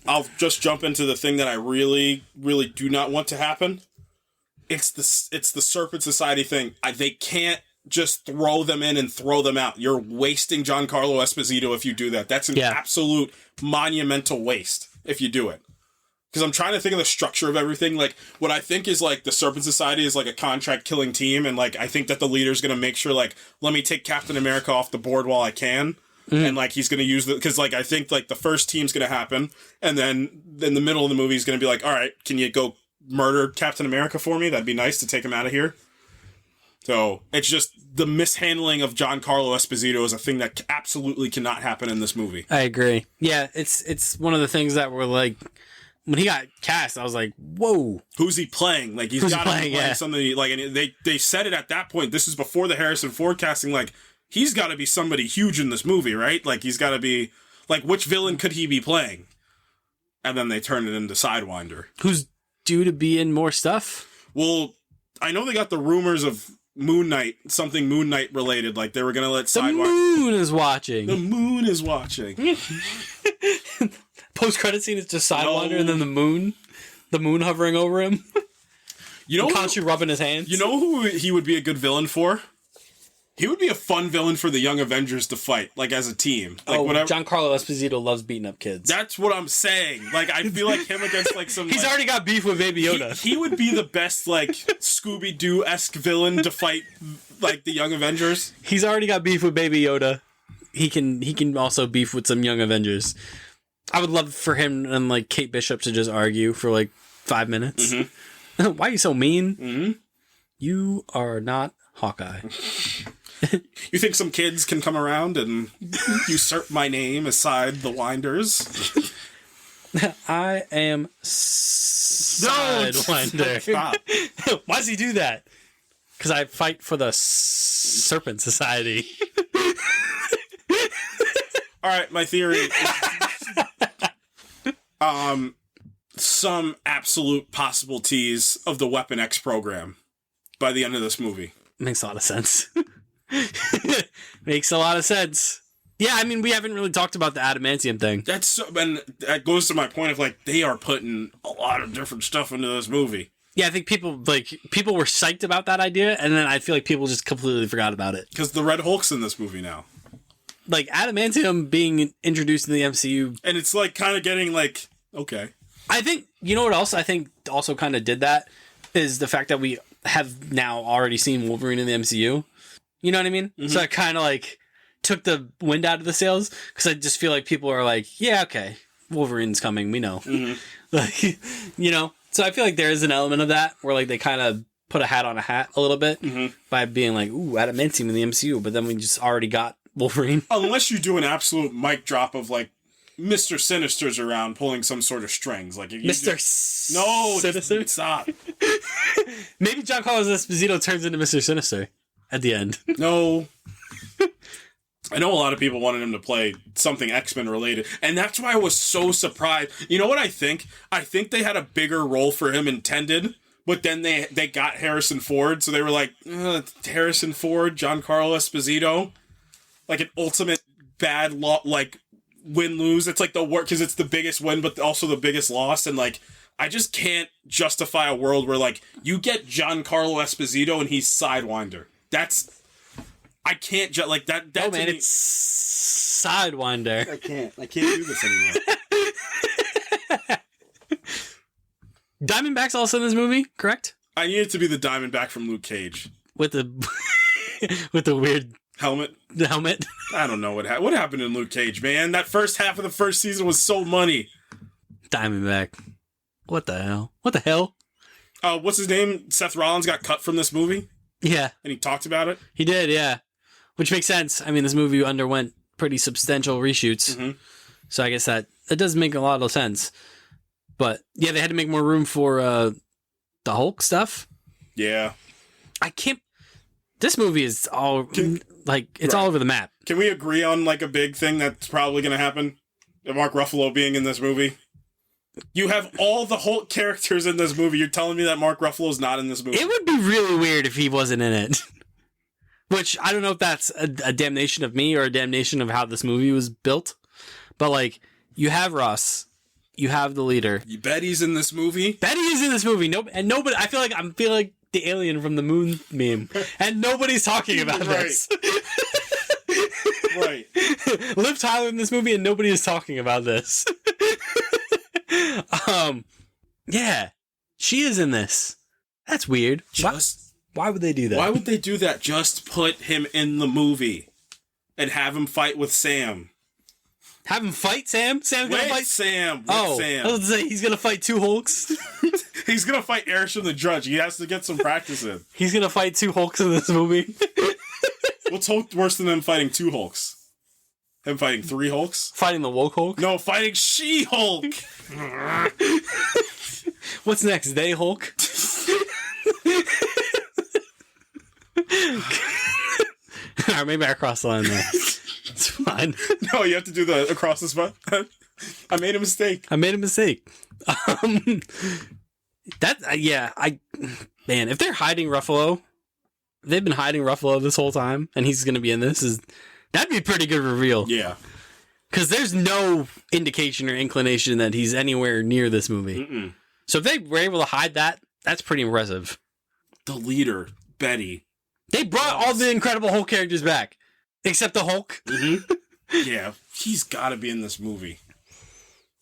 I'll just jump into the thing that I really, really do not want to happen. It's the Serpent Society thing. They can't just throw them in and throw them out. You're wasting Giancarlo Esposito if you do that. That's an absolute monumental waste if you do it. Because I'm trying to think of the structure of everything. Like, what I think is, like, the Serpent Society is, like, a contract-killing team, and, like, I think that the leader's gonna make sure, like, let me take Captain America off the board while I can. And, like, he's gonna use because, like, I think, like, the first team's gonna happen, and then in the middle of the movie, he's gonna be like, all right, can you go murder Captain America for me? That'd be nice to take him out of here. So, it's just the mishandling of Giancarlo Esposito is a thing that absolutely cannot happen in this movie. I agree. Yeah, it's one of the things that were, like... When he got cast, I was like, whoa. Who's he playing? Like, he's got to be playing something. Like, and they said it at that point. This is before the Harrison Ford casting. Like, he's got to be somebody huge in this movie, right? Like, he's got to be... Like, which villain could he be playing? And then they turn it into Sidewinder. Who's due to be in more stuff? Well, I know they got the rumors of Moon Knight, something Moon Knight related. Like they were gonna let The moon is watching. The moon is watching. Post-credit scene is just Sidewinder and then the moon hovering over him. You know, Khonshu rubbing his hands. You know who he would be a good villain for? He would be a fun villain for the Young Avengers to fight, like as a team. Like whatever. Giancarlo Esposito loves beating up kids. That's what I'm saying. Like I feel like him against like some. He's like, already got beef with Baby Yoda. He would be the best like Scooby-Doo-esque villain to fight like the Young Avengers. He's already got beef with Baby Yoda. He can also beef with some Young Avengers. I would love for him and like Kate Bishop to just argue for like 5 minutes. Mm-hmm. Why are you so mean? Mm-hmm. You are not Hawkeye. You think some kids can come around and usurp my name aside the Winders? I am Sidewinder. Stop. Why does he do that? Because I fight for the Serpent Society. All right, my theory is some absolute possible tease of the Weapon X program by the end of this movie. Makes a lot of sense. Makes a lot of sense. Yeah, I mean, we haven't really talked about the adamantium thing. And that goes to my point of like they are putting a lot of different stuff into this movie. Yeah, I think people were psyched about that idea, and then I feel like people just completely forgot about it. Because the Red Hulk's in this movie now. Like adamantium being introduced in the MCU, and it's like kind of getting like okay. I think you know what else I think also kind of did that is the fact that we have now already seen Wolverine in the MCU. You know what I mean? Mm-hmm. So it kind of like took the wind out of the sails because I just feel like people are like, yeah, okay, Wolverine's coming, we know. Mm-hmm. Like, you know, so I feel like there is an element of that where like they kind of put a hat on a hat a little bit by being like, ooh, adamantium in the MCU, but then we just already got Wolverine. Unless you do an absolute mic drop of like Mr. Sinister's around pulling some sort of strings, like if you Sinister. Stop. Maybe Giancarlo Esposito turns into Mr. Sinister at the end. No. I know a lot of people wanted him to play something X-Men related, and that's why I was so surprised. You know what I think? I think they had a bigger role for him intended, but then they got Harrison Ford, so they were like, Harrison Ford, Giancarlo Esposito, like an ultimate bad like win-lose. It's like the work because it's the biggest win, but also the biggest loss, and like I just can't justify a world where like you get Giancarlo Esposito and he's Sidewinder. I can't like that. Oh man, it's Sidewinder. I can't do this anymore. Diamondback's also in this movie, correct? I need it to be the Diamondback from Luke Cage with the weird helmet. The helmet. I don't know what happened in Luke Cage, man. That first half of the first season was so money. Diamondback. What the hell? What the hell? What's his name? Seth Rollins got cut from this movie. Yeah, and he talked about it. He did, yeah. Which makes sense. I mean, this movie underwent pretty substantial reshoots. So I guess that does make a lot of sense. But yeah, they had to make more room for the Hulk stuff. Yeah. I can't... This movie is all... it's all over the map. Can we agree on like a big thing that's probably going to happen? Mark Ruffalo being in this movie? You have all the Hulk characters in this movie. You're telling me that Mark Ruffalo's not in this movie? It would be really weird if he wasn't in it. Which, I don't know if that's a damnation of me or a damnation of how this movie was built. But, like, you have Ross. You have the leader. You bet he's in this movie? Betty is in this movie. Nobody... I feel like the alien from the moon meme. And nobody's talking about this. Right. Liv Tyler in this movie and nobody is talking about this. Yeah. She is in this. That's weird. Why would they do that? Why would they do that? Just put him in the movie and have him fight with Sam. Have him fight Sam? Sam's gonna fight Sam. Sam. I was gonna say he's gonna fight two Hulks. He's gonna fight Arishem the Judge. He has to get some practice in. He's gonna fight two Hulks in this movie. What's worse than him fighting two Hulks? Him fighting three Hulks? Fighting the woke Hulk? No, fighting She-Hulk! What's next? They Hulk? Alright, maybe I crossed the line there. It's fine. No, you have to do the across the spot. I made a mistake. Man, if they're hiding Ruffalo, they've been hiding Ruffalo this whole time, and he's going to be in this. That'd be a pretty good reveal. Yeah. Because there's no indication or inclination that he's anywhere near this movie. Mm-mm. So if they were able to hide that, that's pretty impressive. The leader, Betty. They brought all the Incredible Hulk characters back, except the Hulk. Mm-hmm. Yeah, he's got to be in this movie.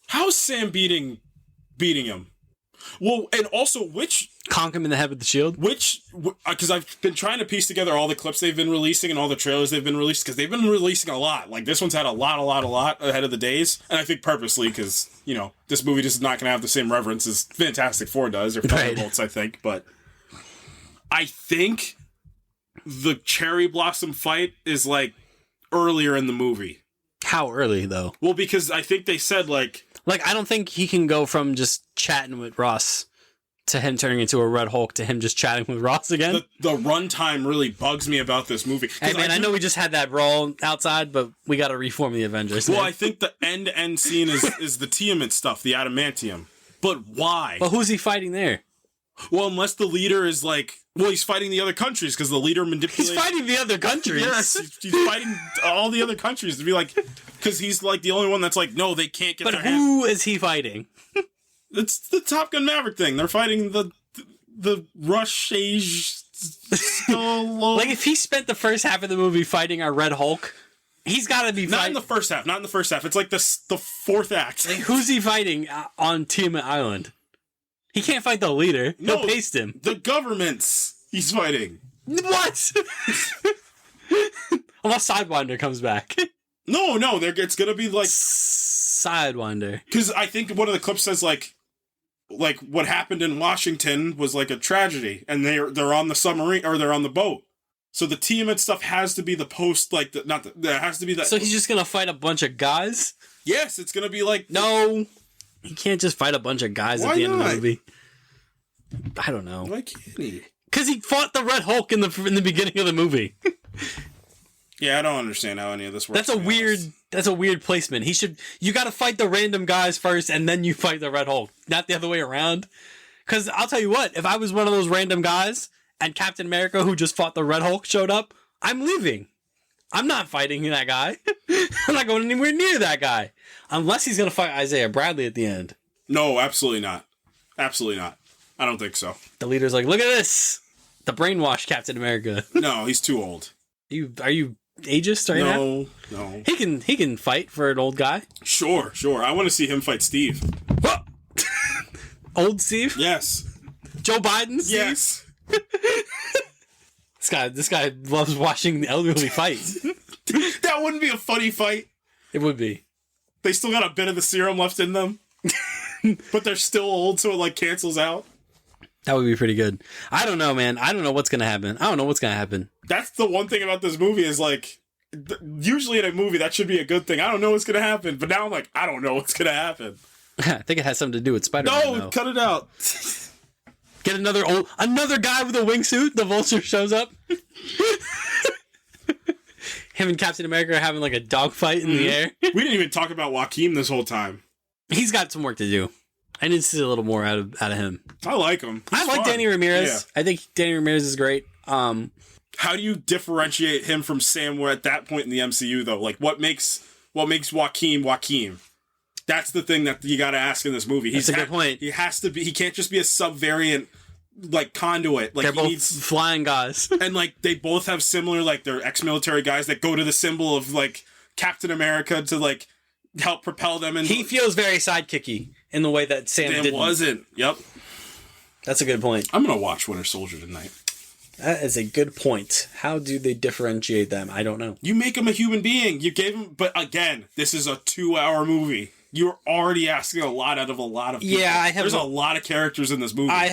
How's Sam beating him? Well, and also conk him in the head with the shield. Because I've been trying to piece together all the clips they've been releasing and all the trailers they've been releasing, because they've been releasing a lot. Like, this one's had a lot ahead of the days, and I think purposely, because, this movie just is not going to have the same reverence as Fantastic Four does, or Thunderbolts, I think, but I think the cherry blossom fight is, like, earlier in the movie. How early, though? Well, because I think they said, like, I don't think he can go from just chatting with Ross to him turning into a Red Hulk to him just chatting with Ross again. The runtime really bugs me about this movie. Hey, man, I know we just had that brawl outside, but we got to reform the Avengers. Well, I think the end-to-end scene is the Tiamat stuff, the adamantium. But why? But who's he fighting there? Well, unless the leader is like... Well, he's fighting the other countries, because the leader manipulates... He's fighting the other countries? Yes, he's fighting all the other countries to be like... Because he's like the only one that's like, no, they can't get their hands... But who is he fighting? It's the Top Gun Maverick thing. They're fighting the Rush-age... Like, if he spent the first half of the movie fighting our Red Hulk, he's got to be fighting... Not in the first half. It's like the fourth act. Like, who's he fighting on Tiamat Island? He can't fight the leader. He'll paste him. The governments he's fighting. What? Unless Sidewinder comes back. No, it's gonna be like Sidewinder. Because I think one of the clips says like what happened in Washington was like a tragedy, and they're on the submarine or they're on the boat. So the Tiamat stuff has to be the post, like there has to be that. So he's just gonna fight a bunch of guys? Yes, it's gonna be like no. He can't just fight a bunch of guys at the end of the movie. I don't know. Why can't he? Because he fought the Red Hulk in the beginning of the movie. Yeah, I don't understand how any of this works. That's a weird placement. You got to fight the random guys first, and then you fight the Red Hulk, not the other way around. Because I'll tell you what, if I was one of those random guys and Captain America who just fought the Red Hulk showed up, I'm leaving. I'm not fighting that guy. I'm not going anywhere near that guy. Unless he's going to fight Isaiah Bradley at the end. No, absolutely not. Absolutely not. I don't think so. The leader's like, look at this. The brainwashed Captain America. No, he's too old. Are you ageist right now? No. He can fight for an old guy. Sure. I want to see him fight Steve. What? Old Steve? Yes. Joe Biden? Steve? Yes. This guy loves watching the elderly fight. That wouldn't be a funny fight. It would be. They still got a bit of the serum left in them. But they're still old, so it like cancels out. That would be pretty good. I don't know, man. I don't know what's going to happen. That's the one thing about this movie is like, usually in a movie that should be a good thing. I don't know what's going to happen. But now I'm like, I don't know what's going to happen. I think it has something to do with Spider-Man. No, cut it out. Get another guy with a wingsuit. The Vulture shows up. Him and Captain America are having like a dogfight in the air. We didn't even talk about Joaquin this whole time. He's got some work to do. I need to see a little more out of him. I like him. I like Danny Ramirez. Yeah. I think Danny Ramirez is great. How do you differentiate him from Sam at that point in the MCU though? Like what makes Joaquin? That's the thing that you got to ask in this movie. That's a good point. He has to be. He can't just be a sub-variant like conduit. Like they're both flying guys, and like they both have similar like they're ex-military guys that go to the symbol of like Captain America to like help propel them. And he feels very sidekicky in the way that Sam didn't. Wasn't. Yep. That's a good point. I'm gonna watch Winter Soldier tonight. That is a good point. How do they differentiate them? I don't know. You make him a human being. You gave him, but again, this is a 2-hour movie. You're already asking a lot out of a lot of people. Yeah, there's a lot of characters in this movie. I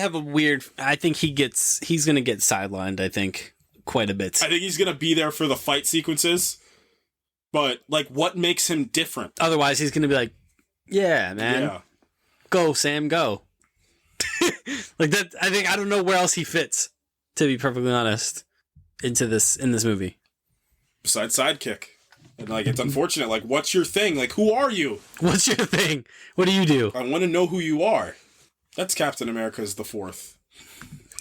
think he's going to get sidelined, I think, quite a bit. I think he's going to be there for the fight sequences. But, like, what makes him different? Otherwise, he's going to be like, yeah, man. Yeah. Go, Sam, go. Like that, I don't know where else he fits, to be perfectly honest, in this movie. Besides sidekick. And, like, it's unfortunate. Like, what's your thing? Like, who are you? What's your thing? What do you do? I want to know who you are. That's Captain America's the fourth.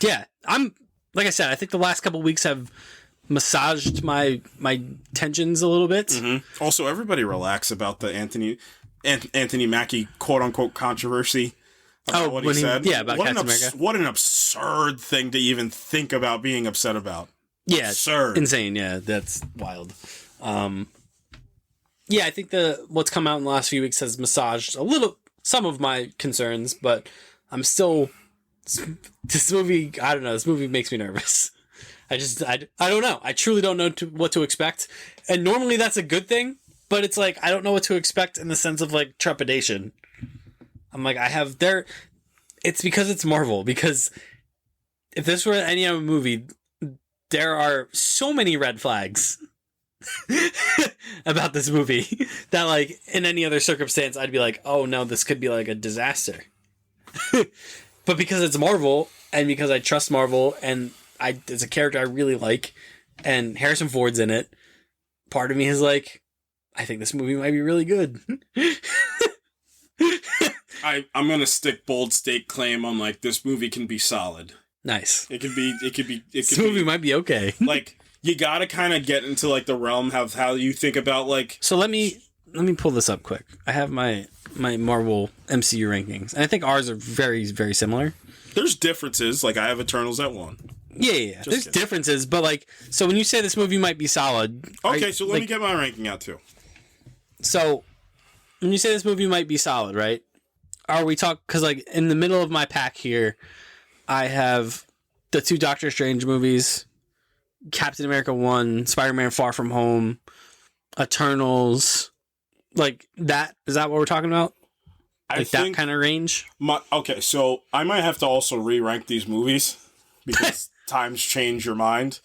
Yeah, like I said, I think the last couple weeks have massaged my tensions a little bit. Mm-hmm. Also, everybody relax about the Anthony Mackie quote unquote controversy about what he said. Yeah, about Captain America. What an absurd thing to even think about being upset about. Yeah, absurd, insane. Yeah, that's wild. Yeah, I think what's come out in the last few weeks has massaged some of my concerns, but I'm still. This movie, I don't know. This movie makes me nervous. I don't know. I truly don't know what to expect. And normally that's a good thing, but it's like, I don't know what to expect in the sense of like trepidation. I'm like, it's because it's Marvel. Because if this were any other movie, there are so many red flags about this movie that like in any other circumstance, I'd be like, oh no, this could be like a disaster. But because it's Marvel, and because I trust Marvel, and it's a character I really like, and Harrison Ford's in it, part of me is like, I think this movie might be really good. I'm gonna stick bold stake claim on like this movie can be solid. Nice. This movie might be okay. Like you gotta kind of get into like the realm of how you think about like. So let me pull this up quick. I have my Marvel MCU rankings, and I think ours are very, very similar. There's differences. Like I have Eternals at 1. Yeah. There's differences, but like, so when you say this movie might be solid, okay, so let me get my ranking out too. So when you say this movie might be solid, right? Are we because like in the middle of my pack here, I have the 2 Doctor Strange movies, Captain America 1, Spider-Man Far From Home, Eternals. Like that, is that what we're talking about? Like that kind of range? Okay, so I might have to also re-rank these movies because times change your mind.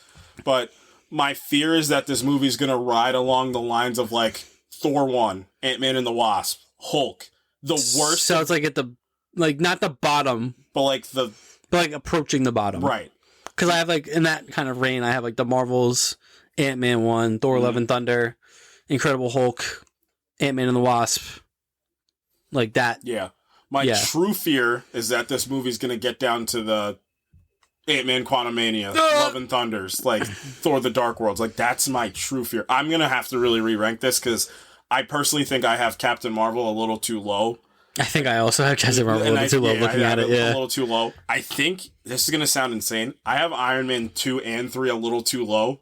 But my fear is that this movie is going to ride along the lines of like Thor 1, Ant-Man and the Wasp, Hulk. The worst. So it's like at the, like not the bottom, but like approaching the bottom. Right. Because I have like in that kind of reign, I have like the Marvels, Ant-Man 1, Thor Love and Thunder, Incredible Hulk, Ant-Man and the Wasp, like that. Yeah. My true fear is that this movie's going to get down to the Ant-Man Quantumania, Love and Thunders, like Thor the Dark Worlds. Like, that's my true fear. I'm going to have to really re-rank this because I personally think I have Captain Marvel a little too low. I think I also have Captain Marvel a little too low looking at it. Yeah, a little too low. I think, this is going to sound insane, I have Iron Man 2 and 3 a little too low.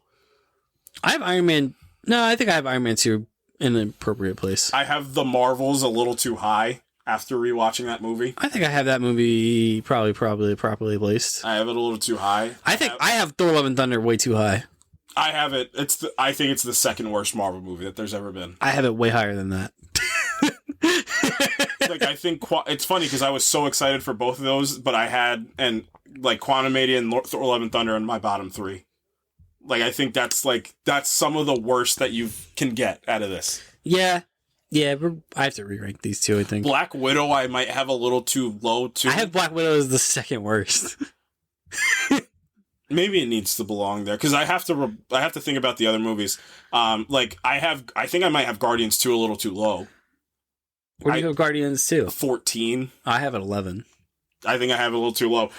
I have Iron Man... No, I think I have Iron Man 2 in an appropriate place. I have the Marvels a little too high after rewatching that movie. I think I have that movie probably properly placed. I have it a little too high. I think I have Thor Love and Thunder way too high. I have it. I think it's the second worst Marvel movie that there's ever been. I have it way higher than that. Like, I think it's funny because I was so excited for both of those, but I had Quantumania and Thor Love and Thunder in my bottom 3. Like, I think that's some of the worst that you can get out of this. Yeah, I have to re-rank these two, I think. Black Widow I might have a little too low, too. I have Black Widow as the second worst. Maybe it needs to belong there, because I have to think about the other movies. I think I might have Guardians 2 a little too low. Where do you have Guardians 2? 14. I have it 11. I think I have it a little too low.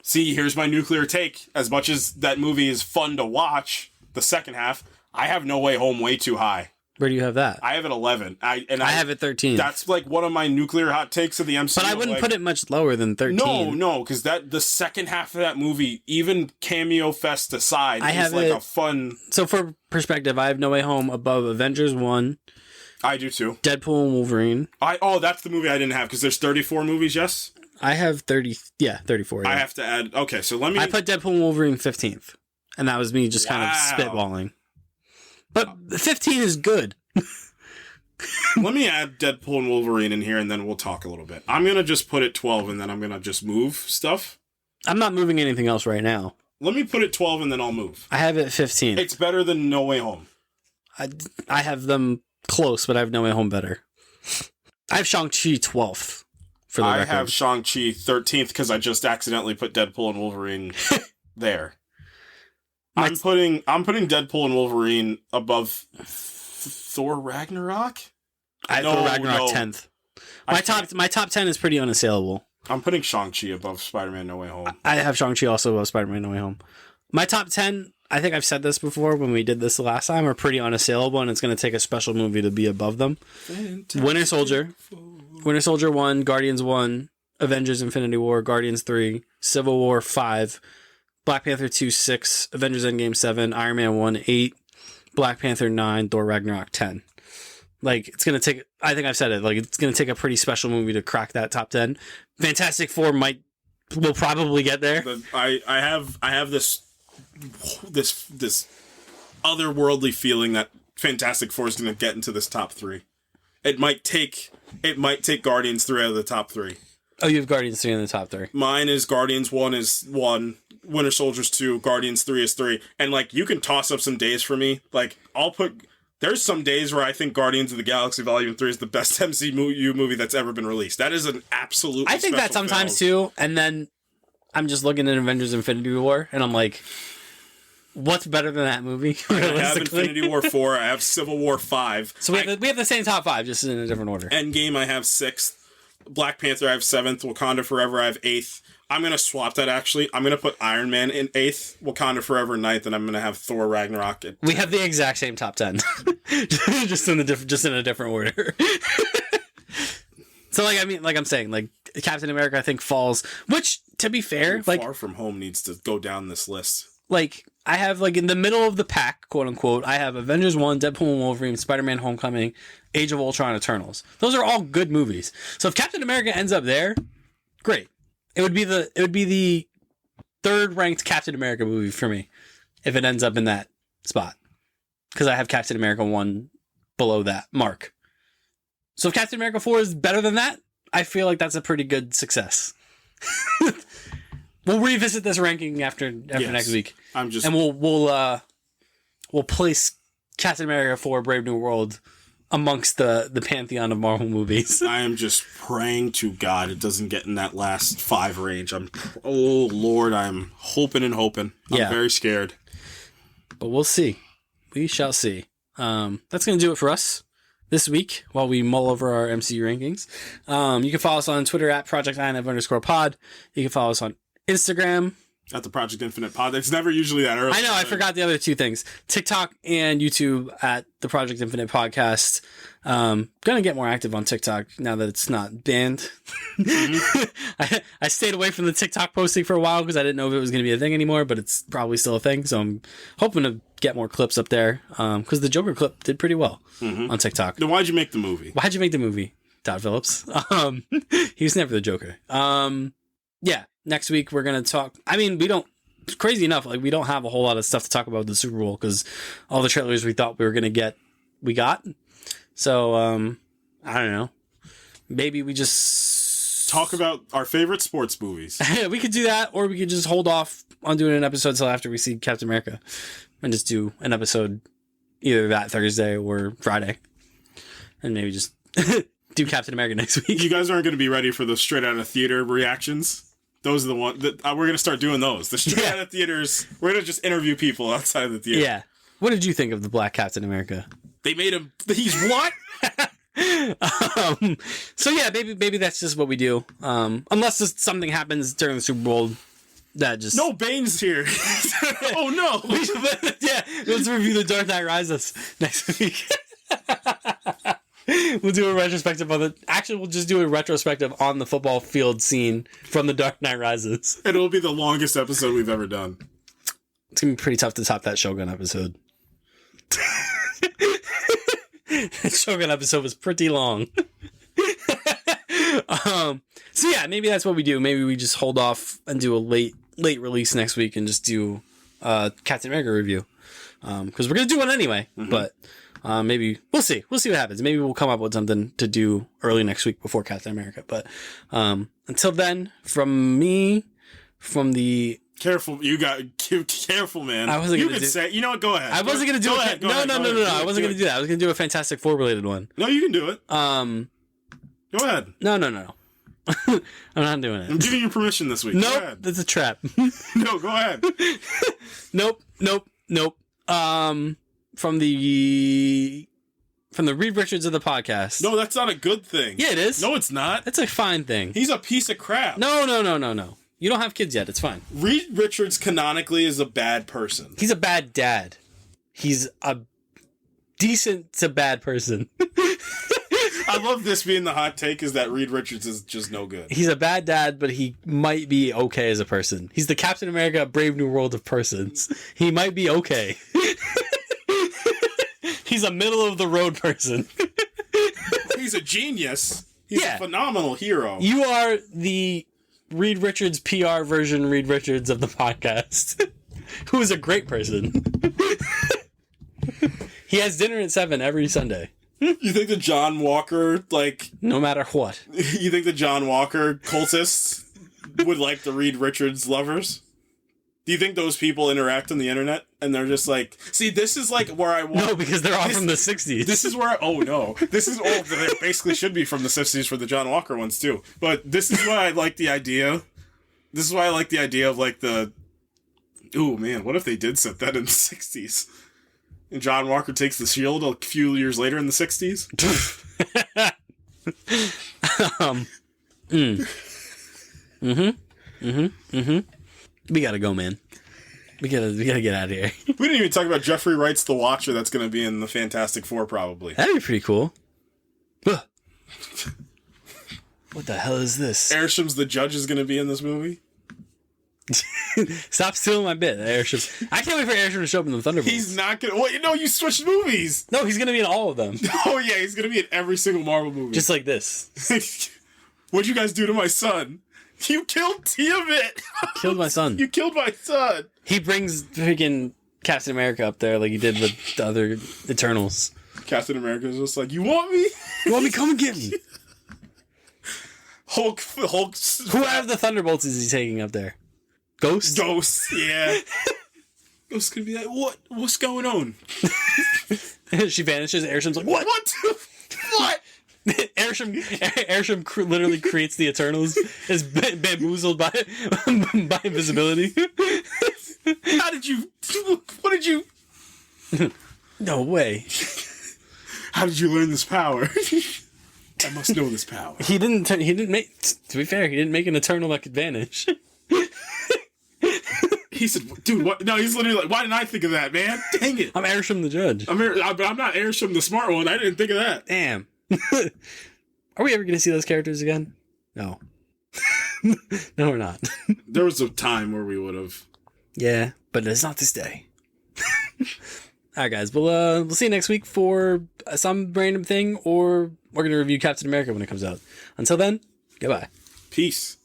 See, here's my nuclear take. As much as that movie is fun to watch, the second half, I have No Way Home way too high. Where do you have that? I have it 11. I have it 13. That's like one of my nuclear hot takes of the MCU. But I wouldn't put it much lower than 13. No, because the second half of that movie, even Cameo Fest aside, is like a fun... So for perspective, I have No Way Home above Avengers 1. I do too. Deadpool and Wolverine. That's the movie I didn't have, because there's 34 movies, yes? I have 34. Yeah. I have to add... Okay, so let me... I put Deadpool and Wolverine 15th. And that was me just kind of spitballing. But 15 is good. Let me add Deadpool and Wolverine in here, and then we'll talk a little bit. I'm going to just put it 12, and then I'm going to just move stuff. I'm not moving anything else right now. Let me put it 12, and then I'll move. I have it 15. It's better than No Way Home. I have them close, but I have No Way Home better. I have Shang-Chi 12th. For the record. I have Shang-Chi 13th, because I just accidentally put Deadpool and Wolverine there. I'm putting Deadpool and Wolverine above Thor Ragnarok. I have Thor Ragnarok 10th. My top 10 is pretty unassailable. I'm putting Shang-Chi above Spider-Man No Way Home. I have Shang-Chi also above Spider-Man No Way Home. My top 10, I think I've said this before when we did this the last time, are pretty unassailable, and it's going to take a special movie to be above them. Winter Soldier 1, Guardians 1, Avengers Infinity War, Guardians 3, Civil War 5, Black Panther 2, 6, Avengers Endgame 7, Iron Man 1, 8, Black Panther 9, Thor Ragnarok 10. Like, it's going to take, I think I've said it, like, it's going to take a pretty special movie to crack that top 10. Fantastic Four will probably get there. But I have this otherworldly feeling that Fantastic Four is going to get into this top 3. It might take Guardians 3 out of the top 3. Oh, you have Guardians 3 in the top 3. Mine is Guardians 1 is 1, Winter Soldiers 2, Guardians 3 is 3. And, like, you can toss up some days for me. Like, there's some days where I think Guardians of the Galaxy Volume 3 is the best MCU movie that's ever been released. That is an absolute. I think that sometimes too, and then I'm just looking at Avengers Infinity War, and I'm like, what's better than that movie? I have Infinity War 4, I have Civil War 5. So we have the same top 5, just in a different order. Endgame I have 6th. Black Panther I have 7th. Wakanda Forever I have 8th. I'm going to swap that, actually. I'm going to put Iron Man in 8th, Wakanda Forever 9th, and I'm going to have Thor Ragnarok at 10th. We have the exact same top 10. just in a different order. So, I'm saying, like, Captain America, I think, falls, which, to be fair, like, Far From Home needs to go down this list. Like, I have, like, in the middle of the pack, quote unquote, I have Avengers 1, Deadpool and Wolverine, Spider-Man Homecoming, Age of Ultron, Eternals. Those are all good movies. So if Captain America ends up there, great. It would be the third ranked Captain America movie for me if it ends up in that spot, because I have Captain America 1 below that mark. So if Captain America 4 is better than that, I feel like that's a pretty good success. We'll revisit this ranking after next week. We'll place Captain America 4 Brave New World amongst the pantheon of Marvel movies. I am just praying to God it doesn't get in that last 5 range. Oh Lord, I'm hoping and hoping. I'm very scared. But we'll see. We shall see. That's going to do it for us this week while we mull over our MCU rankings. You can follow us on Twitter at ProjectINF_pod. You can follow us on Instagram at the Project Infinite Pod. It's never usually that early. I know, I forgot the other 2 things. TikTok and YouTube at the Project Infinite Podcast. Gonna get more active on TikTok now that it's not banned. Mm-hmm. I stayed away from the TikTok posting for a while because I didn't know if it was gonna be a thing anymore, but it's probably still a thing. So I'm hoping to get more clips up there. Because the Joker clip did pretty well on TikTok. Then why'd you make the movie? Todd Phillips? He was never the Joker. Yeah. Next week, we're going to talk... I mean, crazy enough, like, we don't have a whole lot of stuff to talk about with the Super Bowl because all the trailers we thought we were going to get, we got. So, I don't know. Maybe we just... talk about our favorite sports movies. We could do that, or we could just hold off on doing an episode until after we see Captain America and just do an episode either that Thursday or Friday. And maybe just do Captain America next week. You guys aren't going to be ready for the straight out of theater reactions? Those are the ones that we're going to start doing those. The straight out of theaters. We're going to just interview people outside of the theater. Yeah. What did you think of the Black Captain America? They made him... He's what? So yeah, maybe that's just what we do. Unless something happens during the Super Bowl that just... No, Bane's here. Oh no. Yeah, let's review The Dark Knight Rises next week. We'll do a retrospective on we'll just do a retrospective on the football field scene from The Dark Knight Rises. It'll be the longest episode we've ever done. It's going to be pretty tough to top that Shogun episode. That Shogun episode was pretty long. So yeah, maybe that's what we do. Maybe we just hold off and do a late release next week and just do Captain America review. Because we're going to do one anyway, but... maybe we'll see what happens. Maybe we'll come up with something to do early next week before Captain America. But until then, from the careful, careful, man. I wasn't gonna say. You know what? Go ahead. I wasn't gonna do it. No. I wasn't gonna do that. I was gonna do a Fantastic Four related one. No, you can do it. Go ahead. No. I'm not doing it. I'm giving you permission this week. Nope, that's a trap. No, go ahead. Nope. From the from the Reed Richards of the podcast. No, that's not a good thing. Yeah, it is. No, it's not. That's a fine thing. He's a piece of crap. No. You don't have kids yet. It's fine. Reed Richards canonically is a bad person. He's a bad dad. He's a decent to bad person. I love this being the hot take, is that Reed Richards is just no good. He's a bad dad, but he might be okay as a person. He's the Captain America Brave New World of persons. He might be okay. He's a middle of the road person. He's a genius. He's Yeah. a phenomenal hero. You are the Reed Richards PR version Reed Richards of the podcast, who is a great person. He has dinner at 7 every Sunday. You think the John Walker, like... No matter what. You think the John Walker cultists would like the Reed Richards lovers? Do you think those people interact on the internet and they're just like, see, this is like where I want... No, because they're all from the 60s. This is where... Oh, no. This is... Oh, they basically should be from the 60s for the John Walker ones, too. But this is why I like the idea... This is why I like the idea of, like, the... Ooh, man, what if they did set that in the 60s? And John Walker takes the shield a few years later in the 60s? We gotta go, man. We gotta get out of here. We didn't even talk about Jeffrey Wright's The Watcher that's going to be in the Fantastic Four, probably. That'd be pretty cool. Ugh. What the hell is this? Arisham's the Judge is going to be in this movie. Stop stealing my bit, Airship. I can't wait for Airship to show up in the Thunderbolts. He's not going to... Well, no, you switched movies. No, he's gonna be in all of them. Oh, yeah, he's going to be in every single Marvel movie. Just like this. What'd you guys do to my son? You killed Tiamat. Killed my son. You killed my son. He brings freaking Captain America up there like he did with the other Eternals. Captain America's just like, you want me? You want me? Come and get me. Hulk. Who out of the Thunderbolts is he taking up there? Ghost? Ghost, yeah. Ghost could be like, what's going on? She vanishes. Airship's like, what? What? Airship literally creates the Eternals, is bamboozled by invisibility. How did you... What did you... No way. How did you learn this power? I must know this power. He didn't make... To be fair, he didn't make an Eternal that could vanish. He said, dude, what? No, he's literally like, why didn't I think of that, man? Dang it. I'm Airship the Judge. I'm not Airship the smart one. I didn't think of that. Damn. Are we ever going to see those characters again? No. No, we're not. There was a time where we would have. Yeah, but it's not this day. All right, guys. We'll see you next week for some random thing, or we're going to review Captain America when it comes out. Until then, goodbye. Peace.